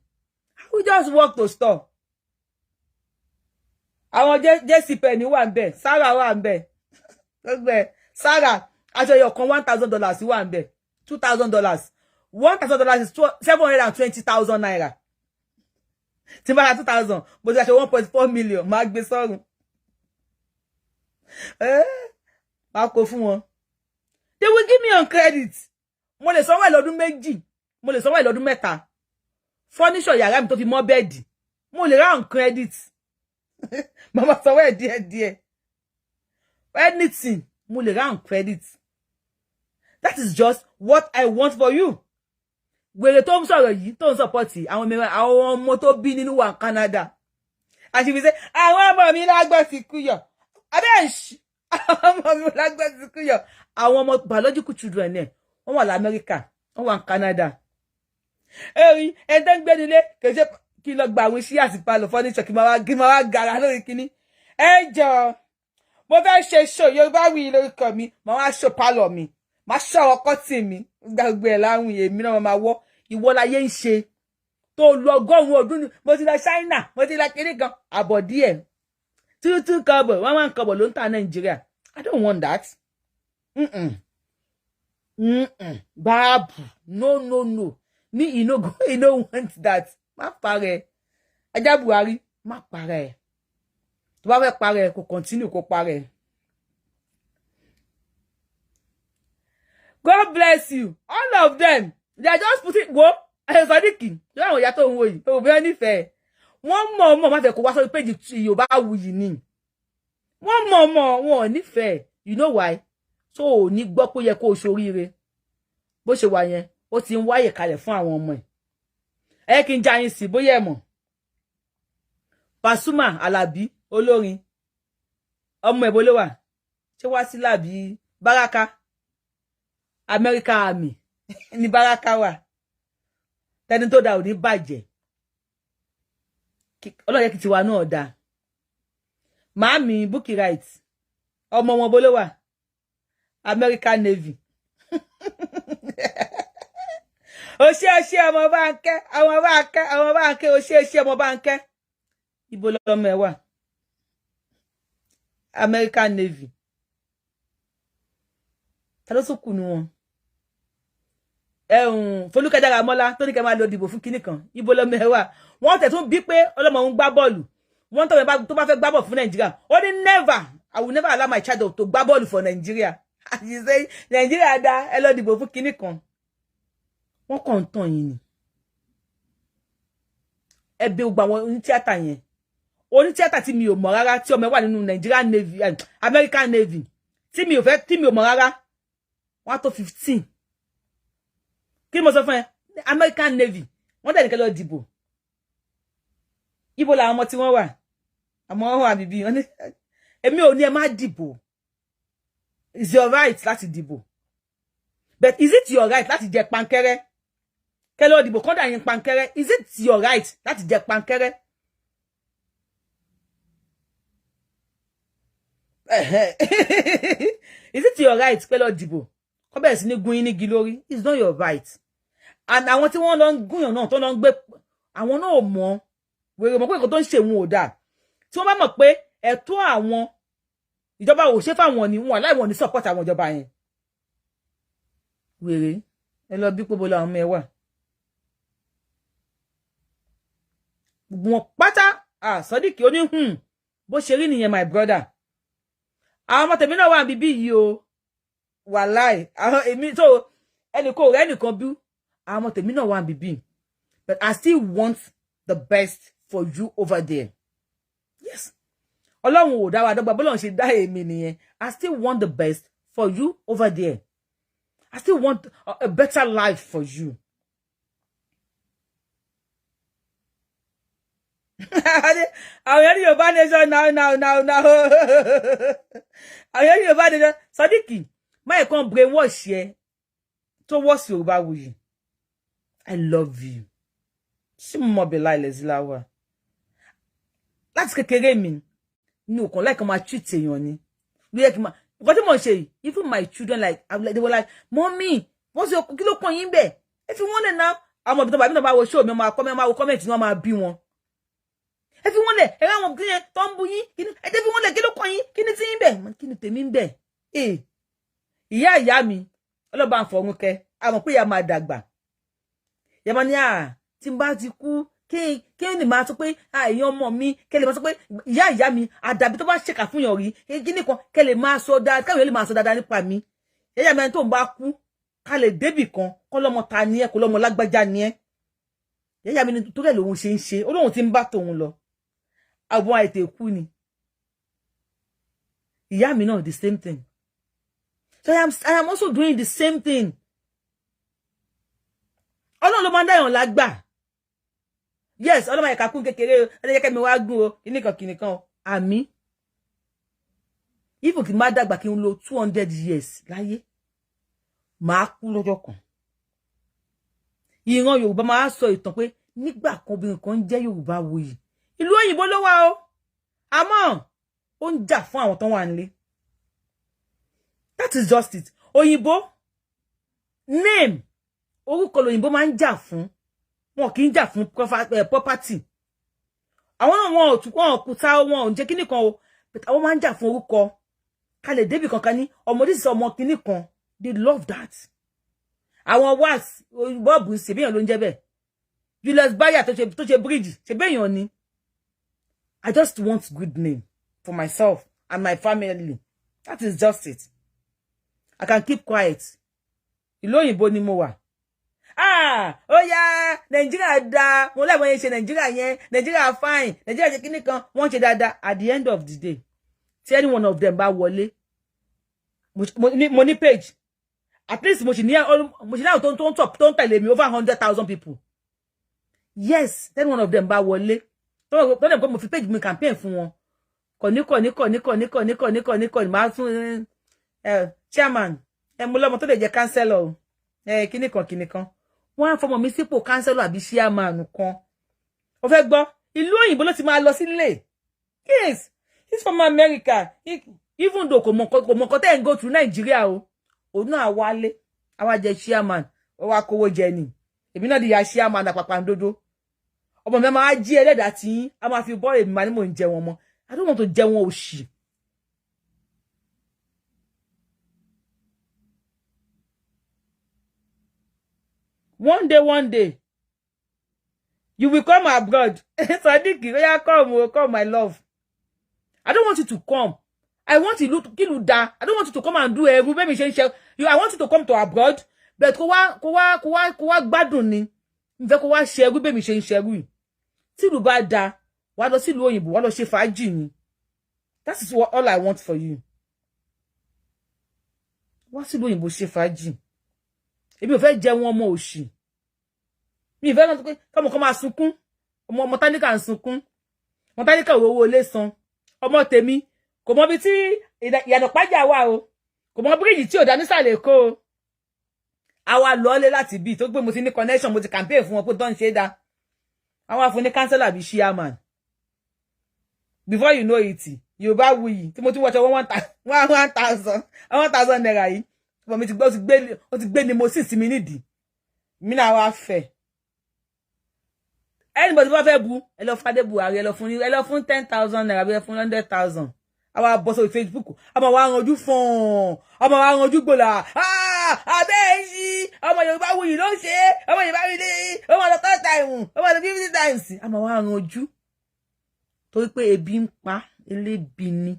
I will just walk to store. Àwọn JC Penny wà ńbẹ̀, Sarah wà ńbẹ̀. Gbogbo Sarah aṣọ yo kan $1,000 wà ńbẹ̀. $2,000. $1,000 is 720,000 naira. Tí bá ra 2,000, bó ṣe aṣọ 1.4 million, má gbé sọ́run. Má kó fún wọn. They will give me on credit. Mo lè sanwó lọ́dún méjì, mo lè sanwó lọ́dún mẹ́ta. Furniture yàrá mi tó fi mọ́ bẹ́ẹ̀dì. Mo lè ra on credit. Mama sanwó díẹ̀. Anything, mo lè ra on credit. That is just what I want for you. Wèrè tó ń sọ̀rọ̀ yìí tó ń support àwọn ọmọ tó bí nínú wa Canada. And she will say, àwọn ọmọ mi lágbọ́ sí kúyọ̀. Abensh, àwọn ọmọ mi lágbọ́ sí kúyọ̀. Àwọn ọmọ biological children ẹ̀, wọ́n wà l'Amẹ́ríkà, wọ́n wà Canada. Eri en tan gbe nílé ke se kí lọ gba àwọn sí àsìpalọ furniture kí ma wá gara lórí kíní. Ẹ jọ̀ọ́ mo fẹ́ ṣe show Yorùbáwùyí lórúkọ mi ma wá show palo mi ma show ọkọtì mi gbàgbé ẹ láwùn èmi náà ma wọ ìwọ láyé ń ṣe tó lọ ọgọ́rùn ọdún mo ti lọ China mo ti lọ kiri kan àbọ̀dí ẹ̀ 2 kobo 1 kobo ló ń ta Nàìjíríà. I don't want that. Babu no me you no want that. Má parẹ́ Ajabuhari má parẹ́ tó bá fẹ́ parẹ́ kó continue kó parẹ́. God bless you all of them. They are just putting go Sodiki láwọn ìyá tó ń wò yìí tó bẹ́ẹ̀ nífẹ̀ẹ́ wọ́n mọ̀ má fẹ́ kó wá sórí page Yorùbáwùyí ni wọ́n mọ̀ wọn nífẹ̀ẹ́. You know why? So ní gbọ́ pé yẹ kó ṣoríire bó ṣe wà yẹn ó ti ń wáyé kalẹ̀ fún àwọn ọmọ ẹ̀ kí n já yín sí bóyá ẹ mọ̀ Pasuma Alabi olórin ọmọ ẹ̀ bó ló wà ṣé wá sí làbí Baraka American Army ní Baraka wà tẹni tó dá ò ní bàjẹ́ ọlọ́yẹ kìí tiwa náà dá màámi Bukky Right ọmọ wọn bó ló wà American Navy o ṣe ọmọ Bánkẹ́ o ṣe ọmọ Bánkẹ́ ibo lọmọ ẹ wà American Navy ta ló tún kù nù wọn Folúkẹ́ Dáramọ́lá tó ní kẹ́ máa lọ dìbò fún kinní kan ibo lọmọ ẹ wà wọ́n tẹ̀ tún bí pé ọlọ́mọ ń gbá bọ́ọ̀lù wọ́n tó bá fẹ́ gbá bọ́ọ̀lù fún Nàìjíríà ó ní never I will never allow my child to gbá bọ́ọ̀lù for Nigeria. You say Nigeria dá ẹ lọ dìbò fún kinní kan wọ́n kàn tàn yín ni ẹ bẹ̀ gbogbo àwọn onítíátà yẹn onítíátà tí mi ò mọ̀ rárá tí ọmọ ẹ wà nínú Nigerian Navy American Navy tí mi ò mọ̀ rárá wọ́n tó 15 kí mo sọ fún ẹ American Navy wọ́n dẹ̀ nìkan lọ dìbò ibo làwọn ọmọ tí wọ́n wà àmọ́ wọ́n wà bíbí èmi ò ní ẹ má dìbò. It's your right láti dìbò. But is it your right láti jẹ pankẹ́rẹ́? Kẹ́lọ́ dìbò kọ́dà yín pankẹ́rẹ́. Is it your right láti jẹ pankẹ́rẹ́? Is it your right kẹ́lọ́ dìbò? Kọ́ bẹ̀rẹ̀ sí ní gún yín ní igi lórí. It's not your right. And àwọn tí wọ́n lọ ń gúnyàn náà tó lọ ń gbé àwọn náà ò mọ̀ wèrè mọ̀ pé nǹkan tó ń ṣe wọn ò dáa. Tí wọ́n bá mọ̀ pé ẹ̀tọ́ àwọn ìjọba ò ṣe fáwọn ni wọn láì wọn ní support àwọn ìjọba yẹn wèrè ẹ lọ bí pobo la ọmọ ẹ wà gbogbo wọn pátá Sodiq ó ní bó ṣe rí nìyẹn my brother àwọn ọmọ tèmi náà wà bíbí yìí o wàláì àwọn èmi tó ẹnì kò rẹ nìkan bí àwọn ọmọ tèmi náà wà bíbí but I still want the best for you over there. Yes. Ọlọ́run ò dá wa dọ́gba bọ́lọ́run ṣe dá èmi nìyẹn. I still want the best for you over there. I still want a better life for you. Àwọn yẹn ní Yorùbá nation now. Àwọn yẹn ní Yorùbá nation. Sodiq, máa kàn brainwash yẹ towards Yorùbáwùyí. I love you. Ṣé mo mọ̀ bẹ̀ láìlẹ̀ sí láwà? Láti kékeré mi. No, like my treat èèyàn ni like my what am I say even my children like they were like mommy what's your kí ló kàn yín bẹ́ẹ̀ if you want it now I'm a bit about wo show me ma comment no ma bí wọn if you want it e ra wọn kiyen tó ń bú yín kíni e if you want it kí ló kàn yín kíni tí yín bẹ́ẹ̀ kíni tèmi ń bẹ́ẹ̀ ìyá mi Ọlọ́ba ń fọ̀run kẹ́ a mọ̀ pé ya máa dàgbà ya ma ní tí n bá ti kú kí ni máa sọ pé èèyàn ọmọ mi kẹ́ lè máa sọ pé ìyá mi àdàbí tó bá ṣèkà fún yàn rí kíní kan kẹ́ lè máa sọ dáadáa káwọn lè máa sọ dáadáa nípa mi ìyá mi tó ń bá kú ká lè débì kan kọ́ lọ́mọ ta ni ẹ́ kó lọ́mọ lágbájá ni ẹ́ ìyá mi tó rẹ̀ lòun ṣe ń ṣe olóhun ti ń bá tòun lọ àwọn àìtè kú ni ìyá mi náà the same thing so I am also doing the same thing Ọlọ́run ló máa ń dáyàn lágbà. Yes, all my kakun kékeré ẹ jẹ́ kemi wá gún o kinikan o àmì if ki má dàgbà kí n lò 200 years láyé má kú lọ́jọ́ kan ìran Yorùbá máa sọ ìtàn pé nígbà kan obìnrin kan jẹ́ Yorùbá wuyì ìlú òyìnbó ló wà o àmọ́ ó ń jà fún àwọn tó wà nílé. That is just it. Òyìnbó name orúkọ lòyìnbó máa ń jà fún, wọn kì í jà fún property. Àwọn náà wọn ò tún wọn kùtà wọn ò jẹ́ kíní kan o, but àwọn máa ń jà fún orúkọ ká lè débi kankan ní ọmọdé sí ọmọ kíní kan. They love that. Àwọn was Bob ṣe bí èèyàn ló ń jẹ́ bẹ́ẹ̀. Julius Bayer tó ṣe bridge ṣe bí èèyàn ni. I just want good name for myself and my family. That is just it. I can keep quiet. Ìlú òyìnbó ni mo wà. Oh yeah, Nigeria da. Mo like when you say Nigeria yẹn, Nigeria fine. Nigeria ṣe kíní kan, wọ́n ṣe dáadáa. At the end of the day, tí any one of them bá wọlé, mo ní page. At least mo ṣì ní tó ń tẹ̀lé mi over 100,000 people. Yes, then one of them bá wọlé. Tó dem ko mo fi page mi campaign fún wọn. Kò máa fún chairman mo lọ́mọ tó lè jẹ́ councillor kíní kan wọ́n á fọmọ mi sípò councillor àbí chairman kan ó fẹ́ gbọ́ ìlú òyìnbó ló ti máa lọ sílé. Yes, he's from America. Even though kò mọ̀ tẹ́ ń go through Nigeria o òun náà wálé àwa jẹ́ chairman ó wá kówó jẹ ni èmi náà di ya chairman àpàpàǹdodo ọmọ mi máa jí ẹlẹ́dàá tí a máa fi bọ́ èmi máa ní mò ń jẹ wọn mọ́. I don't want to jẹ wọn òṣì. One day, you will come abroad. Sadiq, come, my love. I don't want you to come. I want you to kill da. I don't want you to come and do a baby share. I want you to come to abroad, but ko wa gbádùn ni. Nfẹ́ kó wá share baby share. Tí ìlú bá da, wá lọ sí ìlú òyìnbó, wá lọ ṣe fàájì ni. That is all I want for you. Wá sí ìlú òyìnbó ṣe fàájì. Èmi ò fẹ́ jẹ wọn ọmọ òṣì. Mi fẹ́ lọ pé kọ́mọ máa sunkún. Ọmọ tálíkà ń sunkún. Ọmọ tálíkà owó ilé san. Ọmọ tèmi kò mọ bí tí ìyànà pájà wà o. Kò mọ bíríjì tí ò dá nísàlẹ̀ Èkó o. Àwa lọlé láti bí tó pé mo ti ní connection, mo ti campaign fún wọn pé don ṣe dá. Àwa fún ní councillor àbí chairman. Before you know it, Yorùbá wuyì tí mo ti wọ̀ṣọ́ 1,000 naira yìí. But mi ti gbé ni mo sì sí mi nídìí. Mi náà wá fẹ́. Anybody bá fẹ́ bu, ẹ lọ fàdé Buhari, ẹ lọ fún 10,000 naira, ẹ fún 100,000. Àwa bọ́ sórí Facebook, àmọ́ wá ranjú fún, àmọ́ wá ranjú gbọ́là. Abẹ́ẹ̀ṣí, ọmọ Yorùbá wuyì ló ṣe, ọmọ Yorùbá wuyì ní, ọmọ lọ 3 times, ọmọ lọ 50 times. Àmọ́ wá ranjú. Torí pé ebi ń pa, elébi ni.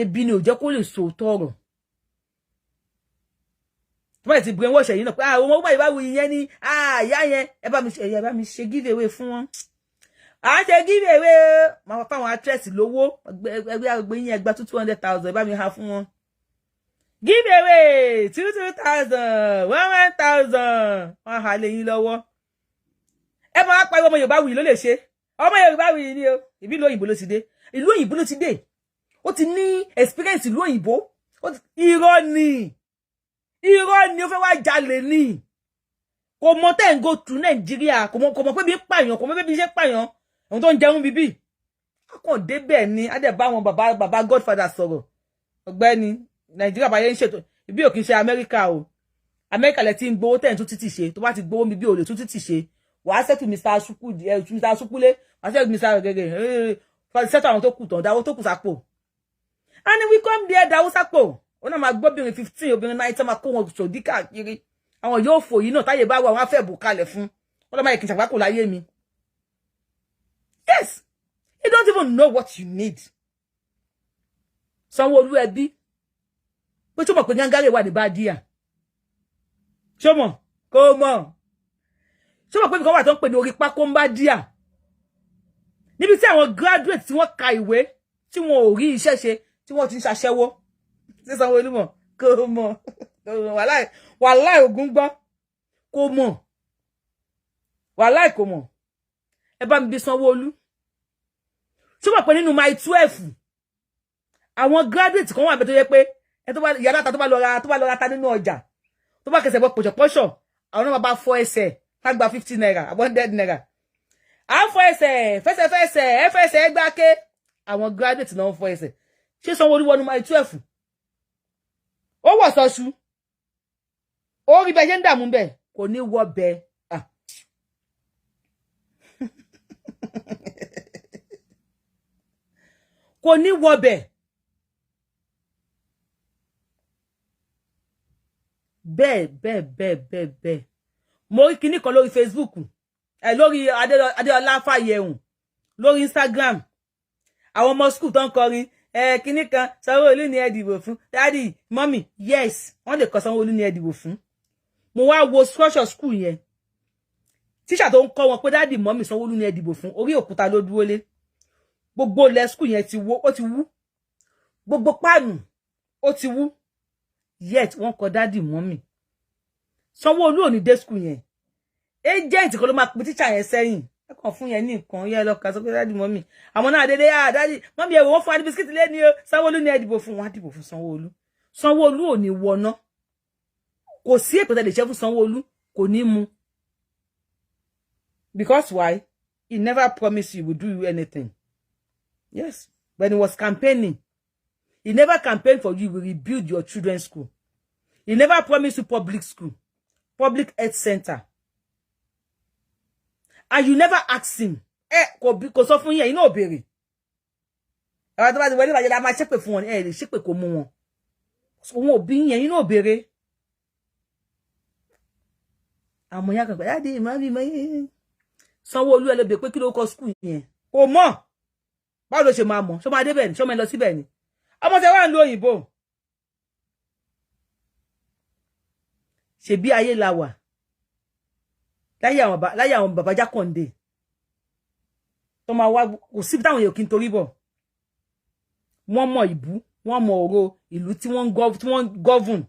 Ebi ni ò jẹ́ kó lè sòótọ́ ọ̀rọ̀. Wọ́n ti brainwash yìí náà pé ọmọ Yorùbá ìbáwí yẹn ni ìyá yẹn ẹ bá mi ṣe give away fún wọn. Ṣe give away máa fáwọn actress lówó ẹgbẹ́ yín ẹgbà 200,000 ẹ bá mi ha fún wọn. Give away 2,000 1,000 wọ́n ha lé yín lọ́wọ́. Ẹ máa pa ọmọ Yorùbá wuyì ló lè ṣe. Ọmọ Yorùbá wuyì ni o. Ìbí ìlú òyìnbó ló ti dé. Ìlú òyìnbó ló ti dé. Ó ti ní experience ìlú òyìnbó. Irọ́ ni ó fẹ́ wá jalè ni. Kò mọ̀ tẹ́ ń go through Nigeria, kò mọ̀ pé bí pààyàn, kò mọ̀ bí ṣe pààyàn. Ohun tó ń jẹun bíbí. A kàn débẹ̀ ni, a dẹ̀ bá wọn bàbá Godfather sọ̀rọ̀. Ọ̀gbẹ́ni, Nigeria bá yẹn ń ṣètò. Ibi ò kì í ṣe America o. America lẹ ti ń gbowó tẹ́ ń tún títì ṣe. Tó bá ti gbowó mi bí ò lè tún títì ṣe. Wàá settle Mr. Sukule, wàá settle Mr. Gege. Settle àwọn tó kù tán, dáwó tó kù sápò. And we come there, dáwó sápò. Ona ma gbobìnrin 15 obìnrin 9 ma kó wọn sodi káàkiri àwọn yóò fò yìí náà táyé bá wà wọ́n fẹ́ bù kalẹ̀ fún wọ́n ma yẹ kin ṣàgbákò láyé mi. Yes, you don't even know what you need. Sanwó-Olú ẹbí pé tó mọ̀ pé gangare wà ní Badia. Ṣó mọ̀ kò mọ̀. Ṣó mọ̀ pé nǹkan wà tó ń pè ní orí pákó ń Badia. Níbi tí àwọn graduate tí wọ́n ka ìwé tí wọ́n ò rí iṣẹ́ ṣe tí wọ́n ti ń ṣaṣẹ́wó. Sanwó-Olú mọ̀ kò mọ̀ wàláì Ògún gbọ́ kò mọ̀ wàláì kò mọ̀. Ẹ bá mi bí Sanwó-Olú ṣé mọ̀ pé nínú my 12 àwọn graduate kan wà bẹ́ẹ̀ tó yẹ pé ẹ tó bá yàrá ta tó bá lọ ra ta nínú ọjà tó bá kẹsẹ̀ bọ́ pọ̀ṣọ̀pọ̀ṣọ̀ àwọn náà bá fọ́ ẹsẹ̀ ká gba 50 naira, 100 naira. À ń fọ ẹsẹ̀, fẹsẹ̀ gbáké. Àwọn graduate náà ń fọ ẹsẹ̀. Ṣé Sanwó-Olú wọnú my 12? Ó wọ̀ sọ́ṣú. Ó rí bẹ́ẹ̀ ṣe ń dààmú bẹ́ẹ̀. Kò ní wọ bẹ́ẹ̀. Kò ní wọ bẹ́ẹ̀. Bẹ́ẹ̀. Mo rí kíní kan lórí Facebook. Lórí Adéọlá Fáyẹ̀hùn. Lórí Instagram. Àwọn ọmọ school tó ń kọrin. Kíní kan Sanwó-Olú ni ẹ dìbò fún. Daddy, mommy, yes. Wọ́n lè kọ Sanwó-Olú ni ẹ dìbò fún. Mo wá wo structure school yẹn. Teacher tó ń kọ́ wọn pé daddy, mommy, Sanwó-Olú ni ẹ dìbò fún. Orí òkúta ló dúró lé. Gbogbo le school yẹn ti wó, ó ti wú. Gbogbo páànù ó ti wú. Yet wọ́n kọ daddy, mommy. Sanwó-Olú ò ní dé school yẹn. Agent kan ló máa pe teacher yẹn sẹ́yìn. Ẹ kàn fún yẹn ní nǹkan yẹn lọ ka sọ pé daddy, mommy. Àwọn náà dédé daddy, mommy ẹ wọ́n fún adi biscuit lé ní o. Sanwó-Olú ni ẹ dìbò fún. Wọ́n á dìbò fún Sanwó-Olú. Sanwó-Olú ò ní wọná. Kò sí ètò tẹ́ lè ṣe fún Sanwó-Olú, kò ní mu. Because why? He never promised he would do you anything. Yes. When he was campaigning, he never campaigned for you. He will rebuild your children's school. He never promised you public school, public health center. And you never asked him. Kò sọ fún yín, you know, béèrè. Àwọn tó bá ti wọlé bá jẹ́ la máa ṣépè fún wọn, lè ṣépè kò mú wọn. Wọn ò bí yín, you know, béèrè. Àmọ́ ya kan pé daddy, mommy. Sanwó-Olú ẹ lọ bẹ̀ pé kí ló kọ school yẹn. Kò mọ̀. Báwo ló ṣe máa mọ̀? Ṣó máa débẹ̀ ni? Ṣó máa lọ síbẹ̀ ni? Ọmọ tẹ́ wà ń lo òyìnbó. Ṣebí ayé la wà. Láyé àwọn bàbá Jákàndé. Tó máa wá kò sí táwọn èèyàn kí n torí bọ̀. Wọ́n mọ ìbú, wọ́n mọ ọ̀rọ̀ ìlú tí wọ́n govern.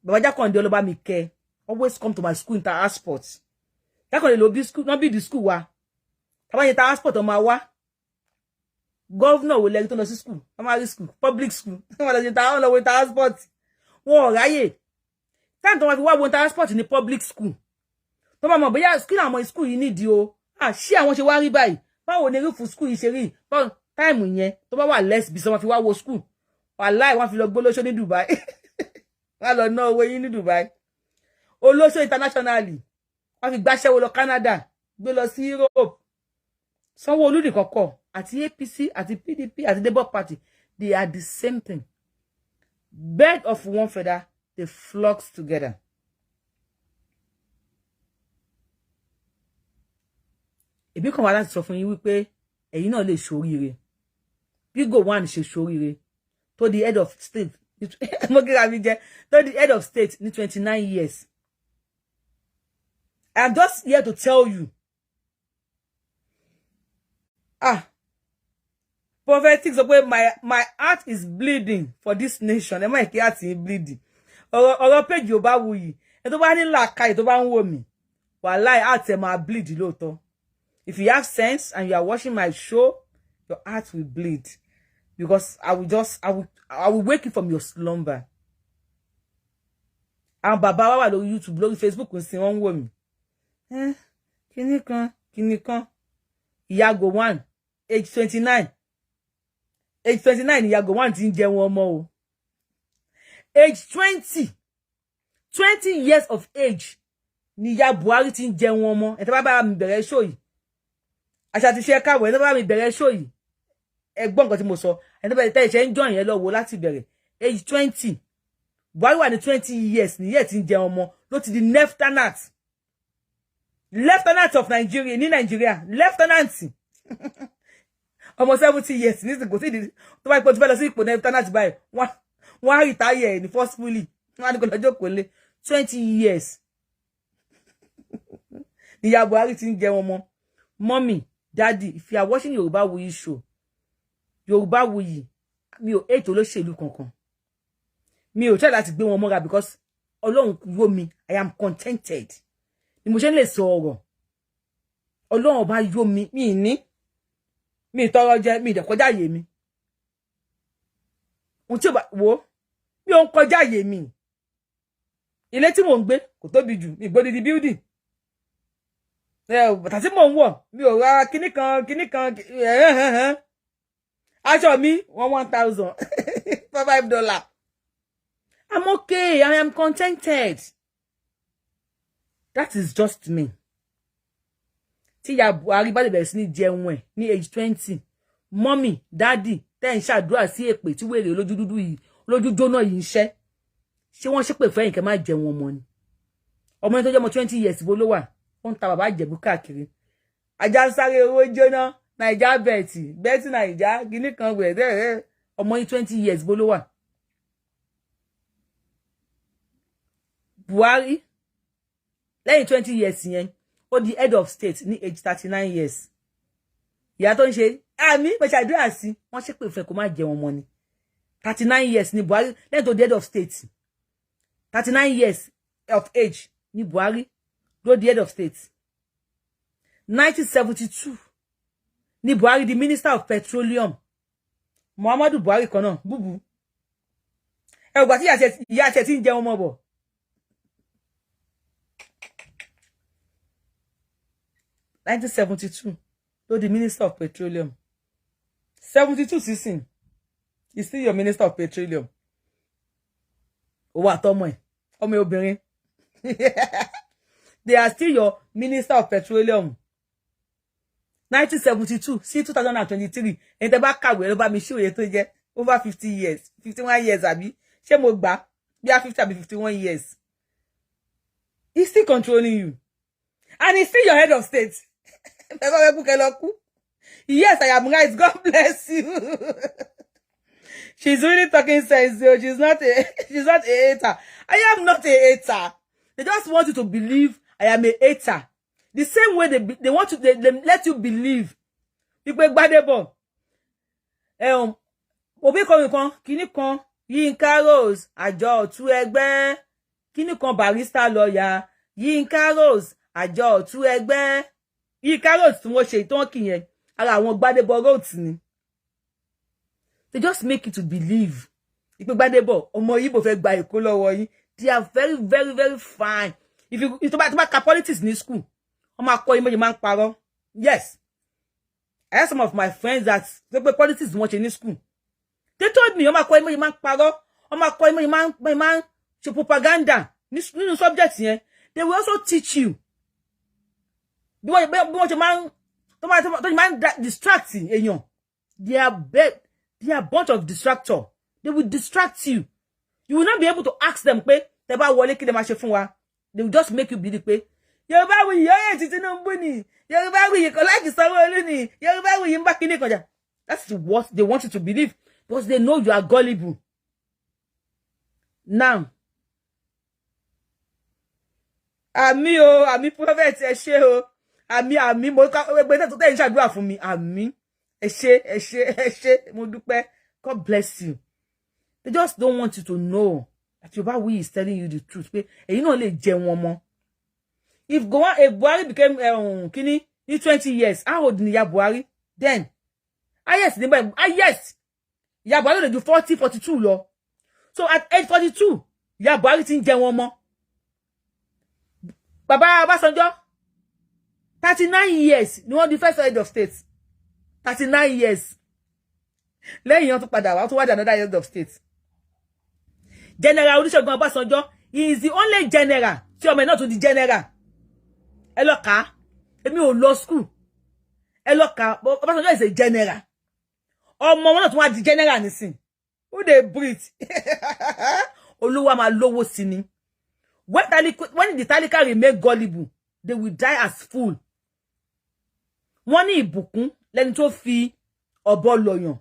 Bàbá Jákàndé Ọlọ́ba mi kẹ́. Always come to my school inter-asport. Jákàndé ló bí school, no be the school wa. Tá bá yẹn inter-asport ó máa wá. Governor will let to no school, primary school, public school. Wọ́n lọ inter-asport. Wọ́n ráyè. Time tó wá fi wá wo inter-asport ní public school. Tó bá mọ̀ bóyá school àwọn school yìí nídìí o. Ṣé àwọn ṣe wá rí báyìí. Báwo ni roof school yìí ṣe rí? Time yẹn tó bá wà less bí wọ́n fi wá wo school. Wàláì wọ́n fi lọ gbólóṣó ní Dubai. Wọ́n lọ ná owó yín ní Dubai. Olóṣó internationally. Wọ́n fi gbáṣẹ́wó lọ Canada, gbé lọ sí Europe. Sanwó-Olú nìkan kọ́. Àti APC, àti PDP, àti Labour Party, they are the same thing. Bird of one feather, they flock together. Èmi kan wá láti sọ fún yín wípé ẹ̀yin náà lè ṣoríire. Bí Gowon ṣe ṣoríire to the head of state. Mo kíra mi jẹ to the head of state ní 29 years. I'm just here to tell you. Prophetic sọ pé my heart is bleeding for this nation. Ẹ má kí heart yín bleeding. Ọ̀rọ̀ page Yorubawuyi. Ẹ tó bá ní làákàyè tó bá ń wò mí. Wàláì heart ẹ máa bleed lóòótọ́. If you have sense and you are watching my show, your heart will bleed. Because I will wake you from your slumber. Àwọn bàbá wa wà lórí YouTube, lórí Facebook ń sin wọ́n wò mí. Kíní kan. Ìyá Gowon, age 29. Age 29 ni Ìyá Gowon ti ń jẹun ọmọ o. Age 20 years of age ni Ìyá Buhari ti ń jẹun ọmọ. Ẹ tó bá mi bẹ̀rẹ̀ show yìí. Àṣà ti ṣe káwọ̀, ẹ tó bá mi bẹ̀rẹ̀ show yìí. Ẹ gbọ́ nǹkan tí mo sọ. Ẹ tó bá tẹ́ ṣe ń join yẹn lọ wò láti bẹ̀rẹ̀. Age 20. Buhari wà ní 20 years ni yẹ ti ń jẹun ọmọ. Ló ti di lieutenant. Lieutenant of Nigeria, ní Nigeria. Lieutenant. Ọmọ 70 years ní ti kò sí di tó bá ipò tí fẹ́ lọ sí ipò lieutenant báyìí. Wọ́n á retire ní forcefully. Wọ́n á ní kó lọ jókòó lé 20 years. Ni Ìyá Buhari ti ń jẹun ọmọ. Mommy, daddy, if you are watching Yorubawuyi show, Yorubawuyi, mi ò hate olóṣèlú kankan. Mi ò try láti gbé wọn mọ́ra because Ọlọ́run yó mi, I am contented. Ni mo ṣe lè sọ ọ̀rọ̀. Ọlọ́run bá yó mi, mi tọrọ jẹ, mi dẹ̀ kọjá yé mi. Ohun tí ó bá wo, mi ò ń kọjá yé mi. Ilé tí mò ń gbé kò tóbi jù, mi gbódìdí building. bàtà tí mò ń wọ̀ mi ò ra kíní kan aṣọ mi wọ́n 1,000 for $5. I'm okay. I am contented. That is just me. Tí ya Buhari bá lè bẹ̀rẹ̀ sí ní jẹun ẹ̀ ní age 20. Mommy, daddy, tẹ́ ń ṣàdúrà sí èpè tí wèrè olójú dúdú yìí, olójú jóná yìí ń ṣẹ́. Ṣé wọ́n ṣépè fẹ́yìn kẹ́ má jẹun ọmọ ni? Ọmọ tó jẹ́ ọmọ 20 years bó ló wà. Ó ń ta bàbá Ìjẹ̀bú káàkiri. Ajá ń sáré owó jóná, Naija bẹ́ẹ̀tì Naija, gíní kan wẹ̀ ọmọ yìí 20 years bó ló wà. Buhari lẹ́yìn 20 years yẹn ó di head of state ní age 39 years. Ìyá tó ń ṣe àmì pẹ̀ṣàdúrà sí wọ́n ṣépè fẹ́ kó má jẹ wọn mọ́ ni. 39 years ni Buhari lẹ́yìn tó di head of state. 39 years of age ni Buhari ló di head of state. 1972 ni Buhari di minister of petroleum. Muhammadu Buhari kan náà búbu. Ẹ ò gbà tí ìyá àṣẹ tí ń jẹun mọ́ bọ̀. 1972 ló di minister of petroleum. 72 sísìn is still your minister of petroleum. Ó wà tọ́mọ ẹ̀ ọmọ obìnrin. They are still your minister of petroleum. 1972 sí 2023 ẹni tẹ́ bá kàwé ló bá mi ṣí òye tó jẹ́ over 50 years 51 years àbí ṣé mo gbà bí a 50 àbí 51 years. He's still controlling you and he's still your head of state. Yes, I am right. God bless you. She's really talking sense. She's not a hater. I am not a hater. They just want you to believe I am a hater. The same way they want to they let you believe. Ipe Gbadebo. Obi kan kíní kan Yinka Rose Ajabuhari Egbere. Kíní kan barrister lawyer Yinka Rose Ajabuhari Egbere. Yinka Rose tí wọ́n ṣe ìtàn kìyẹn ara àwọn Gbadebo roads ni. They just make you to believe. Ipe Gbadebo ọmọ Igbo fẹ́ gba Èkó lọ́wọ́ yín. They are very, very, very fine. If you talk politics in school, yes. I have some of my friends that they politics in school. They told me, propaganda. Subjects here. They will also teach you. They distracting. They are a bunch of distractors. They will distract you. You will not be able to ask them, they will just make you believe, Yoruba will Tinubu ni. Yoruba will like Sanwo-Olu ni. Yoruba will Mbakini koja. That's what they want you to believe because they know you are gullible. Now, Ami prophet ẹ ṣé o. Ami mo ka gbe te to te ṣàdúrà fún mi. Ami ẹ ṣé mo dúpẹ́. God bless you. They just don't want you to know that Yoruba is telling you the truth. You know le jẹun ọmọ. If Buhari became kini in 20 years, how old ni ya Buhari? Then, yes, ya Buhari dey do 40, 42 lo. So at age 42, ya Buhari ti ń jẹun ọmọ. Baba Obasanjo, 39 years, ni wọ́n di first head of state. 39 years. Lẹ́yìn yẹn tó padà wá tó wá di another head of state. General Olusegun Obasanjo, he is the only general tí ọmọ náà tó di general. Ẹ lọ kà, èmi ò lọ school. Ẹ lọ kà, Obasanjo is a general. Ọmọ wọn náà tó wá di general nísìn. Who dey breathe? Olúwa máa lówó sí ni. When the Talika remain gullible, they will die as fool. Wọ́n ní ìbùkún lẹ́ni tó fi ọ̀bọ lọ̀yàn.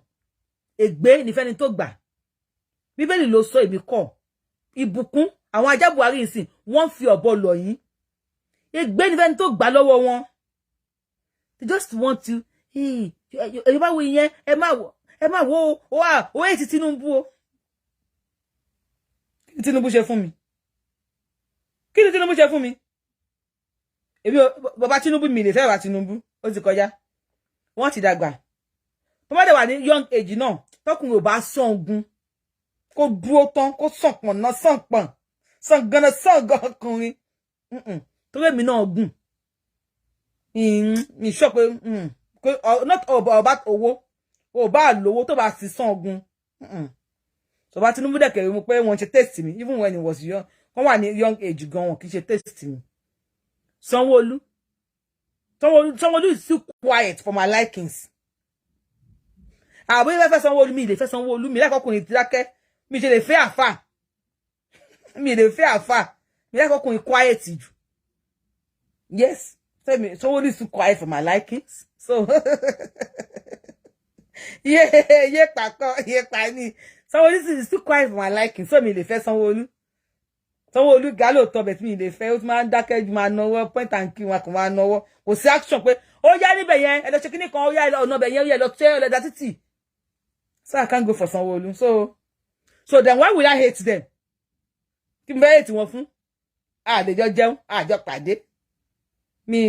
Ègbé ni fẹ́ni tó gbà. Bíbélì ló sọ èmi kọ́. Ìbùkún àwọn Ajabuhari ìsìn wọ́n fi ọ̀bọ lọ̀ yín. Ègbé ni fẹ́ni tó gbà lọ́wọ́ wọn. They just want you. Ẹ bá wo ìyẹn ẹ má wo o ti Tinubu o. Kí ni Tinubu ṣe fún mi? Kí ni Tinubu ṣe fún mi? Èmi bàbá Tinubu mi lè fẹ́ wá Tinubu ó ti kọjá. Wọ́n ti dàgbà. Tó bá dé wà ní young age náà, tọkùnrin ò bá sàn ogun. Kó dúró tán, kó sàn pọ̀n náà sàn pọ̀n. Sàn gan ọkùnrin. Torí èmi náà gùn. mi sure pé not about owó o bá lówó tó bá sì san ogun so bá Tinubu de kere mo pé wọ́n ṣe test mi even when he was young wọ́n wà ní young age gan wọ́n kì í ṣe test mi Sanwó-Olú is still quiet for my likings àbí fẹ́ Sanwó-Olú mi lè fẹ́ Sanwó-Olú mi lákọkùnrin dákẹ́ mi ṣe lè fẹ́ àfà mi lè fẹ́ àfà mi lákọkùnrin quiet jù yes Sanwó-Olú is too quiet for my likings so yeah pako yeah pani Sanwó-Olú is too quiet for my liking so mi lè fẹ́ Sanwó-Olú galo to bet mi lè fẹ́ ó máa ń dákẹ́ jù máa náwó point and kill wa kan máa náwó kò sí action pé ó yá níbẹ̀ yẹn ẹ lọ ṣe kíní kan ó yá ọ̀nà bẹ̀ yẹn ó yá lọ tẹ́ ọ̀lẹ́dà títì so I can't go for Sanwó-Olú so then why would I hate them kí n bẹ́ hate wọn fún àdèjọ jẹun àjọ pàdé me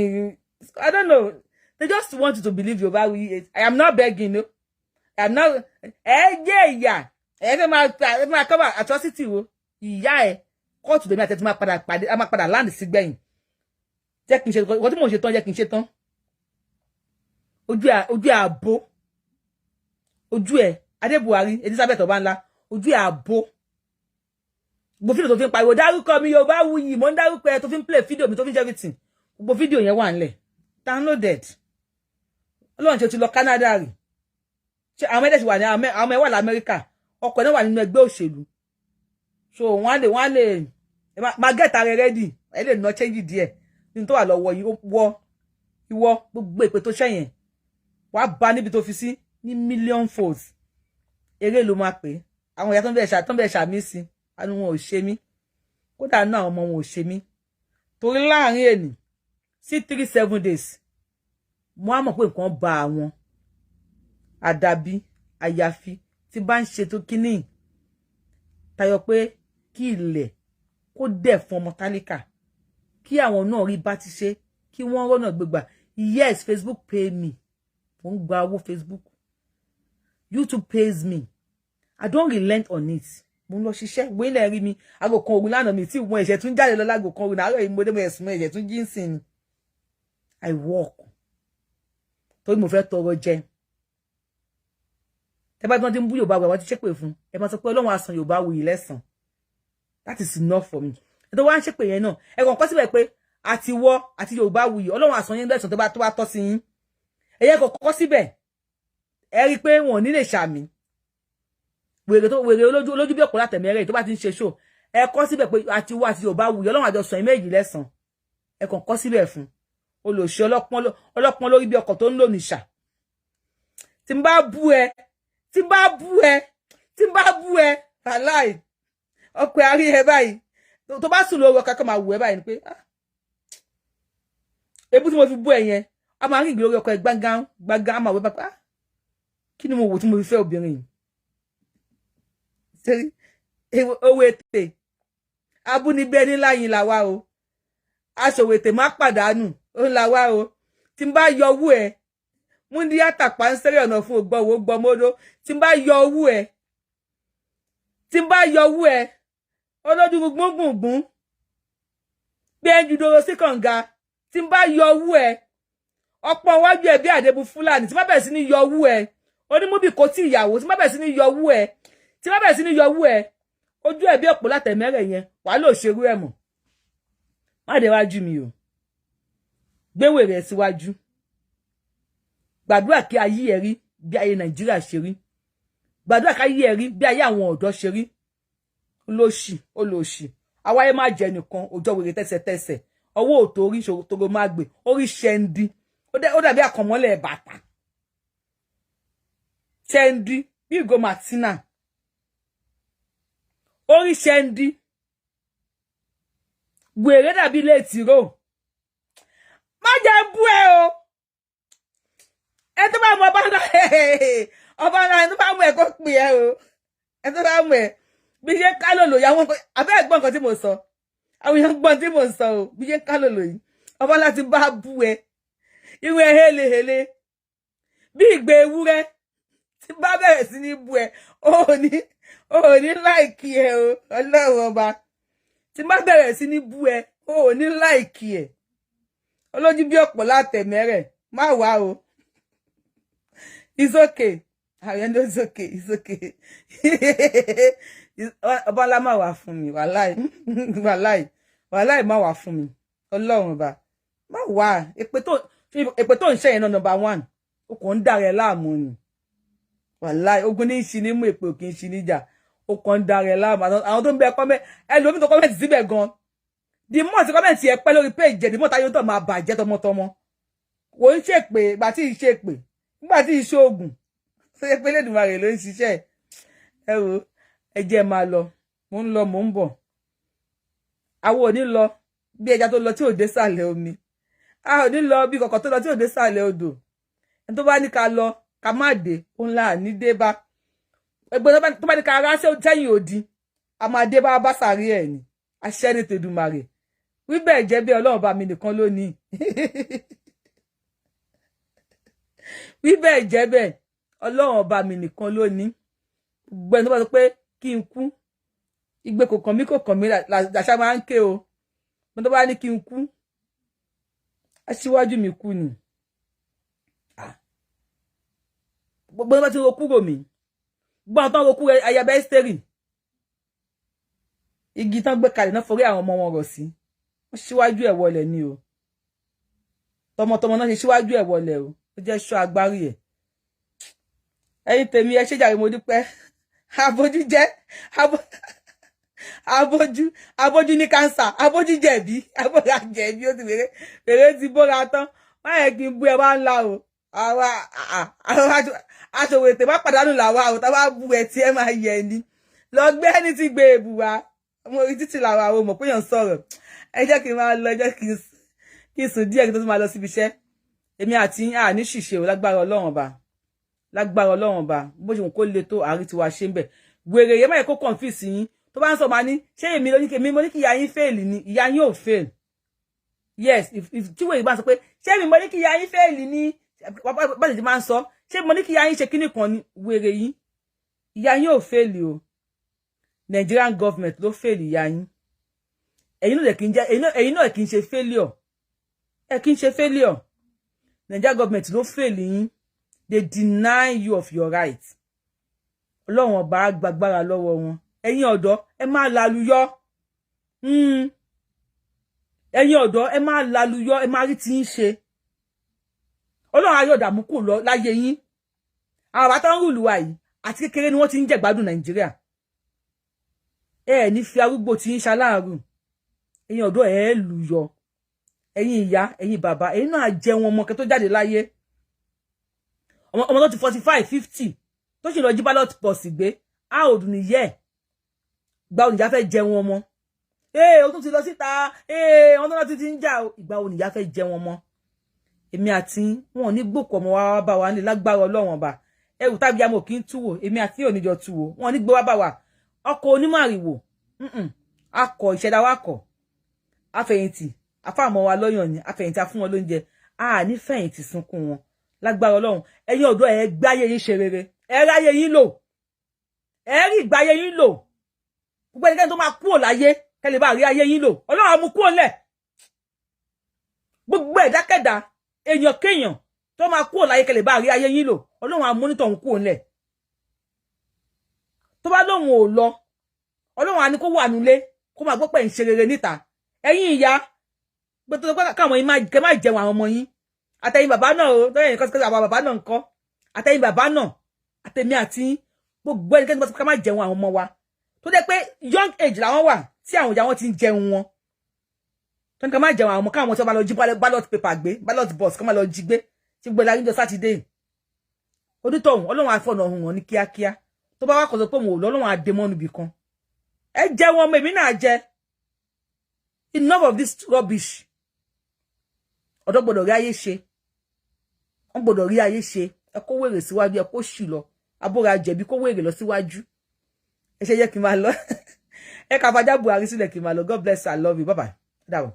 I don't know they just want you to believe Yoruba we hate I am not begging no I'm not ìyá fẹ́ máa cover atrocity wo ìyá court de mi àti máa padà pàdé a máa padà land sí gbẹ̀yìn jẹ́ kí n ṣe nǹkan tí mo ṣe tán jẹ́ kí n ṣe tán ojú àbò ojú Ajabuhari Elizabeth Obanla ojú àbò gbogbo fídíò tó fi ń pariwo dárúkọ mi Yorùbá Wuyì mo ń dárúkọ ẹ tó fi ń play fídíò mi tó fi ń ṣe everything gbogbo fídíò yẹn wà ńlẹ̀ downloaded Ọlọ́run ṣe ti lọ Canada rí ṣe àwọn ẹ̀dẹ̀ ṣì wà ní àwọn ẹ̀wà l'Amẹ́ríkà ọkọ̀ náà wà nínú ẹgbẹ́ òṣèlú so wọ́n lè máa gẹ́ta rẹ̀ ready ẹ lè ná change díẹ̀ ní tó wà lọ́wọ́ yìí ìwọ gbogbo èpè tó ṣẹ̀yìn wàá bá níbi tó fi sí ní million folds eré ló máa pè àwọn ìyá tó ń bẹ̀ ṣàmì sí àánú wọn ò ṣe mí kódà náà ọmọ wọn ò ṣe mí torí láàrin ènì sí 3-7 days mo á mọ̀ pé nǹkan bá àwọn àdàbí àyàfi tí bá ń ṣe tó kíní tayọ pé kí ilẹ̀ kó dẹ̀ fún ọmọ tálíkà kí àwọn náà rí bá ti ṣe kí wọ́n rọ́nà gbégbà yes Facebook pay me mo ń gba owó Facebook YouTube pays me I don't relent on it mo ń lọ ṣiṣẹ́ wo ilẹ̀ rí mi aago kan òru lánàá mi tí wọ́n ẹ̀ṣẹ̀ tún jáde lọ láago kan òru náà àárọ̀ ìmọ̀dé mo ẹ̀sùn ẹ̀ṣẹ̀ tún jí ń sìn ni I work torí mo fẹ́ tọrọ jẹ tẹ́ bá tí wọ́n ti ń bú Yorùbá wọ́n ti ṣépè fún ẹ máa sọ pé Ọlọ́run á san Yorùbá Wuyì lẹ́san that is enough for me ẹ tó wá ń ṣépè yẹn náà ẹ kàn kọ́ síbẹ̀ pé àti wọ́ àti Yorùbá Wuyì Ọlọ́run á san yín lẹ́san tó bá tọ́ sí yín ẹ̀yẹ kàn kọ́ síbẹ̀ ẹ rí i pé wọn ò ní lè ṣàmì wèrè olójú bí ọ̀pọ̀ látẹ̀mẹ́rẹ́ tó bá ti ń ṣe ṣó ẹ kọ́ síbẹ̀ pé àti wọ́ àti Yorùbá Wuyì Ọlọ́run á jọ san yín méjì lẹ́san ẹ kàn kọ́ síbẹ̀ fún olóṣì ọlọ́pọ́n lórí bí ọkọ̀ tó ń lò níṣà tí n bá bú ẹ aláì ọkọ̀ àrí ẹ báyìí tó bá sùn lórí ọkọ̀ kan máa wù ẹ báyìí ni pé ebú tí mo fi bú ẹ yẹn a máa rí ìgbé lórí ọkọ̀ ẹ gbángán a máa wẹ bá kí ni mo wò tí mo fi fẹ́ obìnrin yìí owó ètè abúnibẹ́ ní láyìn làwa o aṣòwò ètè má pàdánù ó làwa o tí n bá yọ owó ẹ múndí àtàpá ń sẹ́rẹ̀ ọ̀nà fún ògbọ́wọ́ gbọmọdó tí n bá yọ owó ẹ olójú gbùngbùngbùn bí ẹ ju doro sí kànga tí n bá yọ owó ẹ ọ̀pọ̀ wájú ẹ bí àdébù Fúlàní tí má bẹ̀rẹ̀ sí ní yọ owó ẹ onímúbì kò tí ìyàwó tí má bẹ̀rẹ̀ sí ní yọ owó ẹ ojú ẹ bí ọ̀pọ̀ látẹ̀mẹ́rẹ̀ yẹn wà ló ṣerú ẹ mọ̀ má dé wájú mi o gbéwè rẹ̀ síwájú gbàdúrà kí ayé ẹ rí bí ayé Nàìjíríà ṣe rí gbàdúrà kí ayé ẹ rí bí ayé àwọn ọ̀dọ́ ṣe rí olóṣì àwáyé má jẹ nìkan ọjọ́ wèrè tẹ́sẹ̀tẹ́sẹ̀ ọwọ́ òtò orí ṣòro má gbé orí ṣẹ́ndí ó dàbí àkànmọ́lẹ̀ bàtà ṣẹ́ndí bí ìgò Martina orí ṣẹ́ndí wèrè dàbí ilé tìró má jẹ́ bú ẹ o ẹ tó bá mú ọba náà ẹ tó bá mú ẹ kó pè ẹ o ẹ tó bá mú ẹ bí ṣe ká lòlò yà wọn abẹ́ ẹ̀gbọ́n nǹkan tí mo sọ àwọn èèyàn gbọ́n tí mo sọ o bí ṣe ká lòlò yìí ọba láti bá bú ẹ irú ẹ hélehèle bí ìgbé ewúrẹ́ tí bá bẹ̀rẹ̀ sí ní bú ẹ ò ní láìkí ẹ o Ọlọ́run ọba tí bá bẹ̀rẹ̀ sí ní bú ẹ ò ní láìkí ẹ olójú bí ọ̀pọ̀ látẹ̀mẹ́rẹ̀ má wá o. It's okay. I know it's okay. It's okay. Ọba ńlá má wá fún mi. Wàláì. Wàláì má wá fún mi. Ọlọ́run ọba. Má wá. Èpè tó ń ṣe yẹn number 1. O kò ń dàrẹ láàmú ni. Wàláì. Ogun ní ṣi ní mú èpè òkè ṣi níjà. O kò ń dàrẹ láàmú. Àwọn tó ń bẹ comment. Ẹlòmíì tó comment síbẹ̀ gan. The more tí comment yẹn pẹ́ lórí page the more táyọ̀ tó máa bàjẹ́ tọmọtọmọ. Wò ń ṣèpè, ìgbà tí ìṣèpè. Nígbà tí ìṣòògùn. Ṣé pé Olódùmarè ló ń ṣiṣẹ́. Ẹ wò, ẹ jẹ́ máa lọ. Mo ń lọ, mo ń bọ̀. Àwa ò ní lọ bí ẹja tó lọ tí ò dé sàlẹ̀ omi. A ò ní lọ bí kọ̀kọ̀ tó lọ tí ò dé sàlẹ̀ odò. Ẹni tó bá ní ká lọ, ká má dé, òun là ní dé bá. Ẹgbẹ́ tó bá ní ká rá sẹ́yìn òdì, a máa dé bá sàrí ẹ̀ ni. Àṣẹ ni tèdùmàrè. Wí bẹ́ẹ̀ jẹ́ bí Ọlọ́run bá mi nìkan lónìí. Wí bẹ́ẹ̀ jẹ́ bẹ́ẹ̀ Ọlọ́run ọba mi nìkan lónìí. Gbogbo ẹni tó bá sọ pé kí n kú, igbe kò kàn mí làṣà máa ń ké o. Mo tó bá ní kí n kú, aṣíwájú mi kú ni. Gbogbo ẹni tó bá ti ro kúrò mí, gbogbo àwọn tó ń ro kúrò ayaba ẹ́sítérì. Igi tán gbé kalẹ̀ náà forí àwọn ọmọ wọn rọ̀ sí. Wọ́n ṣíwájú ẹ̀ wọlẹ̀ ni o. Tọmọtọmọ náà ṣe ṣíwájú ẹ̀ wọlẹ̀ o. Ó jẹ́ ṣọ́ agbárí ẹ̀. Ẹ̀yin tèmi ẹ ṣé jàre mo dúpẹ́. Abojú jẹ́ abojú ní cancer, abojú jẹ̀bi, abóra jẹ̀bi ó ti wèrè ti bóra tán. Má yẹ kí n bú ẹ wá ńlá o. Àwa aṣòwò ètè má pàdánù làwa o. Tá bá bú ẹ tí ẹ máa yẹ ni. Lọ gbé ẹni tí gbé ebù wa. Mo rí títí làwa o mọ̀ pé yàn sọ̀rọ̀. Ẹ jẹ́ kí n máa lọ, ẹ jẹ́ kí n sùn díẹ̀ kí n tó máa lọ síbi iṣẹ́. Èmi àti ní ṣìṣe o lágbára Ọlọ́run ọba. Lágbára Ọlọ́run ọba bó ṣe kó le tó àrí tiwa ṣe ń bẹ̀. Wèrè yẹn má yẹ kó confuse yín. Tó bá ń sọ máa ní ṣé èmi ló ní kí mo ní kí ìyá yín fail ni. Ìyá yín ò fail. Yes, if tí wèrè bá sọ pé ṣé èmi mo ní kí ìyá yín fail ni. Bá ṣe máa ń sọ ṣé mo ní kí ìyá yín ṣe kíní kan ni wèrè yín. Ìyá yín ò fail o. Nigerian government ló fail ìyá yín. Ẹ̀yin náà kì í jẹ́ ẹ̀yin náà kì í ṣe failure. Ẹ kì í ṣe failure. Nigerian government ló fail yín. They deny you of your rights. Ọlọ́run ọba gbàgbára lọ́wọ́ wọn. Ẹ̀yin ọ̀dọ́ ẹ má lálùyọ́. Ẹ̀yin ọ̀dọ́ ẹ má lálùyọ́, ẹ má rí tí ń ṣe. Ọlọ́run ayọ̀ dààmú kù lọ láyé yín. Àwọn bàbá tó ń rúlù wa yìí àti kékeré ni wọ́n ti ń jẹ gbádùn Nàìjíríà. Ẹ ní fi arúgbó tí ń ṣaláàrù. Ẹ̀yin ọ̀dọ́ ẹ lùyọ́. Ẹ̀yin ìyá, ẹ̀yin bàbá, ẹ̀yin náà jẹ wọn ọmọ kẹ́ tó jáde láyé. Ọmọ tó ti 45, 50 tó ṣe lọ jí ballot box gbé. A ò dùn níyẹ́. Ìgbà wo nìyá fẹ́ jẹ wọn ọmọ. O tún ti lọ síta. Wọ́n tó ti ń jà o. Ìgbà wo nìyá fẹ́ jẹ wọn ọmọ. Èmi àti wọn ò ní gbòkò ọmọ wa bá wa ní lágbára Ọlọ́run ọba. Ẹrù tàbí àmọ́ kì í túwò. Èmi àti ò níjọ túwò. Wọn ò ní gbé wá bá wa. Ọkọ̀ onímọ̀ àrìwò. Akọ̀ ìṣẹ̀dá wa kọ̀. Afẹ̀yìntì. Afáàmọ́ wa lọ́yàn ni. Afẹ̀yìntì a fún wọn lóúnjẹ. A ní fẹ̀yìntì sunkún wọn. Lágbára Ọlọ́run. Ẹ̀yin ọ̀dọ́ ẹ gbáyé yín ṣe rere. Ẹ ráyé yín lò. Ẹ rí ìgbáyé yín lò. Gbogbo ẹnikẹ́ni tó máa kúrò láyé kẹ́lẹ́ bá rí ayé yín lò. Ọlọ́run á mú kúrò lẹ̀. Gbogbo ẹ̀dákẹ́dá èèyàn kéèyàn tó máa kúrò láyé kẹ́lẹ́ bá rí ayé yín lò. Ọlọ́run á mú nítọ̀ ń kúrò lẹ̀. Tó bá lóhun ò lọ. Ọlọ́run á ní kó wà nulé kó máa gbọ́ pé ń ṣe rere níta. Ẹ̀yin ìyá gbogbo tó káwọn yín kẹ́ má jẹun àwọn ọmọ yín. Àtẹ̀yin bàbá náà o tó yẹn kọ́ àwọn bàbá náà ńkọ́. Àtẹ̀yin bàbá náà àtẹ̀mí àti gbogbo ẹnikẹ́ni tó ká má jẹun àwọn ọmọ wa. Tó jẹ́ pé young age làwọn wà tí àwọn ìyá wọn ti ń jẹun wọn. Tó ní ká má jẹun àwọn ọmọ káwọn tí wọ́n bá lọ jí ballot paper gbé ballot box kọ́ má lọ jí gbé tí gbogbo ẹ̀la yíjọ sátidé. Onítọ̀hún Ọlọ́run á fọ̀nà ọ̀hún wọn ní kíákíá. Tó bá wá kọ̀ sọ pé òun ò lọ Ọlọ́run á dé mọ́nu bì kan. Ẹ jẹ́ wọn ọmọ èmi náà jẹ. Enough of this rubbish. Ọ̀dọ́ gbọ́dọ̀ rí ayé ṣe. Wọ́n gbọ́dọ̀ rí ayé ṣe. Ẹ kó wèrè síwájú, ẹ kó ṣì lọ. Abóra jẹ̀bi kó wèrè lọ síwájú. Ẹ ṣe yẹ kí n máa lọ. Ẹ ká fàjà Buhari sílẹ̀ kí n máa lọ. God bless you. I love you. Bye bye. Dàbọ̀.